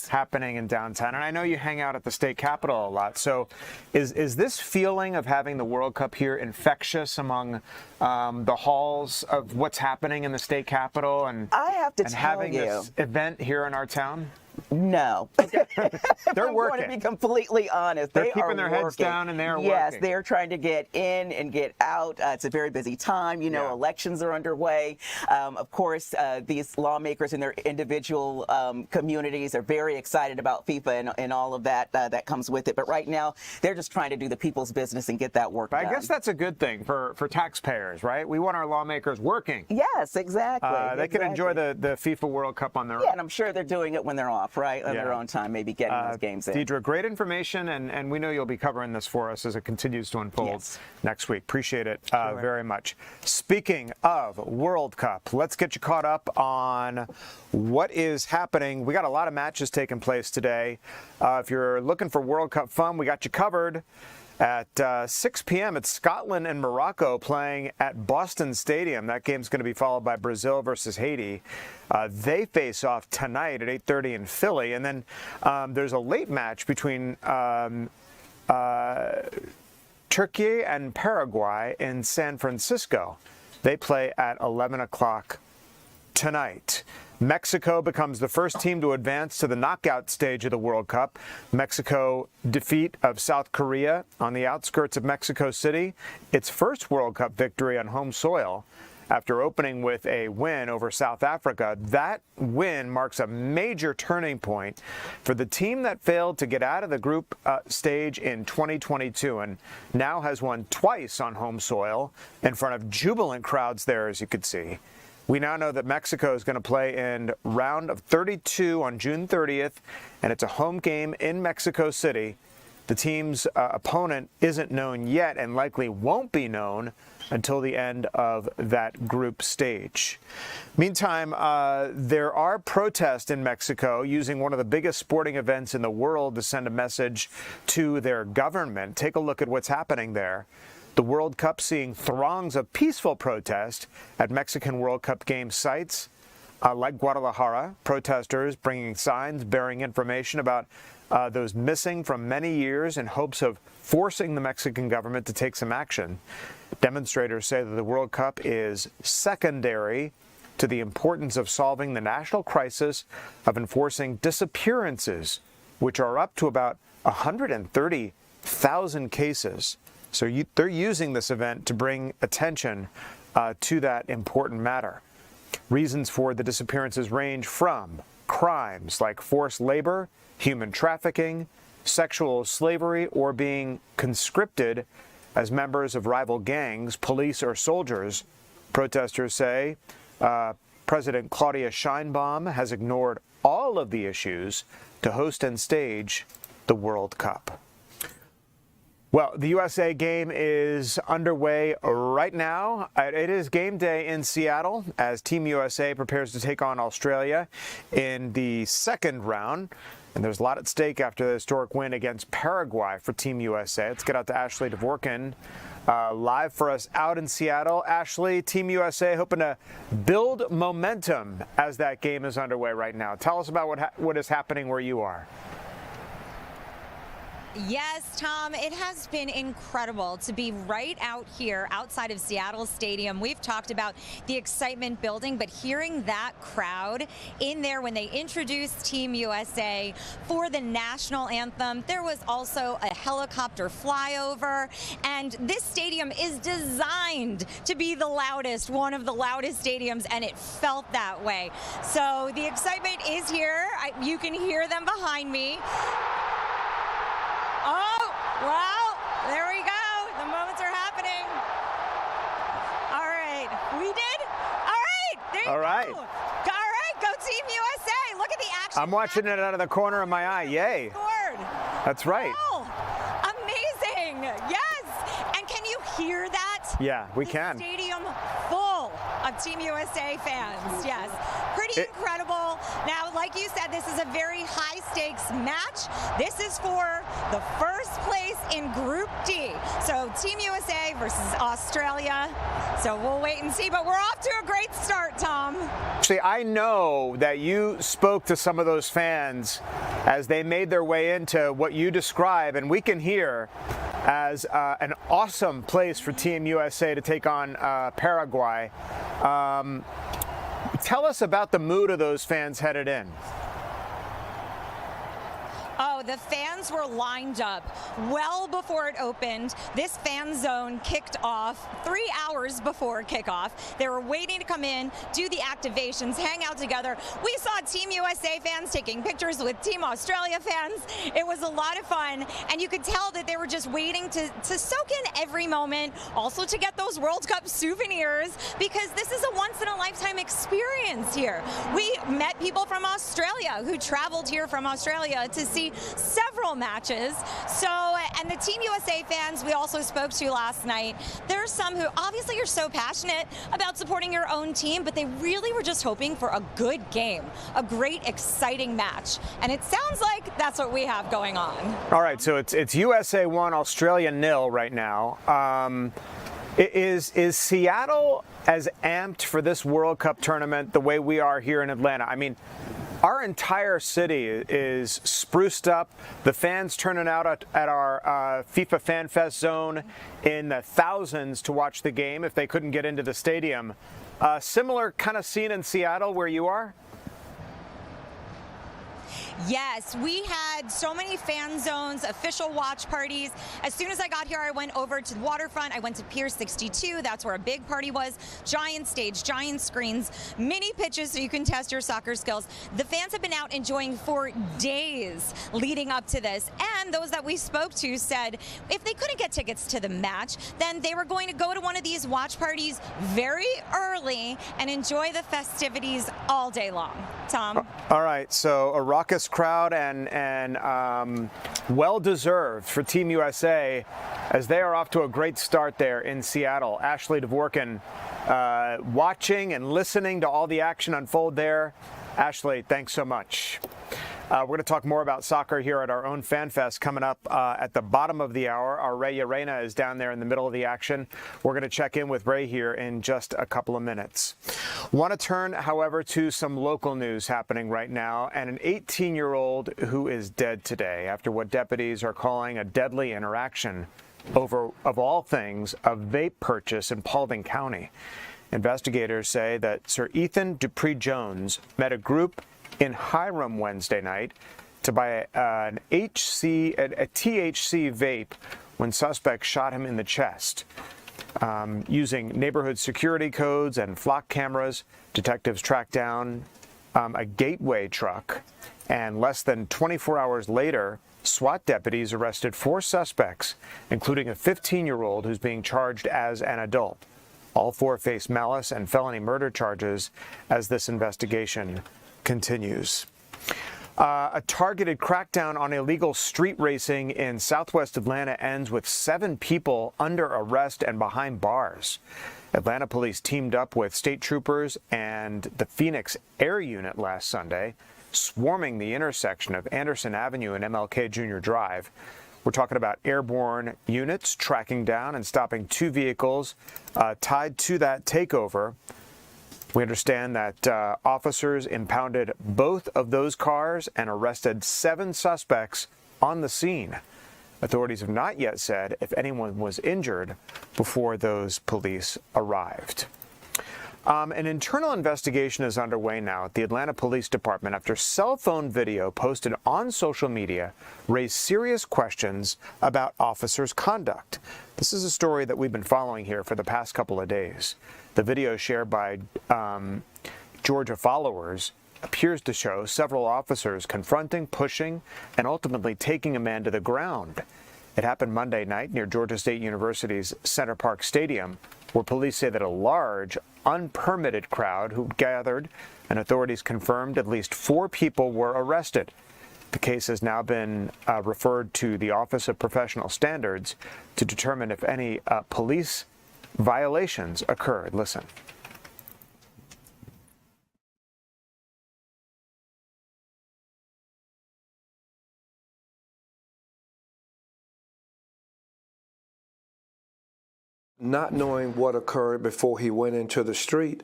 Speaker 9: happening in downtown, and I know you hang out at the state capitol a lot. So is this feeling of having the World Cup here infectious among the halls of what's happening in the state capitol and,
Speaker 10: I have to
Speaker 9: and
Speaker 10: tell
Speaker 9: having
Speaker 10: you,
Speaker 9: this event here in our town?
Speaker 10: No.
Speaker 9: They're
Speaker 10: I'm
Speaker 9: working.
Speaker 10: going to be completely honest.
Speaker 9: They're
Speaker 10: They
Speaker 9: keeping
Speaker 10: are
Speaker 9: their heads
Speaker 10: working.
Speaker 9: down and they're
Speaker 10: Yes,
Speaker 9: working.
Speaker 10: they're trying to get in and get out. It's a very busy time. You know, elections are underway. Of course, these lawmakers in their individual communities are very excited about FIFA and all of that that comes with it. But right now, they're just trying to do the people's business and get that work done.
Speaker 9: I guess that's a good thing for taxpayers, right? We want our lawmakers working.
Speaker 10: Yes, exactly.
Speaker 9: They can enjoy the FIFA World Cup on their own.
Speaker 10: Yeah, and I'm sure they're doing it when they're off, right? On their own time, maybe getting those games in.
Speaker 9: Deidre, great information, and we know you'll be covering this for us as it continues to unfold next week. Appreciate it very much. Speaking of World Cup, let's get you caught up on what is happening. We got a lot of matches taking place today. If you're looking for World Cup fun, we got you covered. At 6 p.m., it's Scotland and Morocco playing at Boston Stadium. That game's going to be followed by Brazil versus Haiti. They face off tonight at 8:30 in Philly. And then there's a late match between Turkey and Paraguay in San Francisco. They play at 11 o'clock tonight. Mexico becomes the first team to advance to the knockout stage of the World Cup. Mexico defeat of South Korea on the outskirts of Mexico City. Its first World Cup victory on home soil after opening with a win over South Africa. That win marks a major turning point for the team that failed to get out of the group stage in 2022 and now has won twice on home soil in front of jubilant crowds there, as you could see. We now know that Mexico is going to play in round of 32 on June 30th, and it's a home game in Mexico City. The team's opponent isn't known yet and likely won't be known until the end of that group stage. Meantime, there are protests in Mexico using one of the biggest sporting events in the world to send a message to their government. Take a look at what's happening there. The World Cup seeing throngs of peaceful protest at Mexican World Cup game sites like Guadalajara, protesters bringing signs bearing information about those missing from many years in hopes of forcing the Mexican government to take some action. Demonstrators say that the World Cup is secondary to the importance of solving the national crisis of enforcing disappearances, which are up to about 130,000 cases. So they're using this event to bring attention to that important matter. Reasons for the disappearances range from crimes like forced labor, human trafficking, sexual slavery, or being conscripted as members of rival gangs, police, or soldiers. Protesters say President Claudia Sheinbaum has ignored all of the issues to host and stage the World Cup. Well, the USA game is underway right now. It is game day in Seattle as Team USA prepares to take on Australia in the second round. And there's a lot at stake after the historic win against Paraguay for Team USA. Let's get out to Ashley Dvorkin live for us out in Seattle. Ashley, Team USA hoping to build momentum as that game is underway right now. Tell us about what is happening where you are.
Speaker 21: Yes, Tom, it has been incredible to be right out here outside of Seattle Stadium. We've talked about the excitement building, but hearing that crowd in there when they introduced Team USA for the national anthem, there was also a helicopter flyover, and this stadium is designed to be the loudest, one of the loudest stadiums, and it felt that way. So the excitement is here. You can hear them behind me. Oh, well, there we go. The moments are happening. All right, we did? All right, there you go. All right, go Team USA. Look at the action.
Speaker 9: I'm watching it out of the corner of my eye. Yay.
Speaker 21: Scored.
Speaker 9: That's right.
Speaker 21: Oh, amazing. Yes. And can you hear that?
Speaker 9: Yeah, we can.
Speaker 21: Stadium full of Team USA fans. Yes. Pretty incredible. Now, like you said, this is a very high-stakes match. This is for the first place in Group D. So Team USA versus Australia. So we'll wait and see, but we're off to a great start, Tom.
Speaker 9: Actually, I know that you spoke to some of those fans as they made their way into what you describe, and we can hear as an awesome place for Team USA to take on Paraguay. Tell us about the mood of those fans headed in.
Speaker 21: Oh, the fans were lined up well before it opened. This fan zone kicked off 3 hours before kickoff. They were waiting to come in, do the activations, hang out together. We saw Team USA fans taking pictures with Team Australia fans. It was a lot of fun, and you could tell that they were just waiting to soak in every moment, also to get those World Cup souvenirs, because this is a once-in-a-lifetime experience here. We met people from Australia who traveled here from Australia to see several matches. So, and the Team USA fans we also spoke to last night, there's some who obviously are so passionate about supporting your own team, but they really were just hoping for a good game, a great, exciting match. And it sounds like that's what we have going on.
Speaker 9: All right, so it's USA 1, Australia 0 right now. Is Seattle as amped for this World Cup tournament the way we are here in Atlanta? I mean, our entire city is spruced up. The fans turning out at our FIFA Fan Fest zone in the thousands to watch the game if they couldn't get into the stadium. Similar kind of scene in Seattle where you are?
Speaker 21: Yes, we had so many fan zones, official watch parties. As soon as I got here, I went over to the waterfront. I went to Pier 62. That's where a big party was. Giant stage, giant screens, mini pitches so you can test your soccer skills. The fans have been out enjoying for days leading up to this. And those that we spoke to said if they couldn't get tickets to the match, then they were going to go to one of these watch parties very early and enjoy the festivities all day long. Tom?
Speaker 9: All right, so a raucous crowd and well-deserved for Team USA as they are off to a great start there in Seattle. Ashley Dvorkin watching and listening to all the action unfold there. Ashley, thanks so much. We're going to talk more about soccer here at our own Fan Fest coming up at the bottom of the hour. Our Ray Arena is down there in the middle of the action. We're going to check in with Ray here in just a couple of minutes. Want to turn, however, to some local news happening right now, and an 18-year-old who is dead today after what deputies are calling a deadly interaction over, of all things, a vape purchase in Putnam County. Investigators say that Sir Ethan Dupree Jones met a group in Hiram Wednesday night to buy a THC vape when suspects shot him in the chest. Using neighborhood security codes and flock cameras, detectives tracked down a gateway truck, and less than 24 hours later, SWAT deputies arrested 4 suspects, including a 15-year-old who's being charged as an adult. All 4 face malice and felony murder charges as this investigation continues. A targeted crackdown on illegal street racing in southwest Atlanta ends with 7 people under arrest and behind bars. Atlanta police teamed up with state troopers and the Phoenix Air Unit last Sunday, swarming the intersection of Anderson Avenue and MLK Jr. Drive. We're talking about airborne units tracking down and stopping 2 vehicles tied to that takeover. We understand that officers impounded both of those cars and arrested 7 suspects on the scene. Authorities have not yet said if anyone was injured before those police arrived. An internal investigation is underway now at the Atlanta Police Department after cell phone video posted on social media raised serious questions about officers' conduct. This is a story that we've been following here for the past couple of days. The video shared by Georgia followers appears to show several officers confronting, pushing, and ultimately taking a man to the ground. It happened Monday night near Georgia State University's Center Park Stadium, where police say that a large, unpermitted crowd who gathered, and authorities confirmed at least 4 people were arrested. The case has now been referred to the Office of Professional Standards to determine if any police violations occurred. Listen.
Speaker 1: Not knowing what occurred before he went into the street,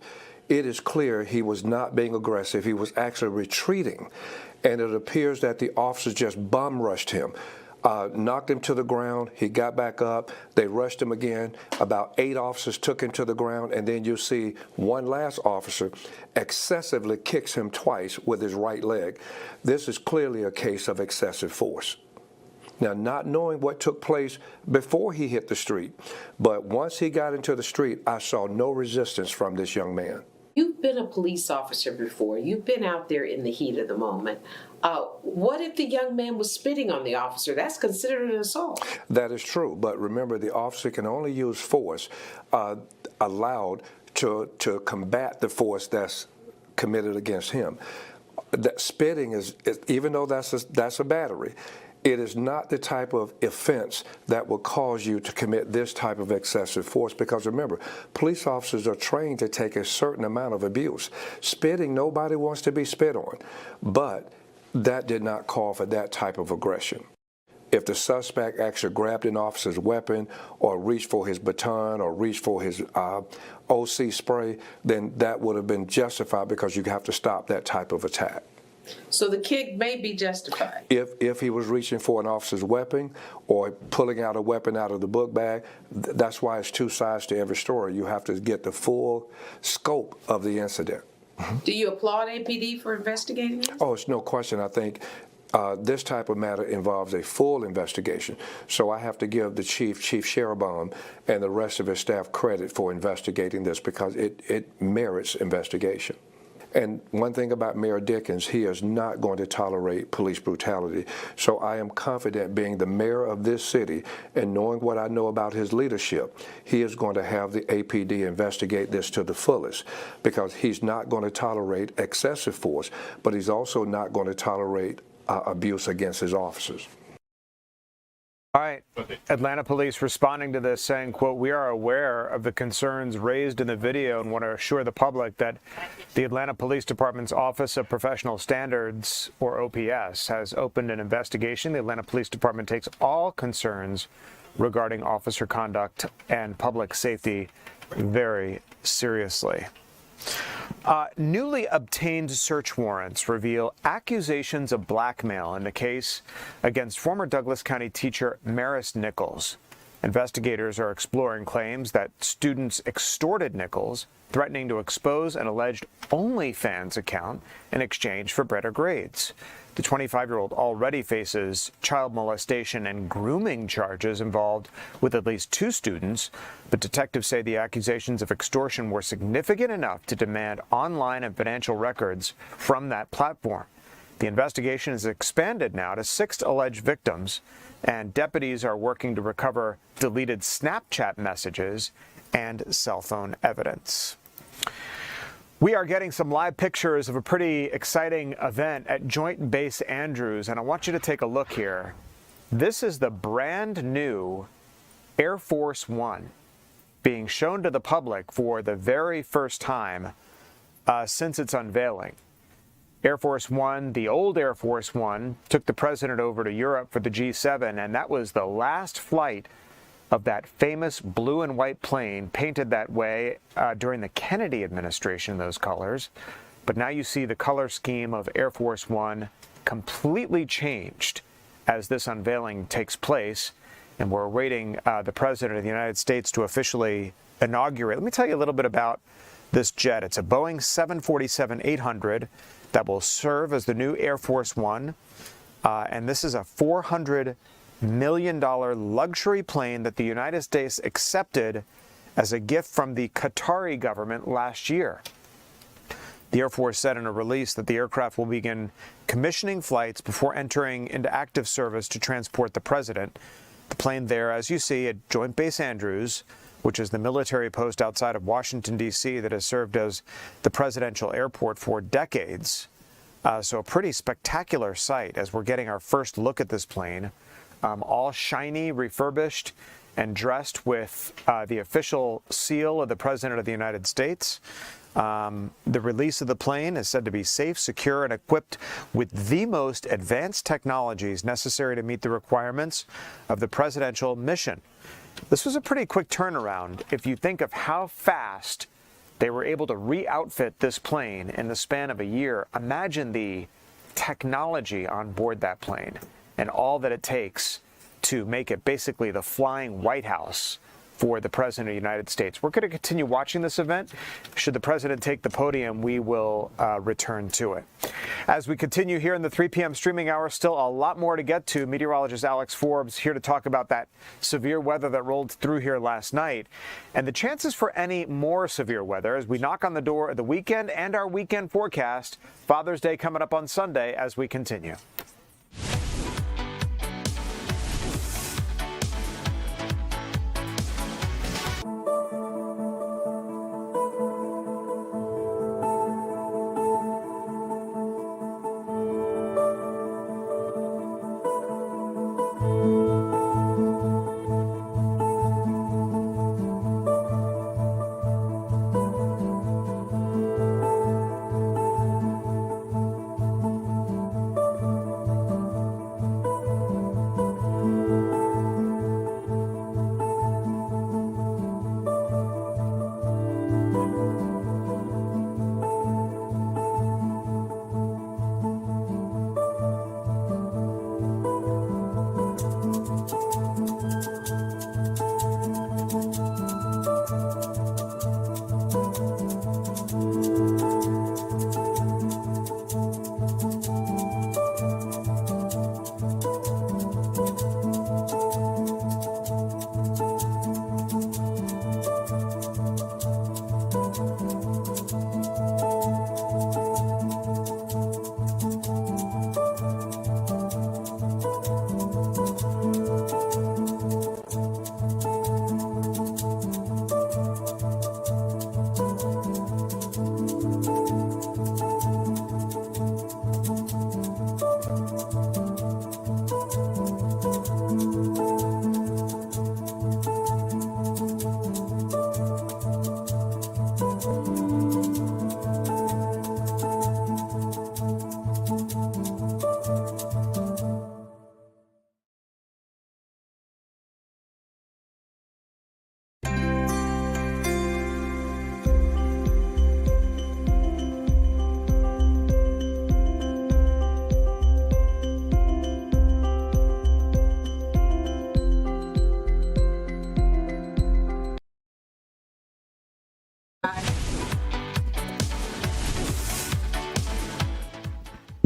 Speaker 1: it is clear he was not being aggressive. He was actually retreating. And it appears that the officers just bum rushed him, knocked him to the ground. He got back up. They rushed him again. About 8 officers took him to the ground. And then you see one last officer excessively kicks him twice with his right leg. This is clearly a case of excessive force. Now, not knowing what took place before he hit the street, but once he got into the street, I saw no resistance from this young man.
Speaker 3: You've been a police officer before. You've been out there in the heat of the moment. What if the young man was spitting on the officer? That's considered an assault.
Speaker 1: That is true, but remember, the officer can only use force allowed to combat the force that's committed against him. That spitting is even though that's a battery, it is not the type of offense that will cause you to commit this type of excessive force, because remember, police officers are trained to take a certain amount of abuse. Spitting, nobody wants to be spit on, but that did not call for that type of aggression. If the suspect actually grabbed an officer's weapon or reached for his baton or reached for his OC spray, then that would have been justified, because you have to stop that type of attack.
Speaker 3: So the kick may be justified.
Speaker 1: If he was reaching for an officer's weapon or pulling out a weapon out of the book bag, that's why it's 2 sides to every story. You have to get the full scope of the incident.
Speaker 3: Do you applaud APD for investigating this?
Speaker 1: Oh, it's no question. I think this type of matter involves a full investigation. So I have to give the Chief Sherabaum, and the rest of his staff credit for investigating this, because it merits investigation. And one thing about Mayor Dickens, he is not going to tolerate police brutality. So I am confident, being the mayor of this city and knowing what I know about his leadership, he is going to have the APD investigate this to the fullest, because he's not going to tolerate excessive force, but he's also not going to tolerate abuse against his officers.
Speaker 9: All right. Atlanta police responding to this saying, quote, "We are aware of the concerns raised in the video and want to assure the public that the Atlanta Police Department's Office of Professional Standards, or OPS, has opened an investigation. The Atlanta Police Department takes all concerns regarding officer conduct and public safety very seriously." Newly obtained search warrants reveal accusations of blackmail in the case against former Douglas County teacher Maris Nichols. Investigators are exploring claims that students extorted Nichols, threatening to expose an alleged OnlyFans account in exchange for better grades. The 25-year-old already faces child molestation and grooming charges involved with at least 2 students, but detectives say the accusations of extortion were significant enough to demand online and financial records from that platform. The investigation is expanded now to 6 alleged victims, and deputies are working to recover deleted Snapchat messages and cell phone evidence. We are getting some live pictures of a pretty exciting event at Joint Base Andrews, and I want you to take a look here. This is the brand new Air Force One being shown to the public for the very first time since its unveiling. Air Force One, the old Air Force One, took the president over to Europe for the G7, and that was the last flight of that famous blue and white plane, painted that way during the Kennedy administration, those colors. But now you see the color scheme of Air Force One completely changed as this unveiling takes place, and we're awaiting the President of the United States to officially inaugurate. Let me tell you a little bit about this jet. It's a Boeing 747-800 that will serve as the new Air Force One, and this is a $400 million luxury plane that the United States accepted as a gift from the Qatari government last year. The Air Force said in a release that the aircraft will begin commissioning flights before entering into active service to transport the president. The plane there, as you see, at Joint Base Andrews, which is the military post outside of Washington, D.C. that has served as the presidential airport for decades. So a pretty spectacular sight as we're getting our first look at this plane. All shiny, refurbished, and dressed with the official seal of the President of the United States. The release of the plane is said to be safe, secure, and equipped with the most advanced technologies necessary to meet the requirements of the presidential mission. This was a pretty quick turnaround if you think of how fast they were able to re-outfit this plane in the span of a year. Imagine the technology on board that plane and all that it takes to make it basically the flying White House for the President of the United States. We're going to continue watching this event. Should the President take the podium, we will return to it. As we continue here in the 3 p.m. streaming hour, still a lot more to get to. Meteorologist Alex Forbes here to talk about that severe weather that rolled through here last night and the chances for any more severe weather as we knock on the door of the weekend and our weekend forecast. Father's Day coming up on Sunday as we continue.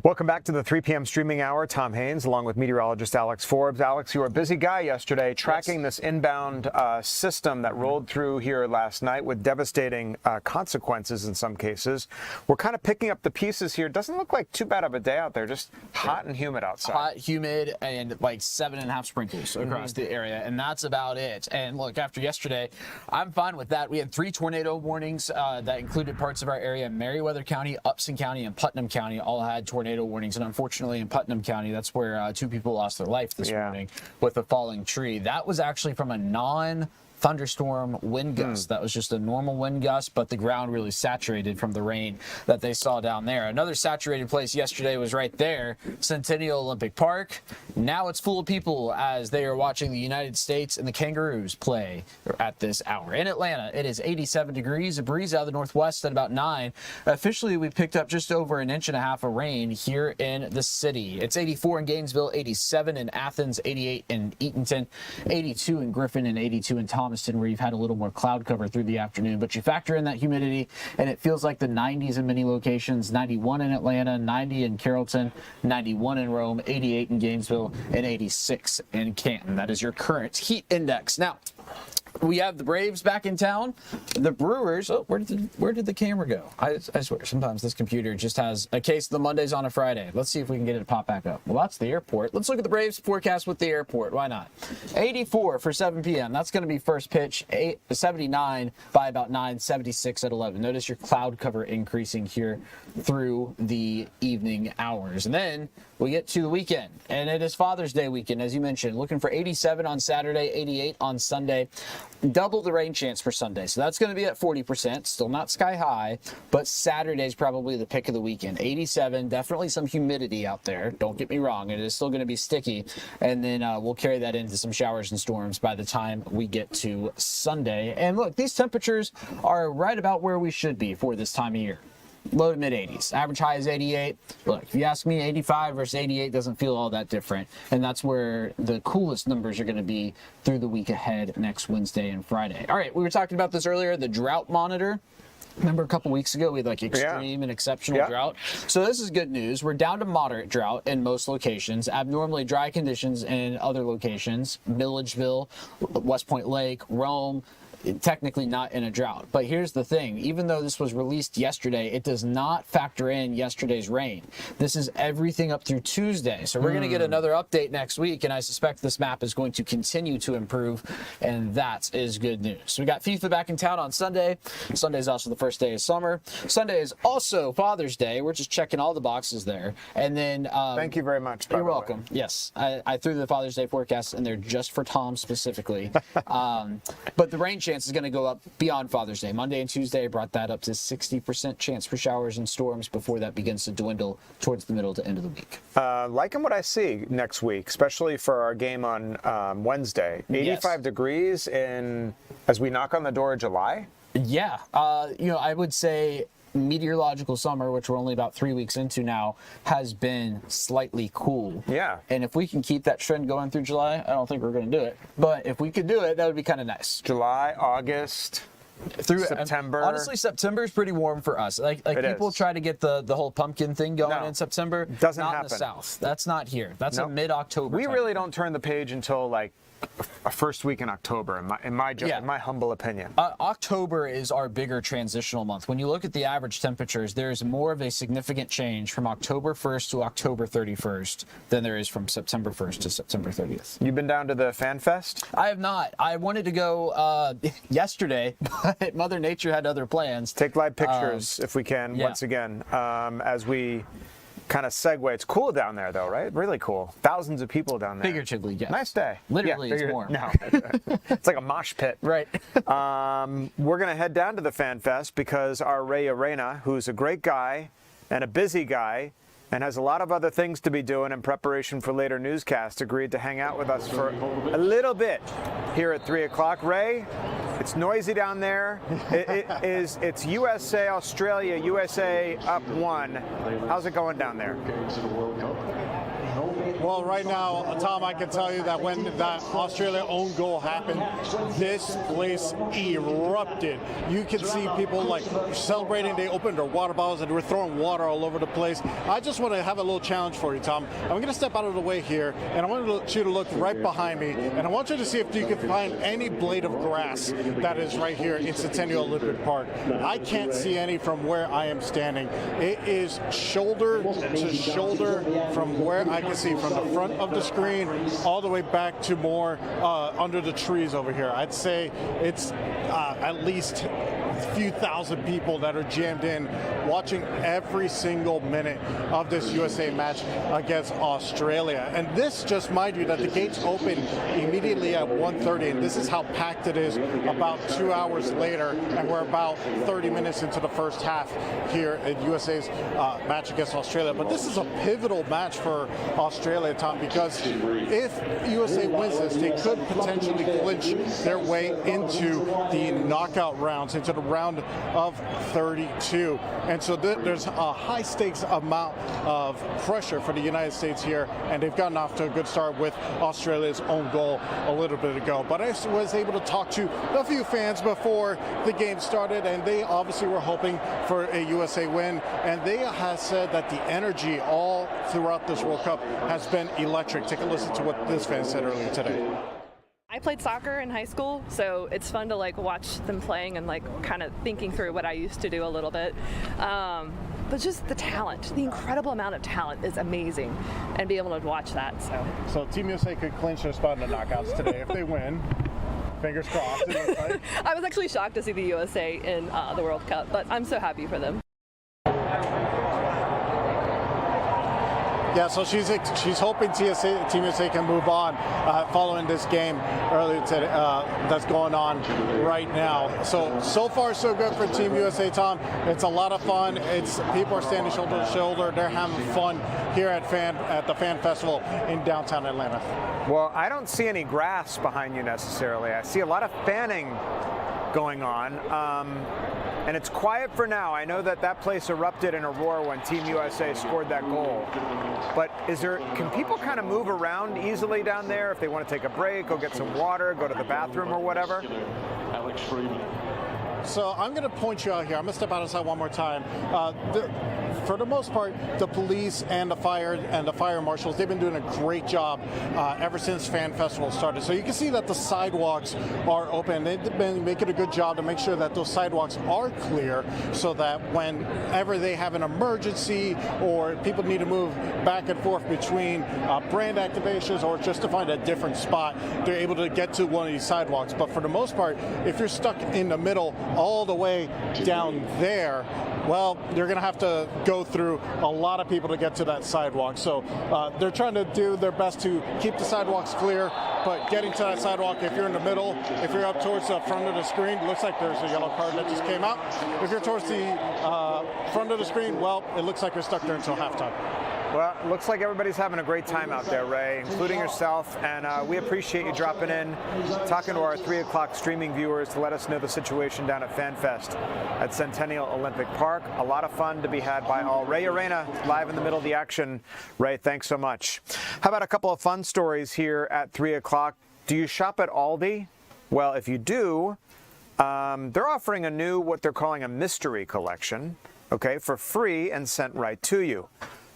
Speaker 9: Welcome back to the 3 p.m. streaming hour. Tom Haines along with meteorologist Alex Forbes. Alex, you were a busy guy yesterday tracking this inbound system that rolled through here last night with devastating consequences in some cases. We're kind of picking up the pieces here. Doesn't look like too bad of a day out there, just hot and humid outside.
Speaker 4: Hot, humid, and like 7.5 sprinkles across the area, and that's about it. And look, after yesterday, I'm fine with that. We had 3 tornado warnings that included parts of our area. Meriwether County, Upson County, and Putnam County all had tornado warnings, and unfortunately in Putnam County, that's where 2 people lost their life this morning with a falling tree. That was actually from a thunderstorm wind gust. That was just a normal wind gust, but the ground really saturated from the rain that they saw down there. Another saturated place yesterday was right there, Centennial Olympic Park. Now it's full of people as they are watching the United States and the Kangaroos play at this hour. In Atlanta, it is 87 degrees, a breeze out of the northwest at about 9. Officially, we picked up just over 1.5 inches of rain here in the city. It's 84 in Gainesville, 87 in Athens, 88 in Eatonton, 82 in Griffin, and 82 in Thomaston, where you've had a little more cloud cover through the afternoon. But you factor in that humidity, and it feels like the 90s in many locations. 91 in Atlanta, 90 in Carrollton, 91 in Rome, 88 in Gainesville, and 86 in Canton. That is your current heat index. Now, we have the Braves back in town. The Brewers. Oh, where did the camera go? I swear, sometimes this computer just has a case of the Mondays on a Friday. Let's see if we can get it to pop back up. Well, that's the airport. Let's look at the Braves forecast with the airport. Why not? 84 for 7 p.m. That's going to be first pitch. 79 by about 9, 76 at 11. Notice your cloud cover increasing here through the evening hours. And then we get to the weekend, and it is Father's Day weekend, as you mentioned. Looking for 87 on Saturday, 88 on Sunday. double the rain chance for Sunday. So that's going to be at 40%, still not sky high, but Saturday's probably the pick of the weekend. 87, definitely some humidity out there. Don't get me wrong, it is still going to be sticky. And then we'll carry that into some showers and storms by the time we get to Sunday. And look, these temperatures are right about where we should be for this time of year. Low to mid 80s. Average high is 88. Look, if you ask me, 85 versus 88 doesn't feel all that different. And that's where the coolest numbers are going to be through the week ahead next Wednesday and Friday. All right, we were talking about this earlier, the drought monitor. Remember a couple weeks ago, we had like extreme and exceptional drought. So this is good news. We're down to moderate drought in most locations, abnormally dry conditions in other locations, Milledgeville, West Point Lake, Rome, technically not in a drought. But here's the thing, even though this was released yesterday, it does not factor in yesterday's rain. This is everything up through Tuesday. So we're going to get another update next week, and I suspect this map is going to continue to improve, and that is good news. So we got FIFA back in town on Sunday. Sunday is also the first day of summer. Sunday is also Father's Day. We're just checking all the boxes there. And then
Speaker 9: thank you very much.
Speaker 4: You're welcome. Yes, I threw the Father's Day forecast in there just for Tom specifically. But the rain chance is going to go up beyond Father's Day. Monday and Tuesday brought that up to 60% chance for showers and storms before that begins to dwindle towards the middle to end of the week.
Speaker 9: Liking what I see next week, especially for our game on Wednesday. 85 degrees as we knock on the door of July?
Speaker 4: Yeah. I would say meteorological summer, which we're only about 3 weeks into now, has been slightly cool.
Speaker 9: Yeah.
Speaker 4: And if we can keep that trend going through July, I don't think we're going to do it. But if we could do it, that would be kind of nice.
Speaker 9: July, August, through September.
Speaker 4: Honestly, September is pretty warm for us. Like people try to get the whole pumpkin thing going in September.
Speaker 9: Doesn't
Speaker 4: not
Speaker 9: happen.
Speaker 4: In the South. That's not here. That's a mid-October.
Speaker 9: We really don't turn the page until like a first week in October, in my humble opinion.
Speaker 4: October is our bigger transitional month. When you look at the average temperatures, there's more of a significant change from October 1st to October 31st than there is from September 1st to September 30th.
Speaker 9: You've been down to the Fan Fest?
Speaker 4: I have not. I wanted to go yesterday, but Mother Nature had other plans.
Speaker 9: Take live pictures if we can, once again, as we kind of segue. It's cool down there, though, right? Really cool. Thousands of people down there.
Speaker 4: Figuratively, yes.
Speaker 9: Nice day.
Speaker 4: Literally, it's warm.
Speaker 9: No, it's like a mosh pit.
Speaker 4: Right.
Speaker 9: We're going to head down to the Fan Fest because our Ray Arena, who's a great guy and a busy guy and has a lot of other things to be doing in preparation for later newscasts, agreed to hang out with us for a little bit here at 3 o'clock. Ray, it's noisy down there. It's USA, Australia, USA up 1. How's it going down there?
Speaker 19: Well, right now, Tom, I can tell you that when that Australia own goal happened, this place erupted. You can see people like celebrating. They opened their water bottles and they were throwing water all over the place. I just want to have a little challenge for you, Tom. I'm going to step out of the way here, and I want you to look right behind me, and I want you to see if you can find any blade of grass that is right here in Centennial Olympic Park. I can't see any from where I am standing. It is shoulder to shoulder from where I can see, from the front of the screen all the way back to more under the trees over here. I'd say it's at least a few thousand people that are jammed in watching every single minute of this USA match against Australia. And this, just mind you, that the gates open immediately at 1:30, and this is how packed it is about 2 hours later, and we're about 30 minutes into the first half here at USA's match against Australia. But this is a pivotal match for Australia, Tom, because if USA wins this, they could potentially clinch their way into the knockout rounds, into the round of 32. And so there's a high stakes amount of pressure for the United States here, and they've gotten off to a good start with Australia's own goal a little bit ago. But I was able to talk to a few fans before the game started, and they obviously were hoping for a USA win, and they have said that the energy all throughout this World Cup has been electric. Take a listen to what this fan said earlier today.
Speaker 13: I played soccer in high school, so it's fun to watch them playing and kind of thinking through what I used to do a little bit. But just the talent, the incredible amount of talent is amazing, and be able to watch that.
Speaker 19: So Team USA could clinch their spot in the knockouts today if they win. Fingers crossed. It looks like.
Speaker 13: I was actually shocked to see the USA in the World Cup, but I'm so happy for them.
Speaker 19: Yeah, so she's hoping Team USA can move on following this game earlier today that's going on right now. So far so good for Team USA, Tom. It's a lot of fun. People are standing shoulder to shoulder. They're having fun here at the Fan Festival in downtown Atlanta.
Speaker 9: Well, I don't see any grass behind you necessarily. I see a lot of fanning going on. And it's quiet for now. I know that place erupted in a roar when Team USA scored that goal. But can people kind of move around easily down there if they want to take a break, go get some water, go to the bathroom or whatever?
Speaker 19: So I'm going to point you out here. I'm going to step outside one more time. For the most part, the police and the fire marshals, they've been doing a great job ever since Fan Festival started. So you can see that the sidewalks are open. They've been making a good job to make sure that those sidewalks are clear so that whenever they have an emergency or people need to move back and forth between brand activations or just to find a different spot, they're able to get to one of these sidewalks. But for the most part, if you're stuck in the middle all the way down there, well, you're going to have to go through a lot of people to get to that sidewalk. So they're trying to do their best to keep the sidewalks clear, but getting to that sidewalk, if you're in the middle, if you're up towards the front of the screen, looks like there's a yellow card that just came out. If you're towards the front of the screen, well, it looks like you're stuck there until halftime.
Speaker 9: Well, it looks like everybody's having a great time out there, Ray, including yourself. And we appreciate you dropping in, talking to our 3 o'clock streaming viewers to let us know the situation down at FanFest at Centennial Olympic Park. A lot of fun to be had by all. Ray Arena, live in the middle of the action. Ray, thanks so much. How about a couple of fun stories here at 3 o'clock? Do you shop at Aldi? Well, if you do, they're offering what they're calling a mystery collection, okay, for free and sent right to you.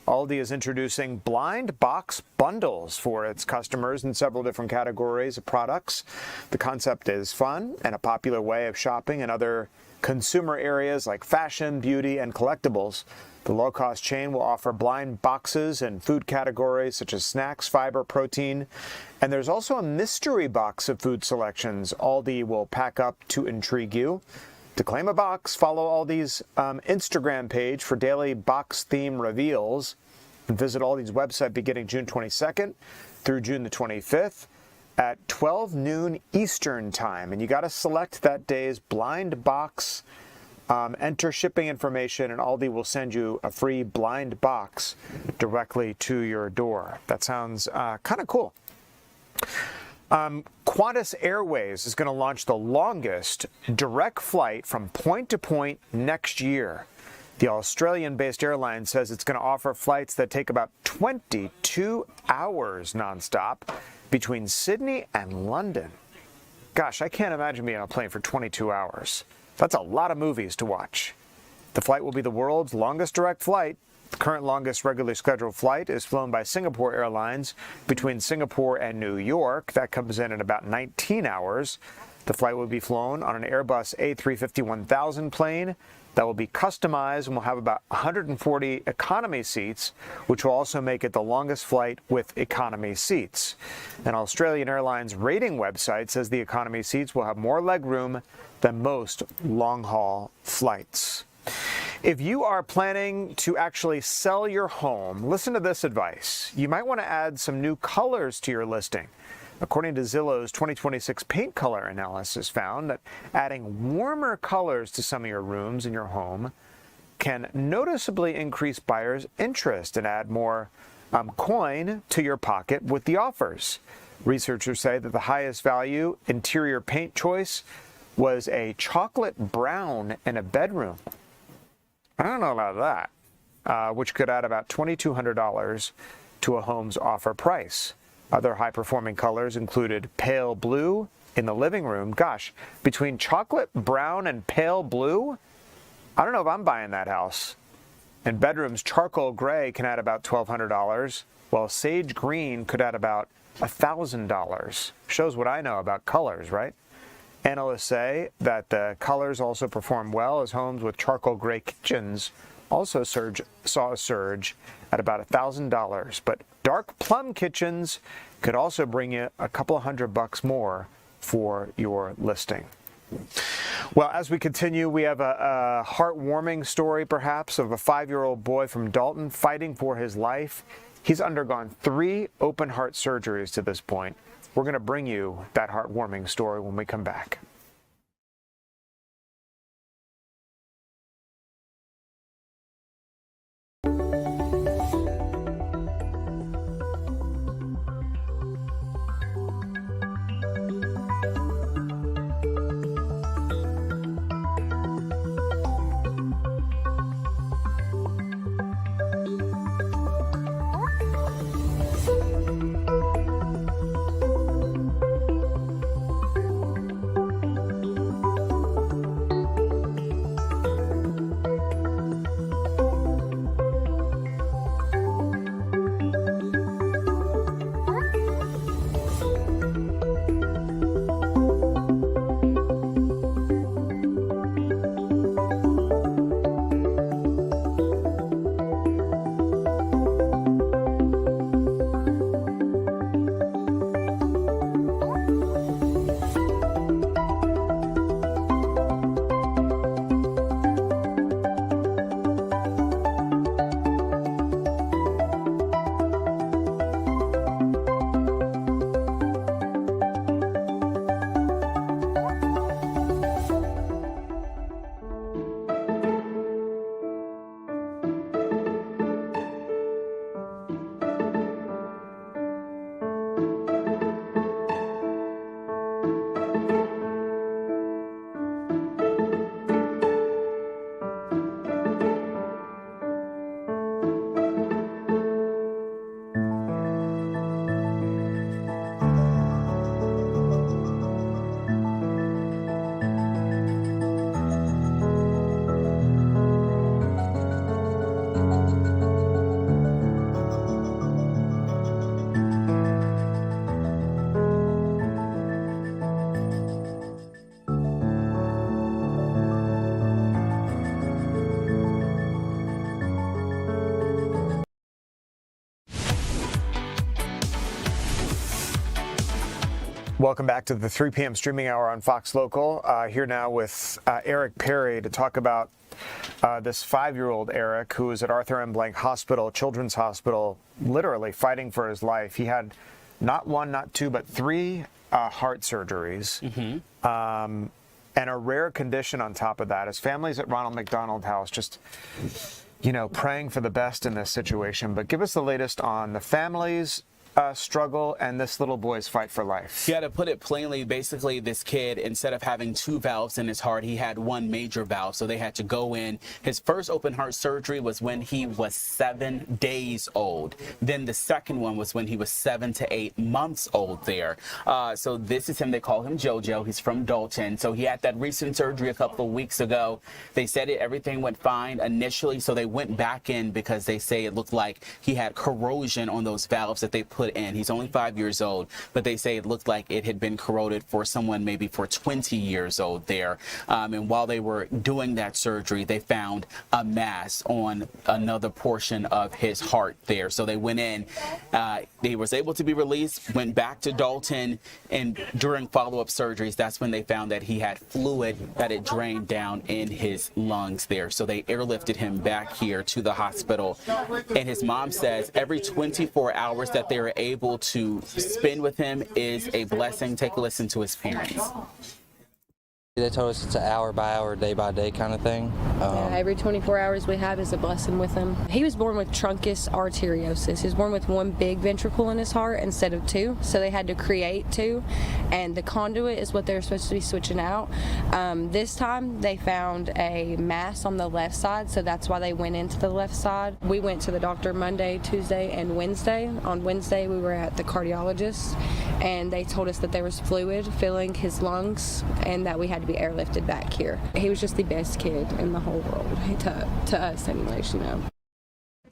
Speaker 9: Aldi is introducing blind box bundles for its customers in several different categories of products. The concept is fun and a popular way of shopping in other consumer areas like fashion, beauty, and collectibles. The low-cost chain will offer blind boxes in food categories such as snacks, fiber, protein, and there's also a mystery box of food selections Aldi will pack up to intrigue you. To claim a box, follow Aldi's Instagram page for daily box theme reveals and visit Aldi's website beginning June 22nd through June the 25th at 12 noon Eastern time. And you got to select that day's blind box, enter shipping information, and Aldi will send you a free blind box directly to your door. That sounds kind of cool. Qantas Airways is going to launch the longest direct flight from point to point next year. The Australian-based airline says it's going to offer flights that take about 22 hours nonstop between Sydney and London. Gosh, I can't imagine being on a plane for 22 hours. That's a lot of movies to watch. The flight will be the world's longest direct flight. The current longest regularly scheduled flight is flown by Singapore Airlines between Singapore and New York. That comes in about 19 hours. The flight will be flown on an Airbus A350-1000 plane that will be customized and will have about 140 economy seats, which will also make it the longest flight with economy seats. An Australian Airlines rating website says the economy seats will have more legroom than most long-haul flights. If you are planning to actually sell your home, listen to this advice. You might want to add some new colors to your listing. According to Zillow's 2026 paint color analysis found that adding warmer colors to some of your rooms in your home can noticeably increase buyers' interest and add more coin to your pocket with the offers. Researchers say that the highest value interior paint choice was a chocolate brown in a bedroom. I don't know about that, which could add about $2,200 to a home's offer price. Other high-performing colors included pale blue in the living room. Gosh, between chocolate brown and pale blue, I don't know if I'm buying that house. In bedrooms, charcoal gray can add about $1,200, while sage green could add about $1,000. Shows what I know about colors, right? Analysts say that the colors also perform well as homes with charcoal gray kitchens also saw a surge at about $1,000. But dark plum kitchens could also bring you a couple of $100 more for your listing. Well, as we continue, we have a heartwarming story, perhaps, of a 5-year-old boy from Dalton fighting for his life He's undergone 3 open heart surgeries to this point. We're going to bring you that heartwarming story when we come back. Welcome back to the 3 p.m. streaming hour on Fox Local. Here now with Eric Perry to talk about this 5-year-old Eric, who is at Arthur M. Blank Hospital, Children's Hospital, literally fighting for his life. He had not 1, not 2, but 3 heart surgeries, and a rare condition on top of that. His family's at Ronald McDonald House, just, you know, praying for the best in this situation. But give us the latest on the family's struggle and this little boy's fight for life.
Speaker 2: Yeah, to put it plainly, basically this kid, instead of having 2 valves in his heart, he had 1 major valve, so they had to go in. His first open heart surgery was when he was 7 days old. Then the second one was when he was 7 to 8 months old there. So this is him. They call him JoJo. He's from Dalton. So he had that recent surgery a couple of weeks ago. They said everything went fine initially, so they went back in because they say it looked like he had corrosion on those valves that they put in. He's only 5 years old, but they say it looked like it had been corroded for someone maybe for 20 years old there. And while they were doing that surgery, they found a mass on another portion of his heart there. So they went in, he was able to be released, went back to Dalton, and during follow-up surgeries, that's when they found that he had fluid that had drained down in his lungs there. So they airlifted him back here to the hospital. And his mom says every 24 hours that they are able to spend with him is a blessing. Take a listen to his parents.
Speaker 14: They told us it's an hour by hour, day by day kind of thing.
Speaker 15: Every 24 hours we have is a blessing with him. He was born with truncus arteriosus. He was born with 1 big ventricle in his heart instead of 2, so they had to create 2, and the conduit is what they're supposed to be switching out. This time they found a mass on the left side, so that's why they went into the left side. We went to the doctor Monday, Tuesday, and Wednesday. On Wednesday we were at the cardiologist, and they told us that there was fluid filling his lungs and that we had to be airlifted back here. He was just the best kid in the whole world, to us anyways, you know.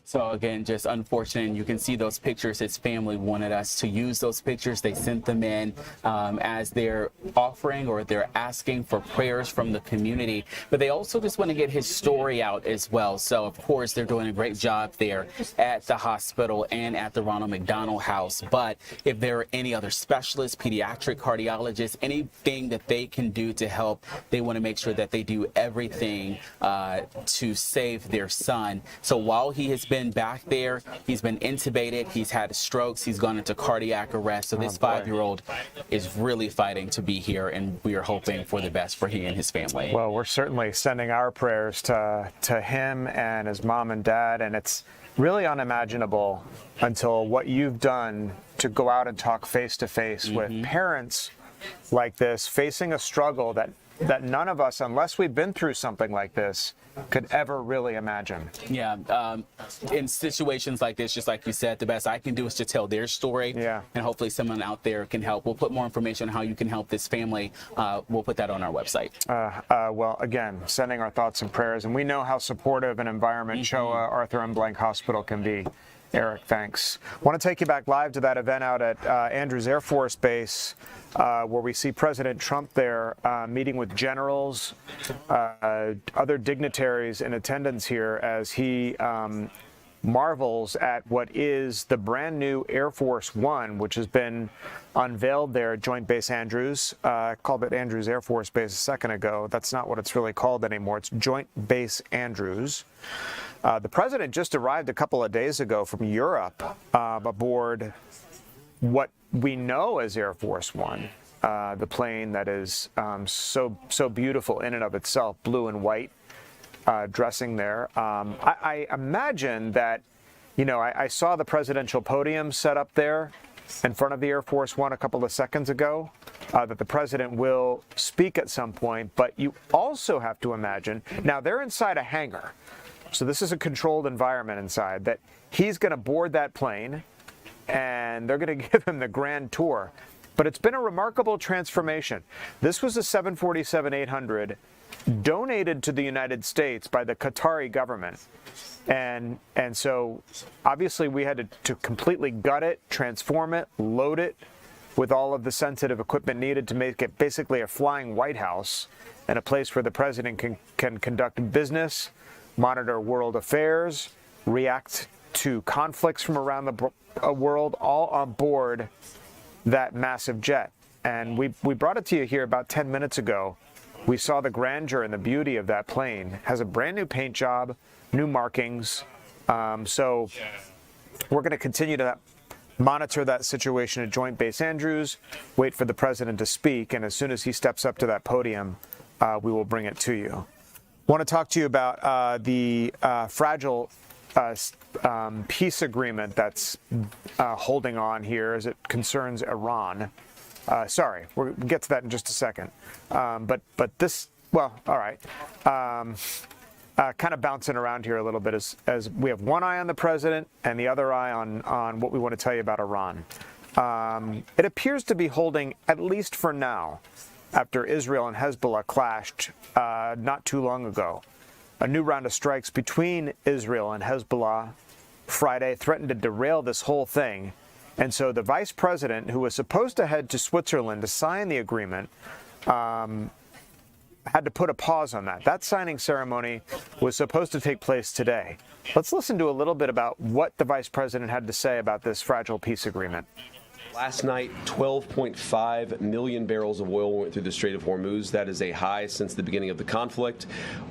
Speaker 2: So again, just unfortunate. You can see those pictures. His family wanted us to use those pictures. They sent them in as they're offering or they're asking for prayers from the community. But they also just want to get his story out as well. So of course, they're doing a great job there at the hospital and at the Ronald McDonald House. But if there are any other specialists, pediatric cardiologists, anything that they can do to help, they want to make sure that they do everything to save their son. So while he has been been back there. He's been intubated. He's had strokes. He's gone into cardiac arrest. So this 5-year-old is really fighting to be here, and we are hoping for the best for he and his family.
Speaker 9: Well, we're certainly sending our prayers to him and his mom and dad, and it's really unimaginable until what you've done to go out and talk face to face with parents like this, facing a struggle that none of us, unless we've been through something like this, could ever really imagine.
Speaker 2: Yeah, in situations like this, just like you said, the best I can do is to tell their story, and hopefully someone out there can help. We'll put more information on how you can help this family. We'll put that on our website.
Speaker 9: Well, again, sending our thoughts and prayers, and we know how supportive an environment Shoah Arthur M. Blank Hospital can be. Eric, thanks. Want to take you back live to that event out at Andrews Air Force Base, where we see President Trump there meeting with generals, other dignitaries in attendance here as he marvels at what is the brand new Air Force One, which has been unveiled there at Joint Base Andrews. I called it Andrews Air Force Base a second ago. That's not what it's really called anymore. It's Joint Base Andrews. The president just arrived a couple of days ago from Europe aboard what we know as Air Force One, the plane that is so beautiful in and of itself, blue and white dressing there. I imagine that, I saw the presidential podium set up there in front of the Air Force One a couple of seconds ago, that the president will speak at some point, but you also have to imagine, now they're inside a hangar. So this is a controlled environment inside, that he's going to board that plane and they're going to give him the grand tour. But it's been a remarkable transformation. This was a 747-800 donated to the United States by the Qatari government. And so obviously we had to completely gut it, transform it, load it with all of the sensitive equipment needed to make it basically a flying White House and a place where the president can conduct business, monitor world affairs, react to conflicts from around the world, all on board that massive jet. And we brought it to you here about 10 minutes ago. We saw the grandeur and the beauty of that plane. Has a brand new paint job, new markings. So we're going to continue to monitor that situation at Joint Base Andrews, wait for the president to speak, and as soon as he steps up to that podium, we will bring it to you. I want to talk to you about the fragile peace agreement that's holding on here as it concerns Iran. Sorry, we'll get to that in just a second. But this, well, all right. Kind of bouncing around here a little bit as we have one eye on the president and the other eye on what we want to tell you about Iran. It appears to be holding, at least for now, after Israel and Hezbollah clashed not too long ago. A new round of strikes between Israel and Hezbollah Friday threatened to derail this whole thing. And so the vice president, who was supposed to head to Switzerland to sign the agreement, had to put a pause on that. That signing ceremony was supposed to take place today. Let's listen to a little bit about what the vice president had to say about this fragile peace agreement.
Speaker 5: Last night, 12.5 million barrels of oil went through the Strait of Hormuz. That is a high since the beginning of the conflict.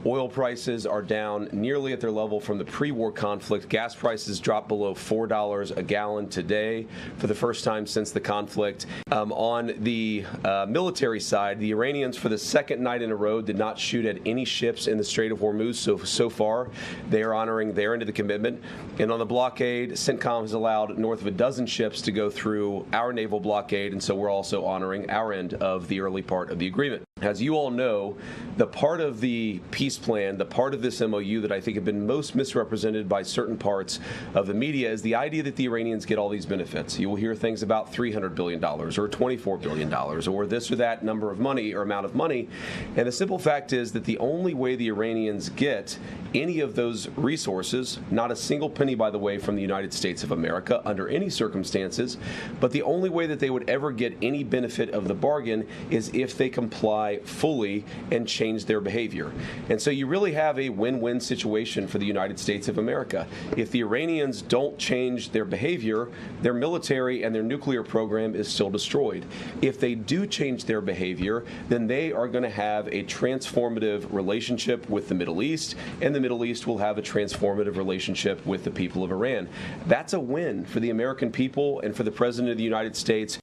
Speaker 5: Oil prices are down nearly at their level from the pre-war conflict. Gas prices dropped below $4 a gallon today for the first time since the conflict. On the military side, the Iranians, for the second night in a row, did not shoot at any ships in the Strait of Hormuz. So far, they are honoring their end of the commitment. And on the blockade, CENTCOM has allowed north of a dozen ships to go through our naval blockade, and so we're also honoring our end of the early part of the agreement. As you all know, the part of the peace plan, the part of this MOU that I think have been most misrepresented by certain parts of the media is the idea that the Iranians get all these benefits. You will hear things about $300 billion or $24 billion or this or that number of money or amount of money. And the simple fact is that the only way the Iranians get any of those resources, not a single penny, by the way, from the United States of America under any circumstances, but the only way that they would ever get any benefit of the bargain is if they comply comply fully and change their behavior. And so you really have a win-win situation for the United States of America. If the Iranians don't change their behavior, their military and their nuclear program is still destroyed. If they do change their behavior, then they are going to have a transformative relationship with the Middle East, and the Middle East will have a transformative relationship with the people of Iran. That's a win for the American people and for the President of the United States.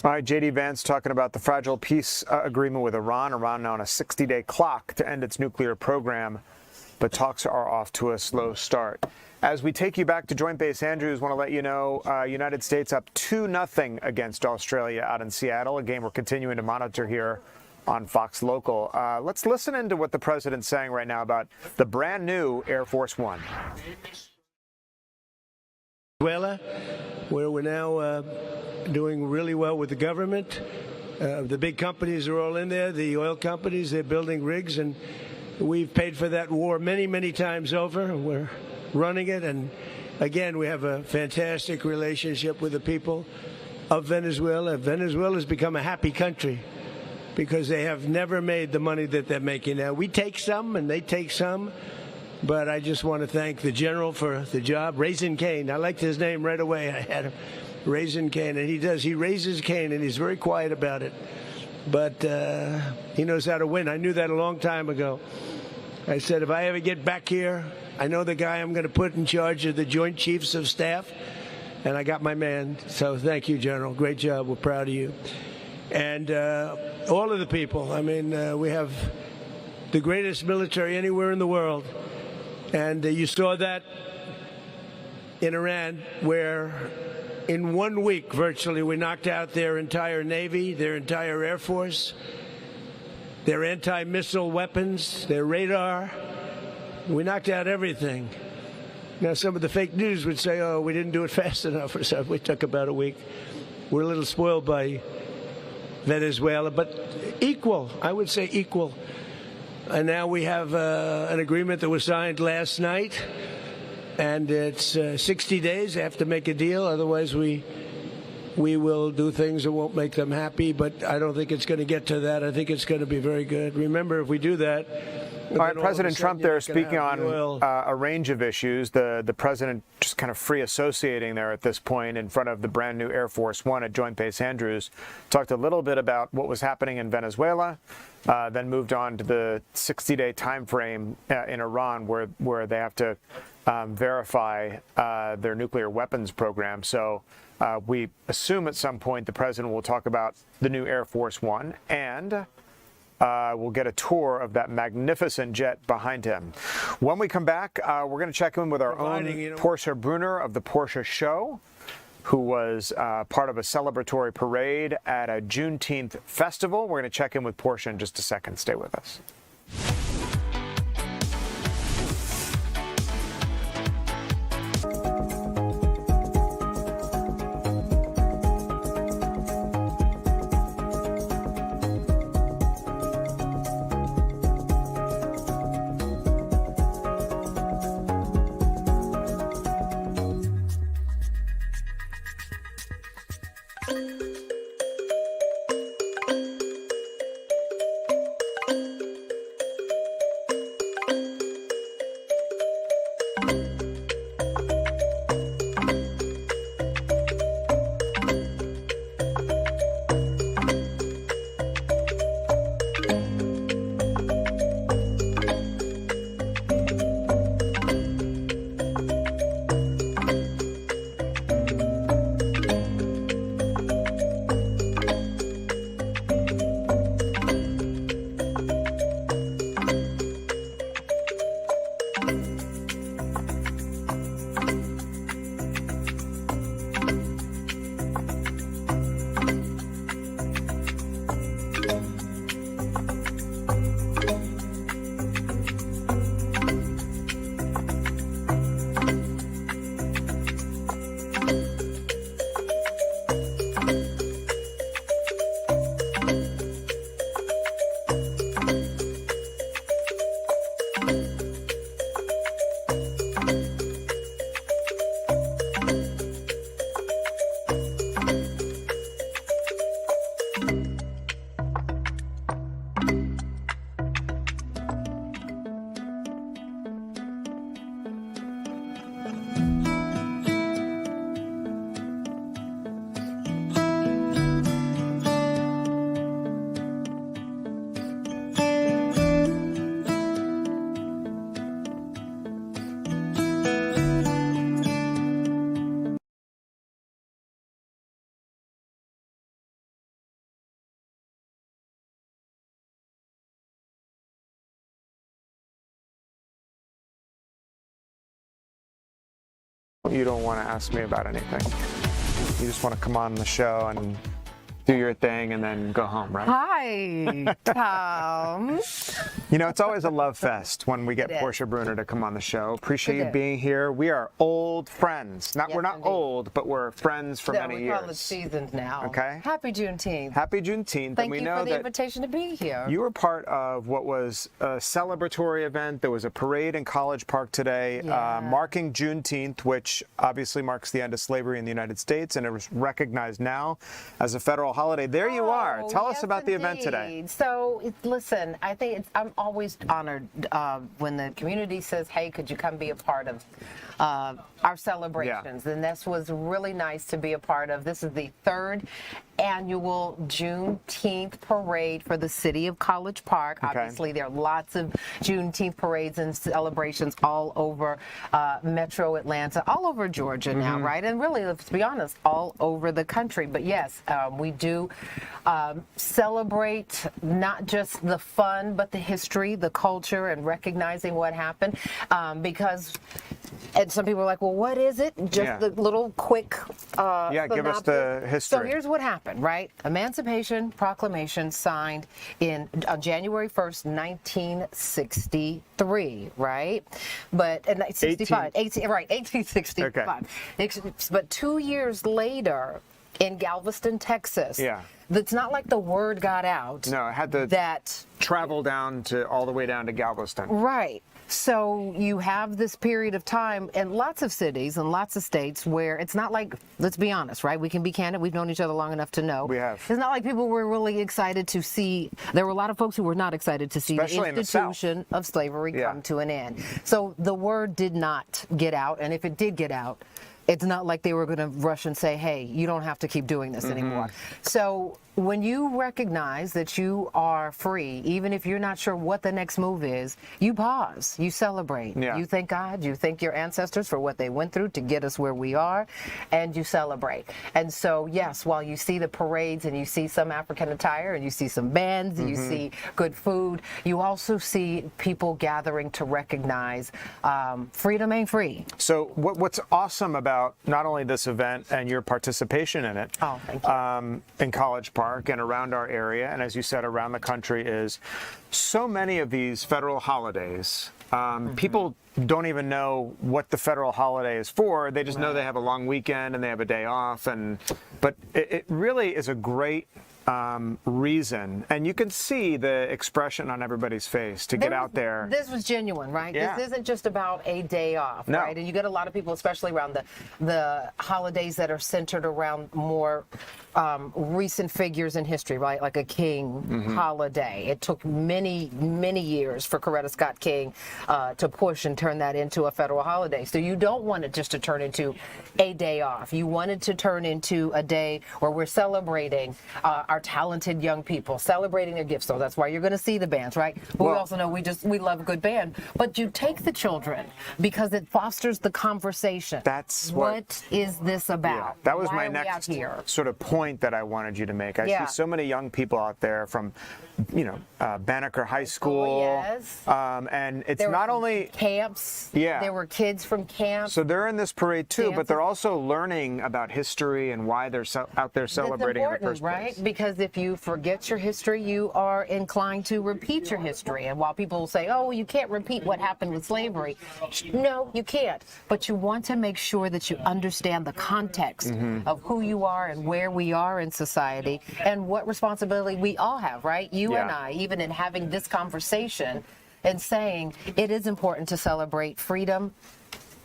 Speaker 9: All right, J.D. Vance talking about the fragile peace agreement with Iran. Iran now on a 60-day clock to end its nuclear program, but talks are off to a slow start. As we take you back to Joint Base Andrews, want to let you know United States up 2-0 against Australia out in Seattle, a game we're continuing to monitor here on Fox Local. Let's listen into what the president's saying right now about the brand new Air Force One.
Speaker 16: Venezuela, where we're now doing really well with the government. The big companies are all in there, the oil companies, they're building rigs, and we've paid for that war many, many times over. We're running it, and again, we have a fantastic relationship with the people of Venezuela. Venezuela has become a happy country because they have never made the money that they're making now. We take some, and they take some. But I just want to thank the general for the job. Raisin Cane, I liked his name right away. I had him, Raisin Cane, and he raises cane, and he's very quiet about it. But he knows how to win. I knew that a long time ago. I said, if I ever get back here, I know the guy I'm going to put in charge of the Joint Chiefs of Staff, and I got my man. So thank you, General. Great job. We're proud of you. And all of the people. I mean, we have the greatest military anywhere in the world. And you saw that in Iran, where in 1 week, virtually, we knocked out their entire Navy, their entire Air Force, their anti-missile weapons, their radar. We knocked out everything. Now, some of the fake news would say, oh, we didn't do it fast enough or something. We took about a week. We're a little spoiled by Venezuela, but equal, I would say equal. And now we have an agreement that was signed last night, and it's 60 days. They have to make a deal, otherwise we will do things that won't make them happy. But I don't think it's going to get to that. I think it's going to be very good. Remember, if we do that.
Speaker 9: All right, President Trump there speaking on a range of issues. The president just kind of free associating there at this point in front of the brand new Air Force One at Joint Base Andrews. Talked a little bit about what was happening in Venezuela, then moved on to the 60-day time frame in Iran where they have to verify their nuclear weapons program. So we assume at some point the president will talk about the new Air Force One, and we'll get a tour of that magnificent jet behind him. When we come back, we're going to check in with our own Portia Brunner of the Portia Show, who was part of a celebratory parade at a Juneteenth festival. We're going to check in with Portia in just a second. Stay with us. You don't want to ask me about anything. You just want to come on the show and do your thing and then go home, right?
Speaker 17: Hi, Tom.
Speaker 9: You know, it's always a love fest when we get Portia Bruner to come on the show. Appreciate you being here. We are old friends. We're not old, but we're friends for many years.
Speaker 17: We call it seasoned now.
Speaker 9: Okay.
Speaker 17: Happy Juneteenth.
Speaker 9: Happy Juneteenth.
Speaker 17: Thank you for the invitation to be here.
Speaker 9: You were part of what was a celebratory event. There was a parade in College Park today marking Juneteenth, which obviously marks the end of slavery in the United States, and it was recognized now as a federal holiday. There you are. Tell us about the event today.
Speaker 17: So, listen, I think I'm always honored when the community says, hey, could you come be a part of our celebrations? And this was really nice to be a part of. This is the 3rd annual Juneteenth parade for the city of College Park. Obviously, there are lots of Juneteenth parades and celebrations all over Metro Atlanta, all over Georgia now, right? And really, let's be honest, all over the country. But yes, we do celebrate not just the fun, but the history, the culture, and recognizing what happened. Because and some people are like, well, what is it? Just the little quick
Speaker 9: give us the history.
Speaker 17: So here's what happened, right? Emancipation Proclamation signed on January 1st, 1963, right? But 1865. Okay. But 2 years later, in Galveston, Texas. It's not like the word got out.
Speaker 9: No, it had to travel down to all the way down to Galveston.
Speaker 17: Right. So you have this period of time in lots of cities and lots of states where it's not like, let's be honest, right? We can be candid. We've known each other long enough to know.
Speaker 9: We have.
Speaker 17: It's not like people were really excited to see. There were a lot of folks who were not excited to see
Speaker 9: especially
Speaker 17: the institution of slavery come to an end. So the word did not get out. And if it did get out, it's not like they were going to rush and say, hey, you don't have to keep doing this anymore. So when you recognize that you are free, even if you're not sure what the next move is, you pause, you celebrate. You thank God, you thank your ancestors for what they went through to get us where we are, and you celebrate. And so, yes, while you see the parades and you see some African attire and you see some bands and you see good food, you also see people gathering to recognize freedom ain't free.
Speaker 9: So what's awesome about not only this event and your participation in it in College Park and around our area, and as you said, around the country, is so many of these federal holidays, people don't even know what the federal holiday is for. They just know they have a long weekend and they have a day off. But it really is a great reason, and you can see the expression on everybody's face to get out there.
Speaker 17: This was genuine, right? This isn't just about a day off, right? And you get a lot of people, especially around the holidays that are centered around more recent figures in history, right? Like a King holiday. It took many, many years for Coretta Scott King to push and turn that into a federal holiday. So you don't want it just to turn into a day off. You want it to turn into a day where we're celebrating our talented young people, celebrating their gifts. So that's why you're going to see the bands, right? But we also know we love a good band. But you take the children because it fosters the conversation.
Speaker 9: That's
Speaker 17: what is this about?
Speaker 9: Yeah, that was
Speaker 17: why
Speaker 9: my next sort of point that I wanted you to make. I see so many young people out there from, Banneker High School. And it's
Speaker 17: there
Speaker 9: not only
Speaker 17: camps. There were kids from camps.
Speaker 9: So they're in this parade too, but they're also learning about history and why they're out there celebrating in the first place.
Speaker 17: Right? Because if you forget your history, you are inclined to repeat your history. And while people say, oh, you can't repeat what happened with slavery, no, you can't. But you want to make sure that you understand the context of who you are and where we are in society and what responsibility we all have, right? You and I, even in having this conversation and saying it is important to celebrate freedom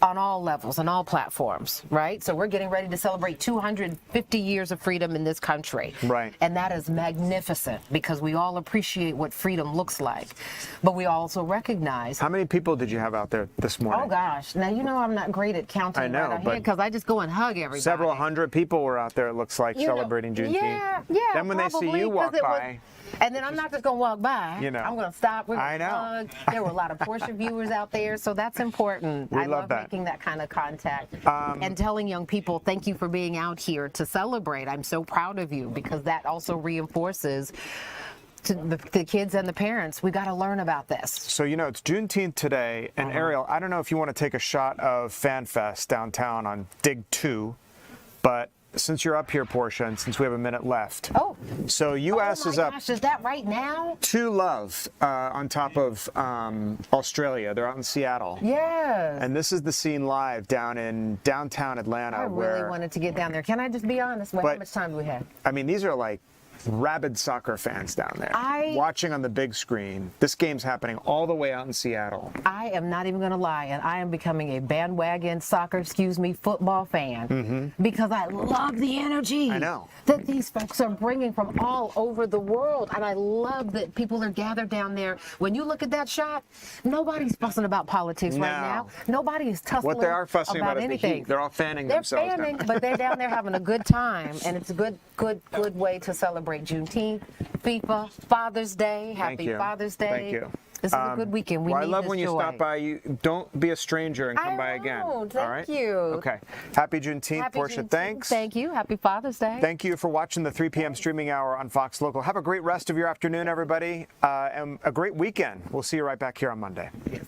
Speaker 17: on all levels, on all platforms, right? So we're getting ready to celebrate 250 years of freedom in this country.
Speaker 9: Right.
Speaker 17: And that is magnificent because we all appreciate what freedom looks like. But we also recognize...
Speaker 9: How many people did you have out there this morning?
Speaker 17: Oh, gosh. Now, I'm not great at counting because I just go and hug everybody.
Speaker 9: Several hundred people were out there, it looks like, celebrating Juneteenth.
Speaker 17: Yeah,
Speaker 9: Then when they see you walk by...
Speaker 17: And then I'm not just going to walk by.
Speaker 9: You know.
Speaker 17: I'm going to stop. We're
Speaker 9: I
Speaker 17: going to hug. There were a lot of Portia viewers out there, so that's important.
Speaker 9: We
Speaker 17: I
Speaker 9: love that.
Speaker 17: making that kind of contact and telling young people, thank you for being out here to celebrate. I'm so proud of you because that also reinforces to the kids and the parents. We got to learn about this.
Speaker 9: So, you know, it's Juneteenth today, and Ariel, I don't know if you want to take a shot of FanFest downtown on Dig 2, but since you're up here, Portia, and since we have a minute left.
Speaker 17: Oh.
Speaker 9: So U.S. is up.
Speaker 17: Gosh, is that right now?
Speaker 9: 2-0 on top of Australia. They're out in Seattle.
Speaker 17: Yes.
Speaker 9: And this is the scene live down in downtown Atlanta.
Speaker 17: I really wanted to get down there. Can I just be honest? How much time do we have?
Speaker 9: I mean, these are like rabid soccer fans down there watching on the big screen. This game's happening all the way out in Seattle.
Speaker 17: I am not even going to lie, and I am becoming a bandwagon football fan because I love the energy that these folks are bringing from all over the world, and I love that people are gathered down there. When you look at that shot, nobody's fussing about politics right now. Nobody is tussling
Speaker 9: what they are fussing about is
Speaker 17: anything.
Speaker 9: the heat. They're all fanning themselves.
Speaker 17: They're fanning, but they're down there having a good time, and it's a good way to celebrate Juneteenth, FIFA, Father's Day. Happy Father's Day.
Speaker 9: Thank you.
Speaker 17: This is a good weekend.
Speaker 9: I love when you stop by. You don't be a stranger and come by again.
Speaker 17: Thank you.
Speaker 9: Okay. Happy Juneteenth, Portia. Thanks.
Speaker 17: Thank you. Happy Father's Day.
Speaker 9: Thank you for watching the 3 p.m. streaming hour on Fox Local. Have a great rest of your afternoon, everybody, and a great weekend. We'll see you right back here on Monday.
Speaker 17: Yes.